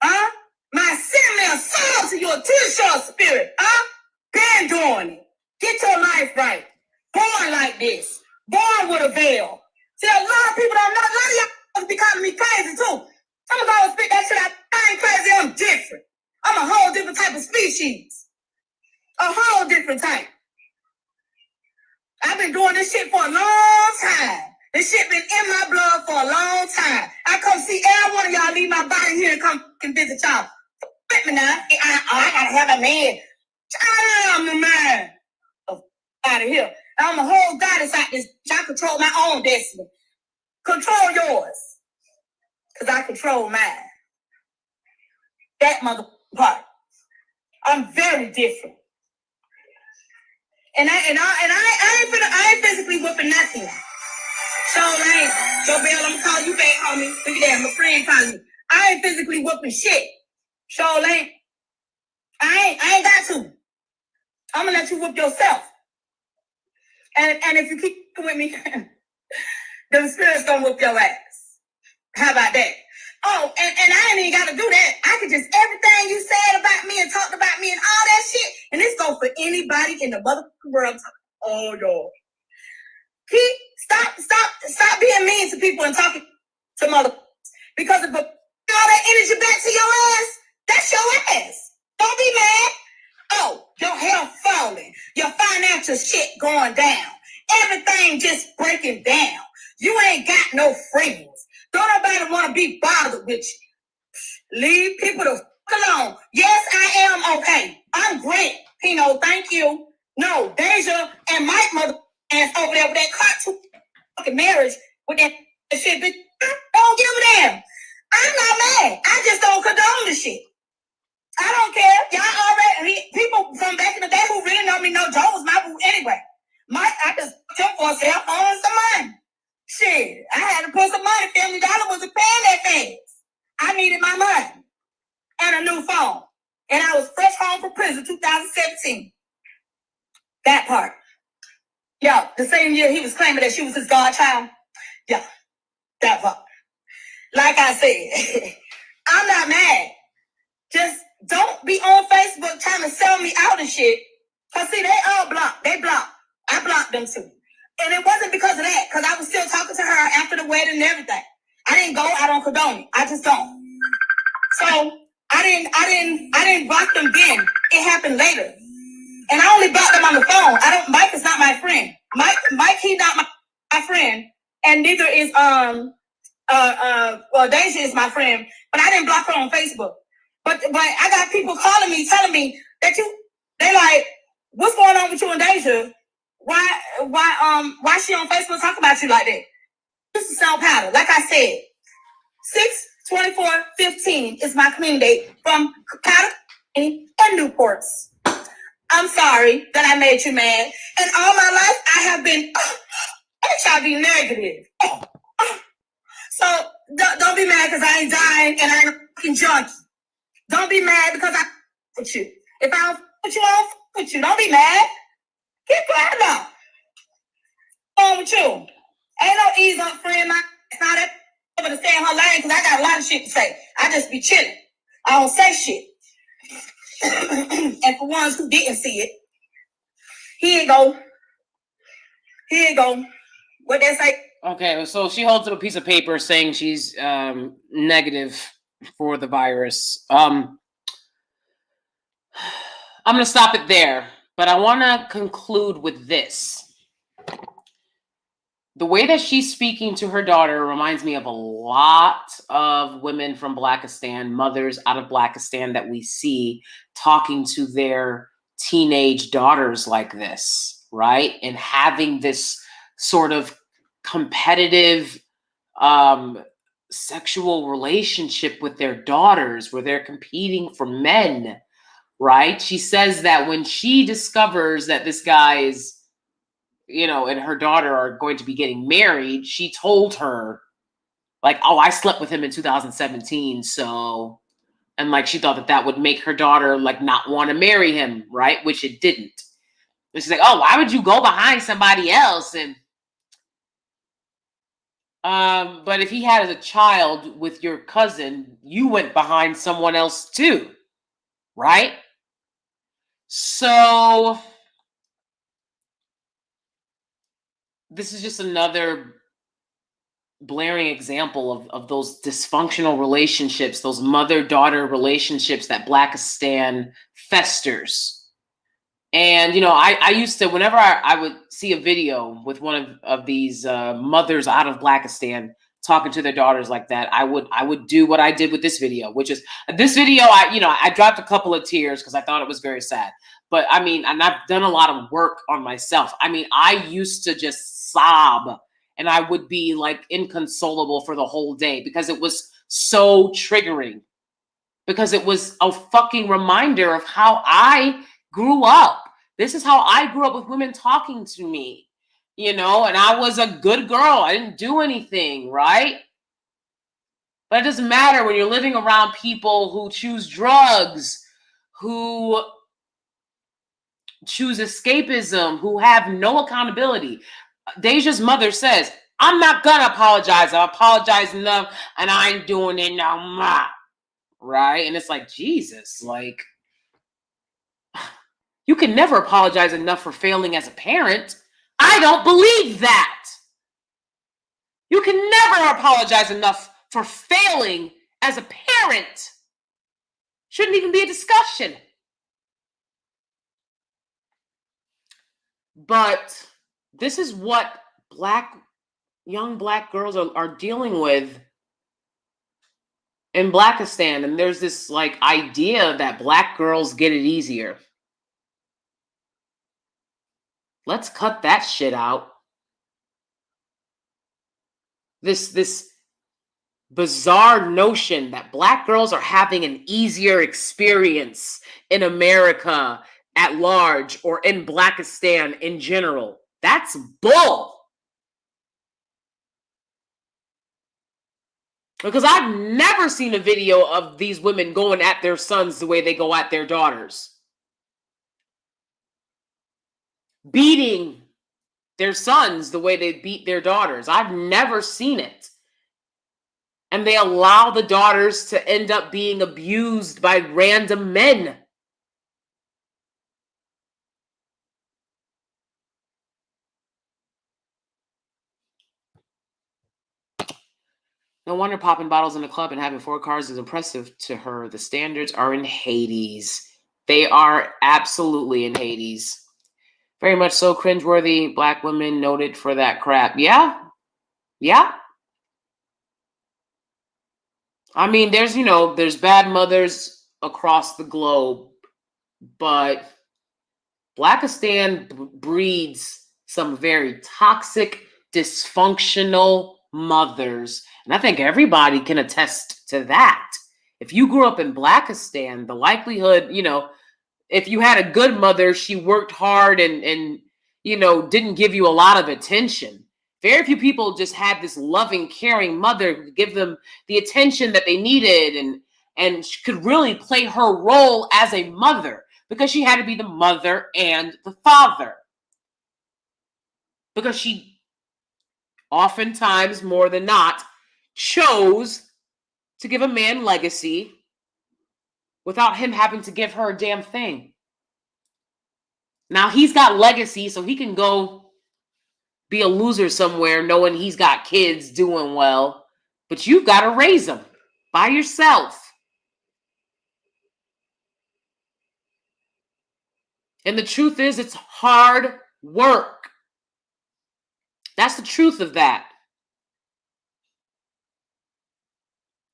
Huh? My send me a soul to your t-shirt spirit. Huh? Been doing it. Get your life right. Born like this. Born with a veil. See, a lot of people don't know. A lot of y'all be calling me crazy too. Some of y'all spit that shit out. I ain't crazy. I'm different. I'm a whole different type of species. A whole different type. I've been doing this shit for a long time. This shit been in my blood for a long time. I come see every one of y'all leave my body here and come visit y'all. Fit me now. I gotta have a man. I'm the man. Out of here. I'm a whole goddess out this. I control my own destiny. Control yours. Because I control mine. That mother part. I'm very different. And I ain't physically whipping nothing. So ain't. So Bill, I'm gonna call you back, homie. Look at that, my friend calling me. I ain't physically whipping shit. So ain't. I ain't got to. I'm gonna let you whip yourself. And if you keep with me, them spirits gonna whip your ass. How about that? Oh, and I ain't even gotta do that. I could just everything you said about me and talked about me and all that shit, and it's go for anybody in the motherfucking world. Oh no. Stop being mean to people and talking to mother. Because if all that energy back to your ass, that's your ass. Don't be mad. Oh, your health falling. Your financial shit going down. Everything just breaking down. You ain't got no friends. Don't nobody want to be bothered with you. Leave people the fuck alone. Yes, I am okay. I'm great. Pino, thank you. No, Deja and Mike mother ass over there with that cartoon fucking marriage with that shit, bitch. Don't give a damn. I'm not mad. I just don't condone the shit. I don't care. Y'all already, people from back in the day who really know me know Joe was my boo anyway. Mike, I just took for a cell phone and some money. Shit, I had to put some money. Family Dollar wasn't paying that fast. I needed my money and a new phone. And I was fresh home from prison 2017. That part. Yeah, the same year he was claiming that she was his godchild. Yeah, that part. Like I said, I'm not mad. Just don't be on Facebook trying to sell me out and shit. Cause see, they all blocked. They blocked. I blocked them too. And it wasn't because of that, because I was still talking to her after the wedding and everything. I didn't go, I don't condone it. I just don't. So I didn't block them then. It happened later. And I only blocked them on the phone. Mike is not my friend. Mike, he's not my friend. And neither is Deja is my friend. But I didn't block her on Facebook. But I got people calling me, telling me that they like, what's going on with you and Deja? Why she on Facebook talking about you like that? This is South Powder. Like I said, 6/24/15 is my clean date from Powder and Newports. I'm sorry that I made you mad. And all my life, I have been HIV negative. So don't be mad because I ain't dying and I ain't a fucking junkie. Don't be mad because I with you. If I don't with you, I don't with you. Don't be mad. Keep quiet now. What's wrong with you? Ain't no ease up friend. It's not that able to stay in her lane because I got a lot of shit to say. I just be chilling. I don't say shit. And for ones who didn't see it, here you go. Here you go. What they say? Okay, so she holds up a piece of paper saying she's negative for the virus. I'm gonna stop it there, but I want to conclude with this. The way that she's speaking to her daughter reminds me of a lot of women from Blackistan, mothers out of Blackistan that we see talking to their teenage daughters like this, right? And having this sort of competitive sexual relationship with their daughters where they're competing for men, right? She says that when she discovers that this guy is, you know, and her daughter are going to be getting married, she told her, like, oh, I slept with him in 2017, so, and like, she thought that that would make her daughter, like, not want to marry him, right? Which it didn't. And she's like, oh, why would you go behind somebody else? And, but if he had a child with your cousin, you went behind someone else too, right? So, this is just another blaring example of those dysfunctional relationships, those mother-daughter relationships that Blackistan festers. And, you know, I used to, whenever I would see a video with one of these mothers out of Blackistan talking to their daughters like that, I would do what I did with this video, which is this video. I dropped a couple of tears because I thought it was very sad. But I mean, and I've done a lot of work on myself. I mean, I used to just sob and I would be like inconsolable for the whole day because it was so triggering. Because it was a fucking reminder of how I grew up. This is how I grew up, with women talking to me, and I was a good girl. I didn't do anything, right? But it doesn't matter when you're living around people who choose drugs, who choose escapism, who have no accountability. Deja's mother says, I'm not gonna apologize. I apologized enough and I ain't doing it no more. Right? And it's like, Jesus, like, you can never apologize enough for failing as a parent. I don't believe that. You can never apologize enough for failing as a parent. Shouldn't even be a discussion. But this is what young black girls are dealing with in Blackistan. And there's this like idea that black girls get it easier. Let's cut that shit out. This bizarre notion that black girls are having an easier experience in America at large or in Blackistan in general. That's bull. Because I've never seen a video of these women going at their sons the way they go at their daughters. Beating their sons the way they beat their daughters. I've never seen it. And they allow the daughters to end up being abused by random men. No wonder popping bottles in the club and having 4 cars is impressive to her. The standards are in Hades. They are absolutely in Hades. Very much so cringeworthy. Black women noted for that crap. Yeah. Yeah. I mean, there's bad mothers across the globe, but Blackistan breeds some very toxic, dysfunctional mothers. And I think everybody can attest to that. If you grew up in Blackistan, the likelihood, if you had a good mother, she worked hard and didn't give you a lot of attention. Very few people just had this loving, caring mother give them the attention that they needed and she could really play her role as a mother because she had to be the mother and the father. Because she oftentimes, more than not, chose to give a man legacy without him having to give her a damn thing. Now he's got legacy, so he can go be a loser somewhere knowing he's got kids doing well, but you've got to raise them by yourself. And the truth is, it's hard work. That's the truth of that.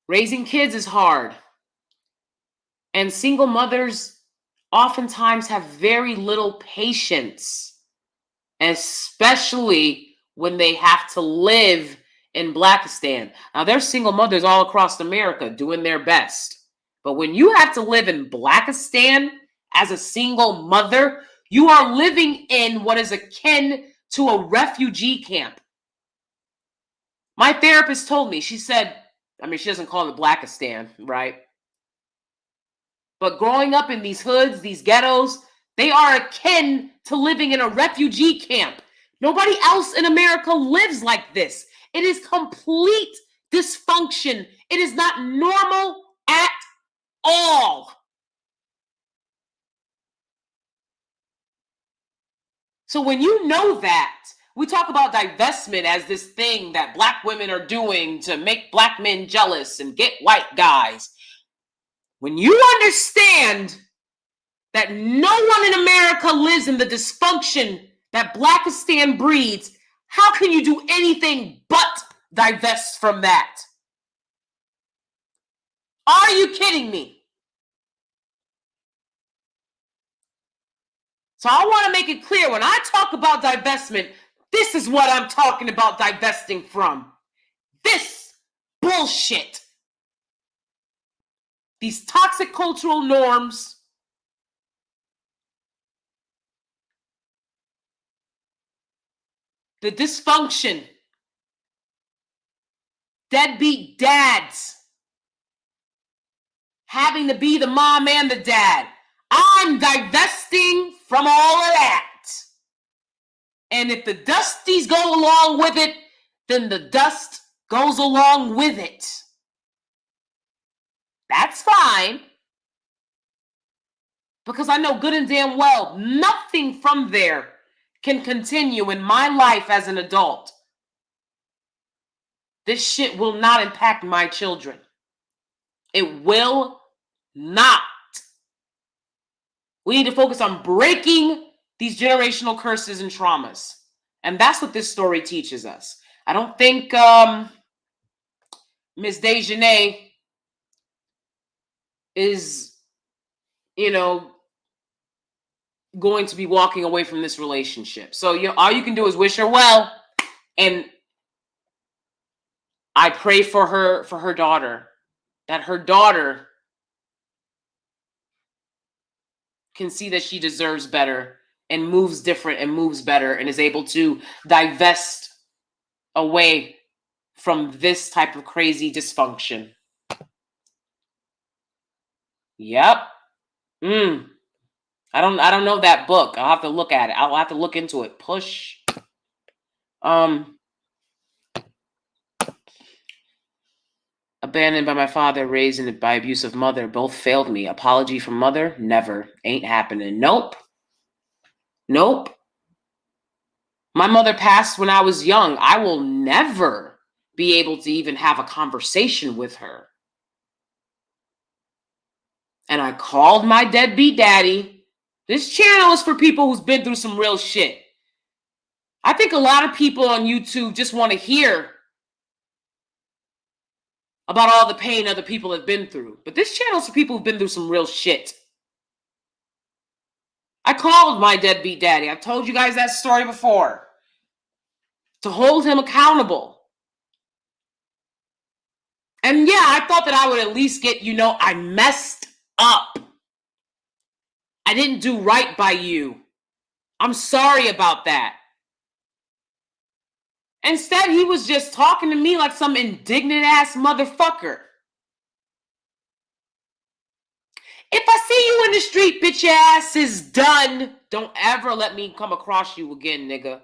Raising kids is hard. And single mothers oftentimes have very little patience, especially when they have to live in Blackistan. Now, there's single mothers all across America doing their best. But when you have to live in Blackistan as a single mother, you are living in what is akin to a refugee camp. My therapist told me, she said, she doesn't call it Blackistan, right? But growing up in these hoods, these ghettos, they are akin to living in a refugee camp. Nobody else in America lives like this. It is complete dysfunction. It is not normal at all. So when you know that, we talk about divestment as this thing that black women are doing to make black men jealous and get white guys. When you understand that no one in America lives in the dysfunction that Blackistan breeds, how can you do anything but divest from that. Are you kidding me? So I want to make it clear, when I talk about divestment, this is what I'm talking about divesting from. This bullshit. These toxic cultural norms. The dysfunction. Deadbeat dads. Having to be the mom and the dad. I'm divesting from all of that. And if the dusties go along with it, then the dust goes along with it. That's fine. Because I know good and damn well nothing from there can continue in my life as an adult. This shit will not impact my children. It will not. We need to focus on breaking these generational curses and traumas. And that's what this story teaches us. I don't think Miss Dejanay is, going to be walking away from this relationship. So all you can do is wish her well. And I pray for her daughter, that her daughter can see that she deserves better and moves different and moves better and is able to divest away from this type of crazy dysfunction. Yep. I don't know that book. I'll have to look at it. I'll have to look into it. Push. Abandoned by my father, raised by abusive mother. Both failed me. Apology from mother? Never. Ain't happening. Nope. My mother passed when I was young. I will never be able to even have a conversation with her. And I called my deadbeat daddy. This channel is for people who's been through some real shit. I think a lot of people on YouTube just want to hear about all the pain other people have been through. But this channel is for people who've been through some real shit. I called my deadbeat daddy. I've told you guys that story before. To hold him accountable. And yeah, I thought that I would at least get, I messed up. I didn't do right by you. I'm sorry about that. Instead, he was just talking to me like some indignant ass motherfucker. If I see you in the street, bitch, your ass is done. Don't ever let me come across you again, nigga.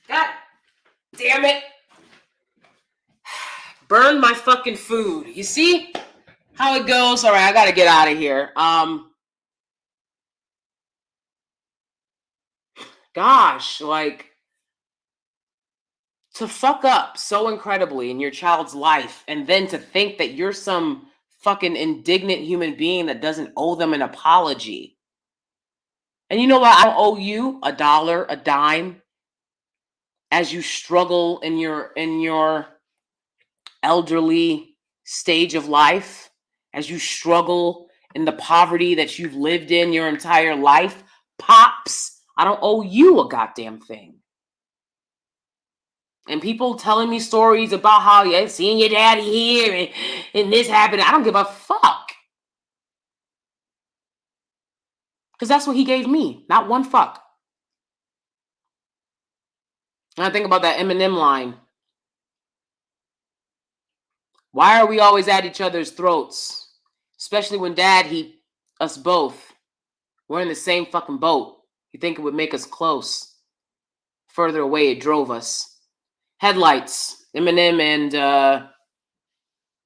God damn it. Burn my fucking food. You see how it goes? All right, I gotta get out of here. Gosh, like, to fuck up so incredibly in your child's life and then to think that you're some fucking indignant human being that doesn't owe them an apology. And you know what? I don't owe you $1, a dime, as you struggle in your elderly stage of life, as you struggle in the poverty that you've lived in your entire life. Pops, I don't owe you a goddamn thing. And people telling me stories about how, yeah, seeing your daddy here and this happened. I don't give a fuck. Because that's what he gave me. Not one fuck. And I think about that Eminem line. Why are we always at each other's throats? Especially when dad, us both, we're in the same fucking boat. You think it would make us close. Further away, it drove us. Headlights. Eminem and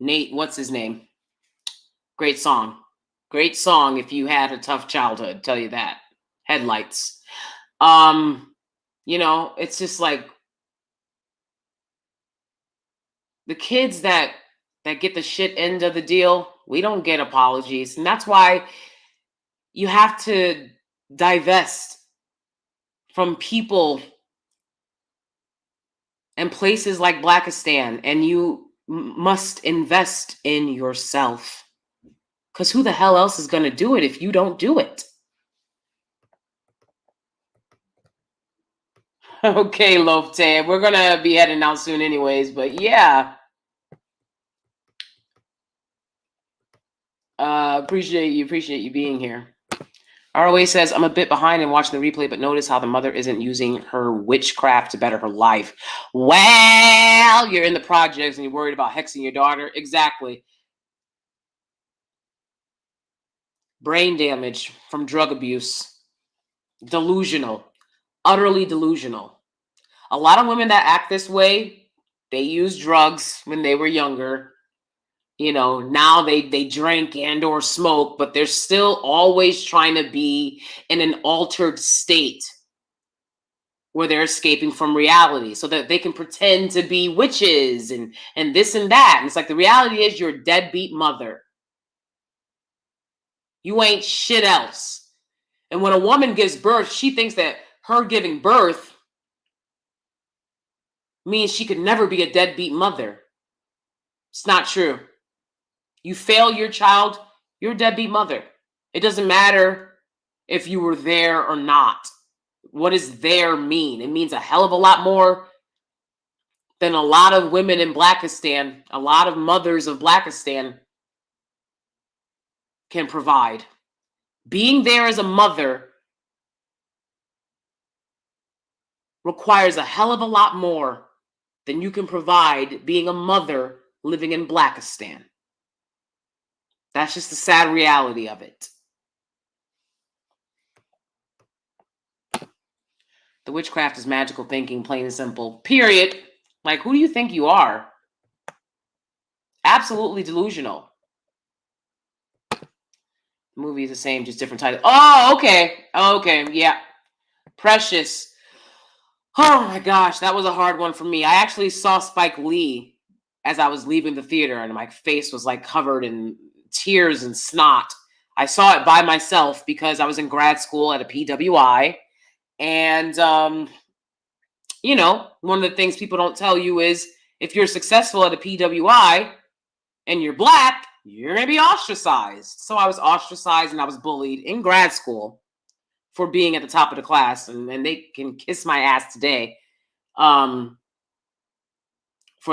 Nate, what's his name? Great song. Great song if you had a tough childhood, tell you that. Headlights. You know, it's just like the kids that get the shit end of the deal, we don't get apologies. And that's why you have to divest from people and places like Blackistan, and you must invest in yourself. Because who the hell else is going to do it if you don't do it? Okay, Loaf Tab. We're going to be heading out soon anyways, but yeah. Appreciate you being here. ROA says, I'm a bit behind in watching the replay, but notice how the mother isn't using her witchcraft to better her life. Well, you're in the projects and you're worried about hexing your daughter. Exactly. Brain damage from drug abuse. Delusional. Utterly delusional. A lot of women that act this way, they use drugs when they were younger. You know, now they drink and or smoke, but they're still always trying to be in an altered state where they're escaping from reality so that they can pretend to be witches and this and that. And it's like the reality is you're a deadbeat mother. You ain't shit else. And when a woman gives birth, she thinks that her giving birth means she could never be a deadbeat mother. It's not true. You fail your child, you're a deadbeat mother. It doesn't matter if you were there or not. What does there mean? It means a hell of a lot more than a lot of women in Blackistan, a lot of mothers of Blackistan can provide. Being there as a mother requires a hell of a lot more than you can provide being a mother living in Blackistan. That's just the sad reality of it. The witchcraft is magical thinking, plain and simple. Period. Like, who do you think you are? Absolutely delusional. The movie is the same, just different title. Oh, okay. Okay, yeah. Precious. Oh my gosh, that was a hard one for me. I actually saw Spike Lee as I was leaving the theater, and my face was like covered in tears and snot. I saw it by myself because I was in grad school at a PWI. And, you know, one of the things people don't tell you is if you're successful at a PWI and you're Black, you're going to be ostracized. So I was ostracized and I was bullied in grad school for being at the top of the class. And they can kiss my ass today for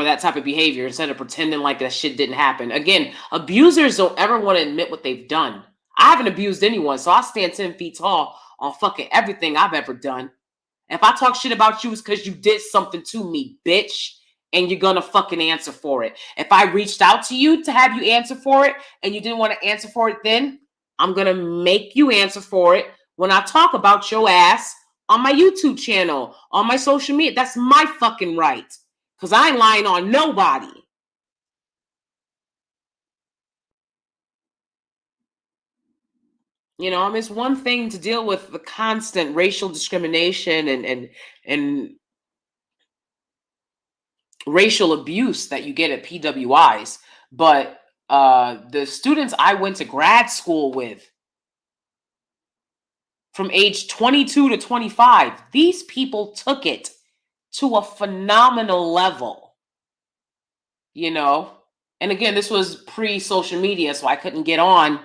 that type of behavior instead of pretending like that shit didn't happen. Again, abusers don't ever want to admit what they've done. I haven't abused anyone, so I stand 10 feet tall on fucking everything I've ever done. If I talk shit about you, it's because you did something to me, bitch, and you're gonna fucking answer for it. If I reached out to you to have you answer for it and you didn't want to answer for it then, I'm gonna make you answer for it when I talk about your ass on my YouTube channel, on my social media. That's my fucking right, because I ain't lying on nobody. You know, I mean, it's one thing to deal with the constant racial discrimination and racial abuse that you get at PWIs, but the students I went to grad school with from age 22 to 25, these people took it to a phenomenal level, you know? And again, this was pre-social media, so I couldn't get on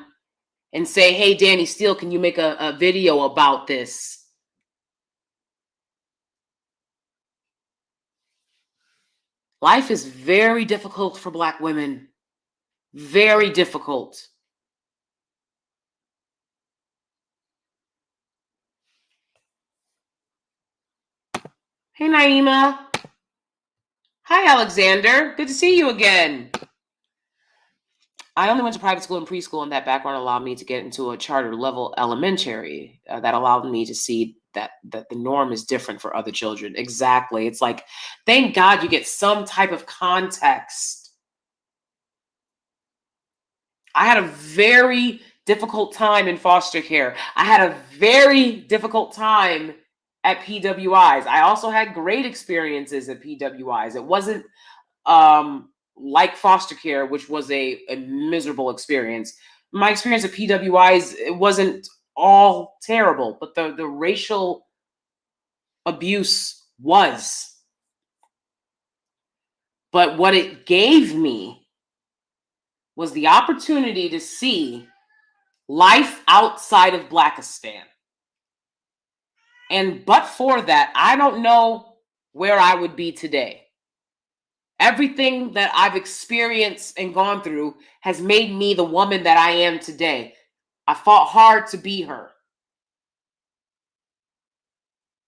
and say, hey, DanieSteel, can you make a video about this? Life is very difficult for Black women. Very difficult. Hey, Naima. Hi, Alexander. Good to see you again. I only went to private school and preschool, and that background allowed me to get into a charter level elementary that allowed me to see that the norm is different for other children. Exactly. It's like, thank God you get some type of context. I had a very difficult time in foster care. I had a very difficult time at PWIs. I also had great experiences at PWIs. It wasn't like foster care, which was a miserable experience. My experience at PWIs, it wasn't all terrible, but the racial abuse was. But what it gave me was the opportunity to see life outside of Blackistan. And but for that, I don't know where I would be today. Everything that I've experienced and gone through has made me the woman that I am today. I fought hard to be her.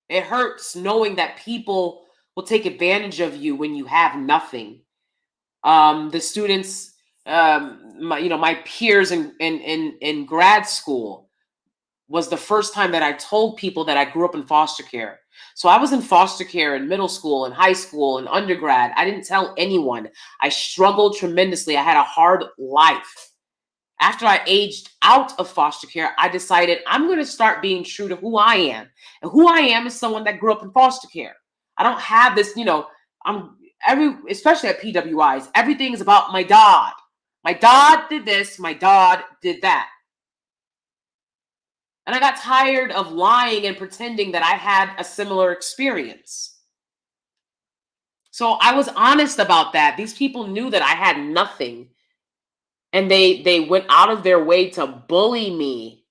It hurts knowing that people will take advantage of you when you have nothing. The students, my peers in grad school, was the first time that I told people that I grew up in foster care. So I was in foster care in middle school and high school and undergrad. I didn't tell anyone. I struggled tremendously. I had a hard life. After I aged out of foster care, I decided I'm going to start being true to who I am. And who I am is someone that grew up in foster care. I don't have this, especially at PWIs, everything is about my dad. My dad did this, my dad did that. And I got tired of lying and pretending that I had a similar experience. So I was honest about that. These people knew that I had nothing. And they went out of their way to bully me.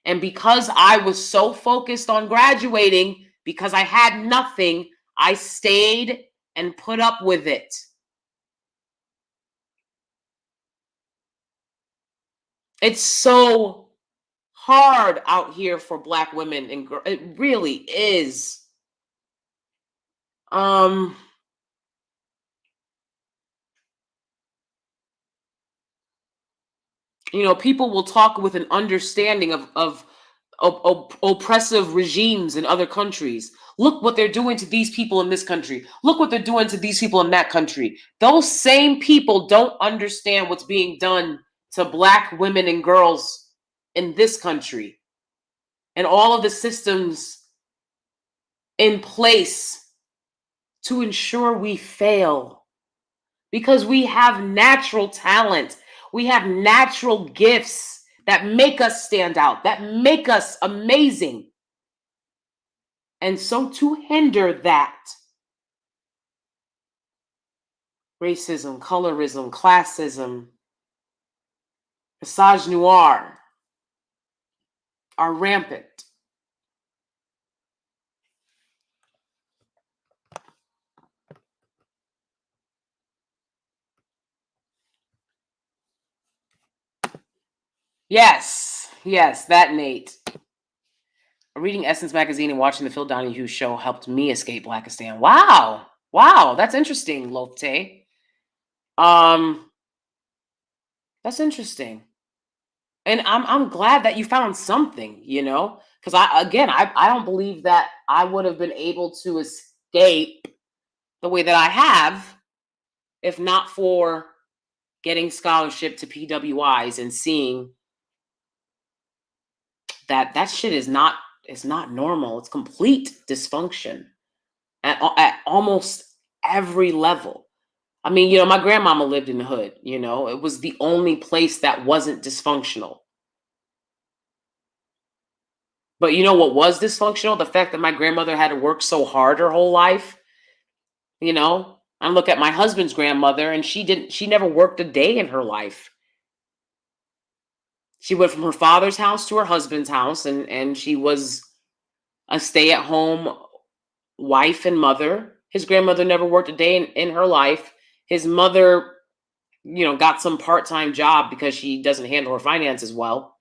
And because I was so focused on graduating, because I had nothing, I stayed and put up with it. It's so hard out here for Black women, and it really is. People will talk with an understanding of oppressive regimes in other countries. Look what they're doing to these people in this country. Look what they're doing to these people in that country. Those same people don't understand what's being done to Black women and girls in this country. And all of the systems in place to ensure we fail. Because we have natural talent. We have natural gifts that make us stand out, that make us amazing. And so to hinder that, racism, colorism, classism, misogynoir are rampant. Yes, that Nate. Reading Essence magazine and watching the Phil Donahue show helped me escape Blackistan. Wow, that's interesting, Lofte. That's interesting, and I'm glad that you found something. Because I don't believe that I would have been able to escape the way that I have if not for getting scholarship to PWIs and seeing that shit is not normal. It's complete dysfunction at almost every level. I mean, my grandmama lived in the hood, it was the only place that wasn't dysfunctional. But what was dysfunctional? The fact that my grandmother had to work so hard her whole life. I look at my husband's grandmother and she never worked a day in her life. She went from her father's house to her husband's house, and she was a stay-at-home wife and mother. His grandmother never worked a day in her life. His mother, got some part-time job because she doesn't handle her finances well.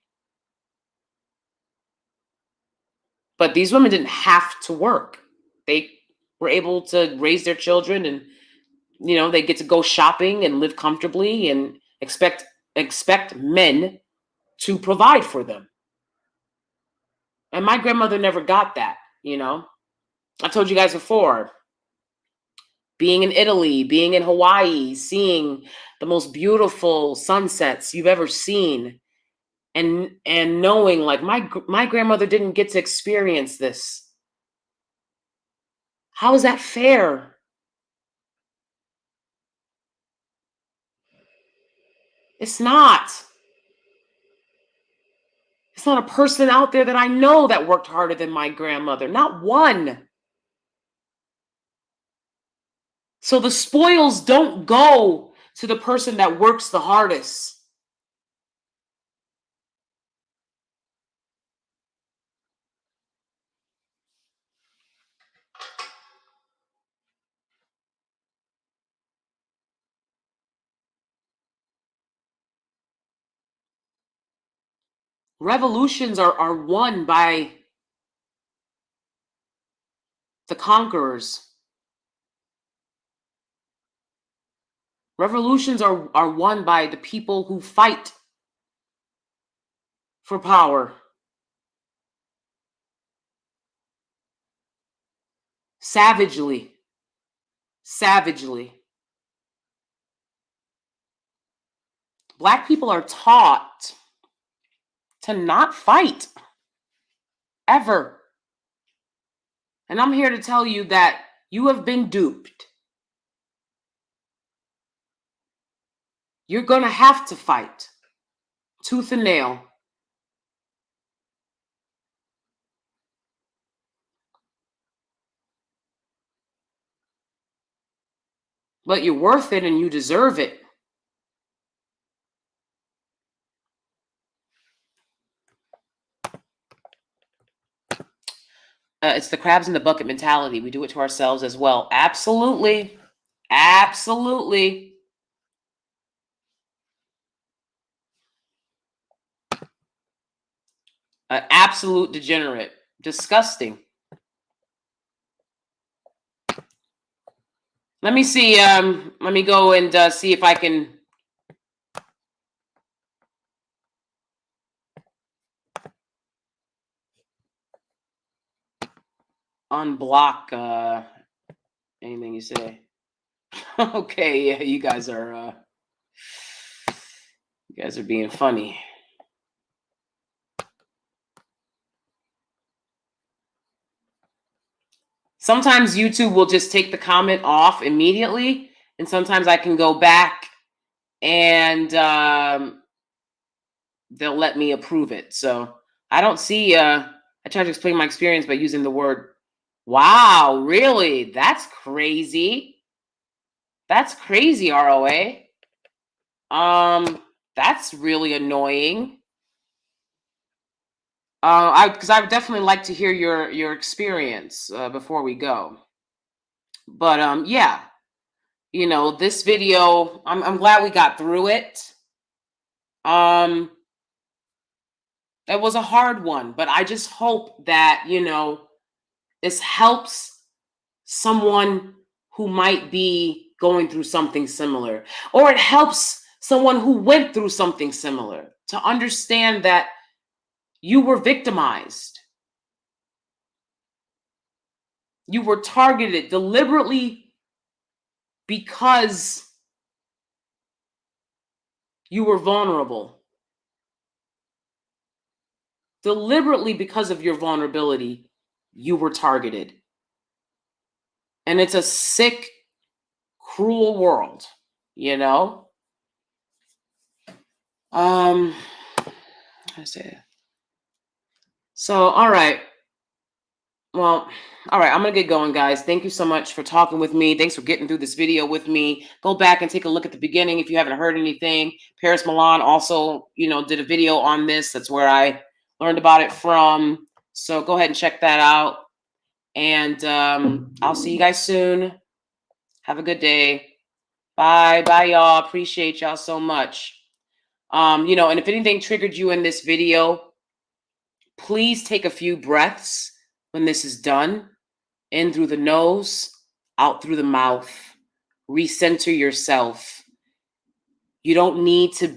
But these women didn't have to work. They were able to raise their children, and they get to go shopping and live comfortably and expect men to provide for them. And my grandmother never got that, I told you guys before, being in Italy, being in Hawaii, seeing the most beautiful sunsets you've ever seen, and knowing like my grandmother didn't get to experience this. How is that fair? It's not. It's not a person out there that I know that worked harder than my grandmother. Not one. So the spoils don't go to the person that works the hardest. Revolutions are won by the conquerors. Revolutions are won by the people who fight for power. Savagely. Savagely. Black people are taught to not fight. Ever. And I'm here to tell you that you have been duped. You're going to have to fight. Tooth and nail. But you're worth it and you deserve it. It's the crabs in the bucket mentality. We do it to ourselves as well. Absolutely. Absolutely. An absolute degenerate. Disgusting. Let me see. Let me go and see if I can unblock anything you say. Okay, yeah, you guys are being funny. Sometimes YouTube will just take the comment off immediately, and sometimes I can go back and they'll let me approve it. So I don't see. I try to explain my experience by using the word "wow." Really, that's crazy. That's crazy, ROA. That's really annoying. Because I would definitely like to hear your experience before we go. But yeah, you know, this video, I'm glad we got through it. It was a hard one, but I just hope that, you know, this helps someone who might be going through something similar, or it helps someone who went through something similar to understand that you were victimized. You were targeted deliberately because you were vulnerable. Deliberately because of your vulnerability, you were targeted. And it's a sick, cruel world, you know? I say. So, all right. Well, all right, I'm going to get going, guys. Thank you so much for talking with me. Thanks for getting through this video with me. Go back and take a look at the beginning if you haven't heard anything. Paris Milan also, you know, did a video on this. That's where I learned about it from. So go ahead and check that out. And I'll see you guys soon. Have a good day. Bye. Bye, y'all. Appreciate y'all so much. You know, and if anything triggered you in this video, please take a few breaths when this is done. In through the nose, out through the mouth. Recenter yourself. You don't need to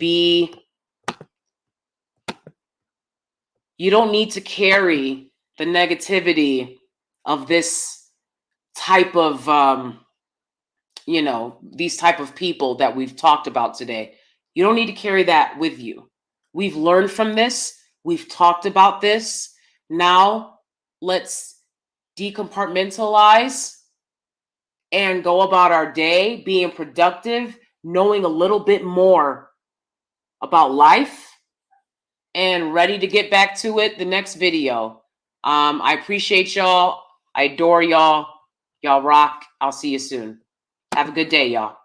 carry the negativity of this type of, you know, these type of people that we've talked about today. You don't need to carry that with you. We've learned from this. We've talked about this. Now let's decompartmentalize and go about our day being productive, knowing a little bit more about life, and ready to get back to it the next video. I appreciate y'all. I adore y'all. Y'all rock. I'll see you soon. Have a good day, y'all.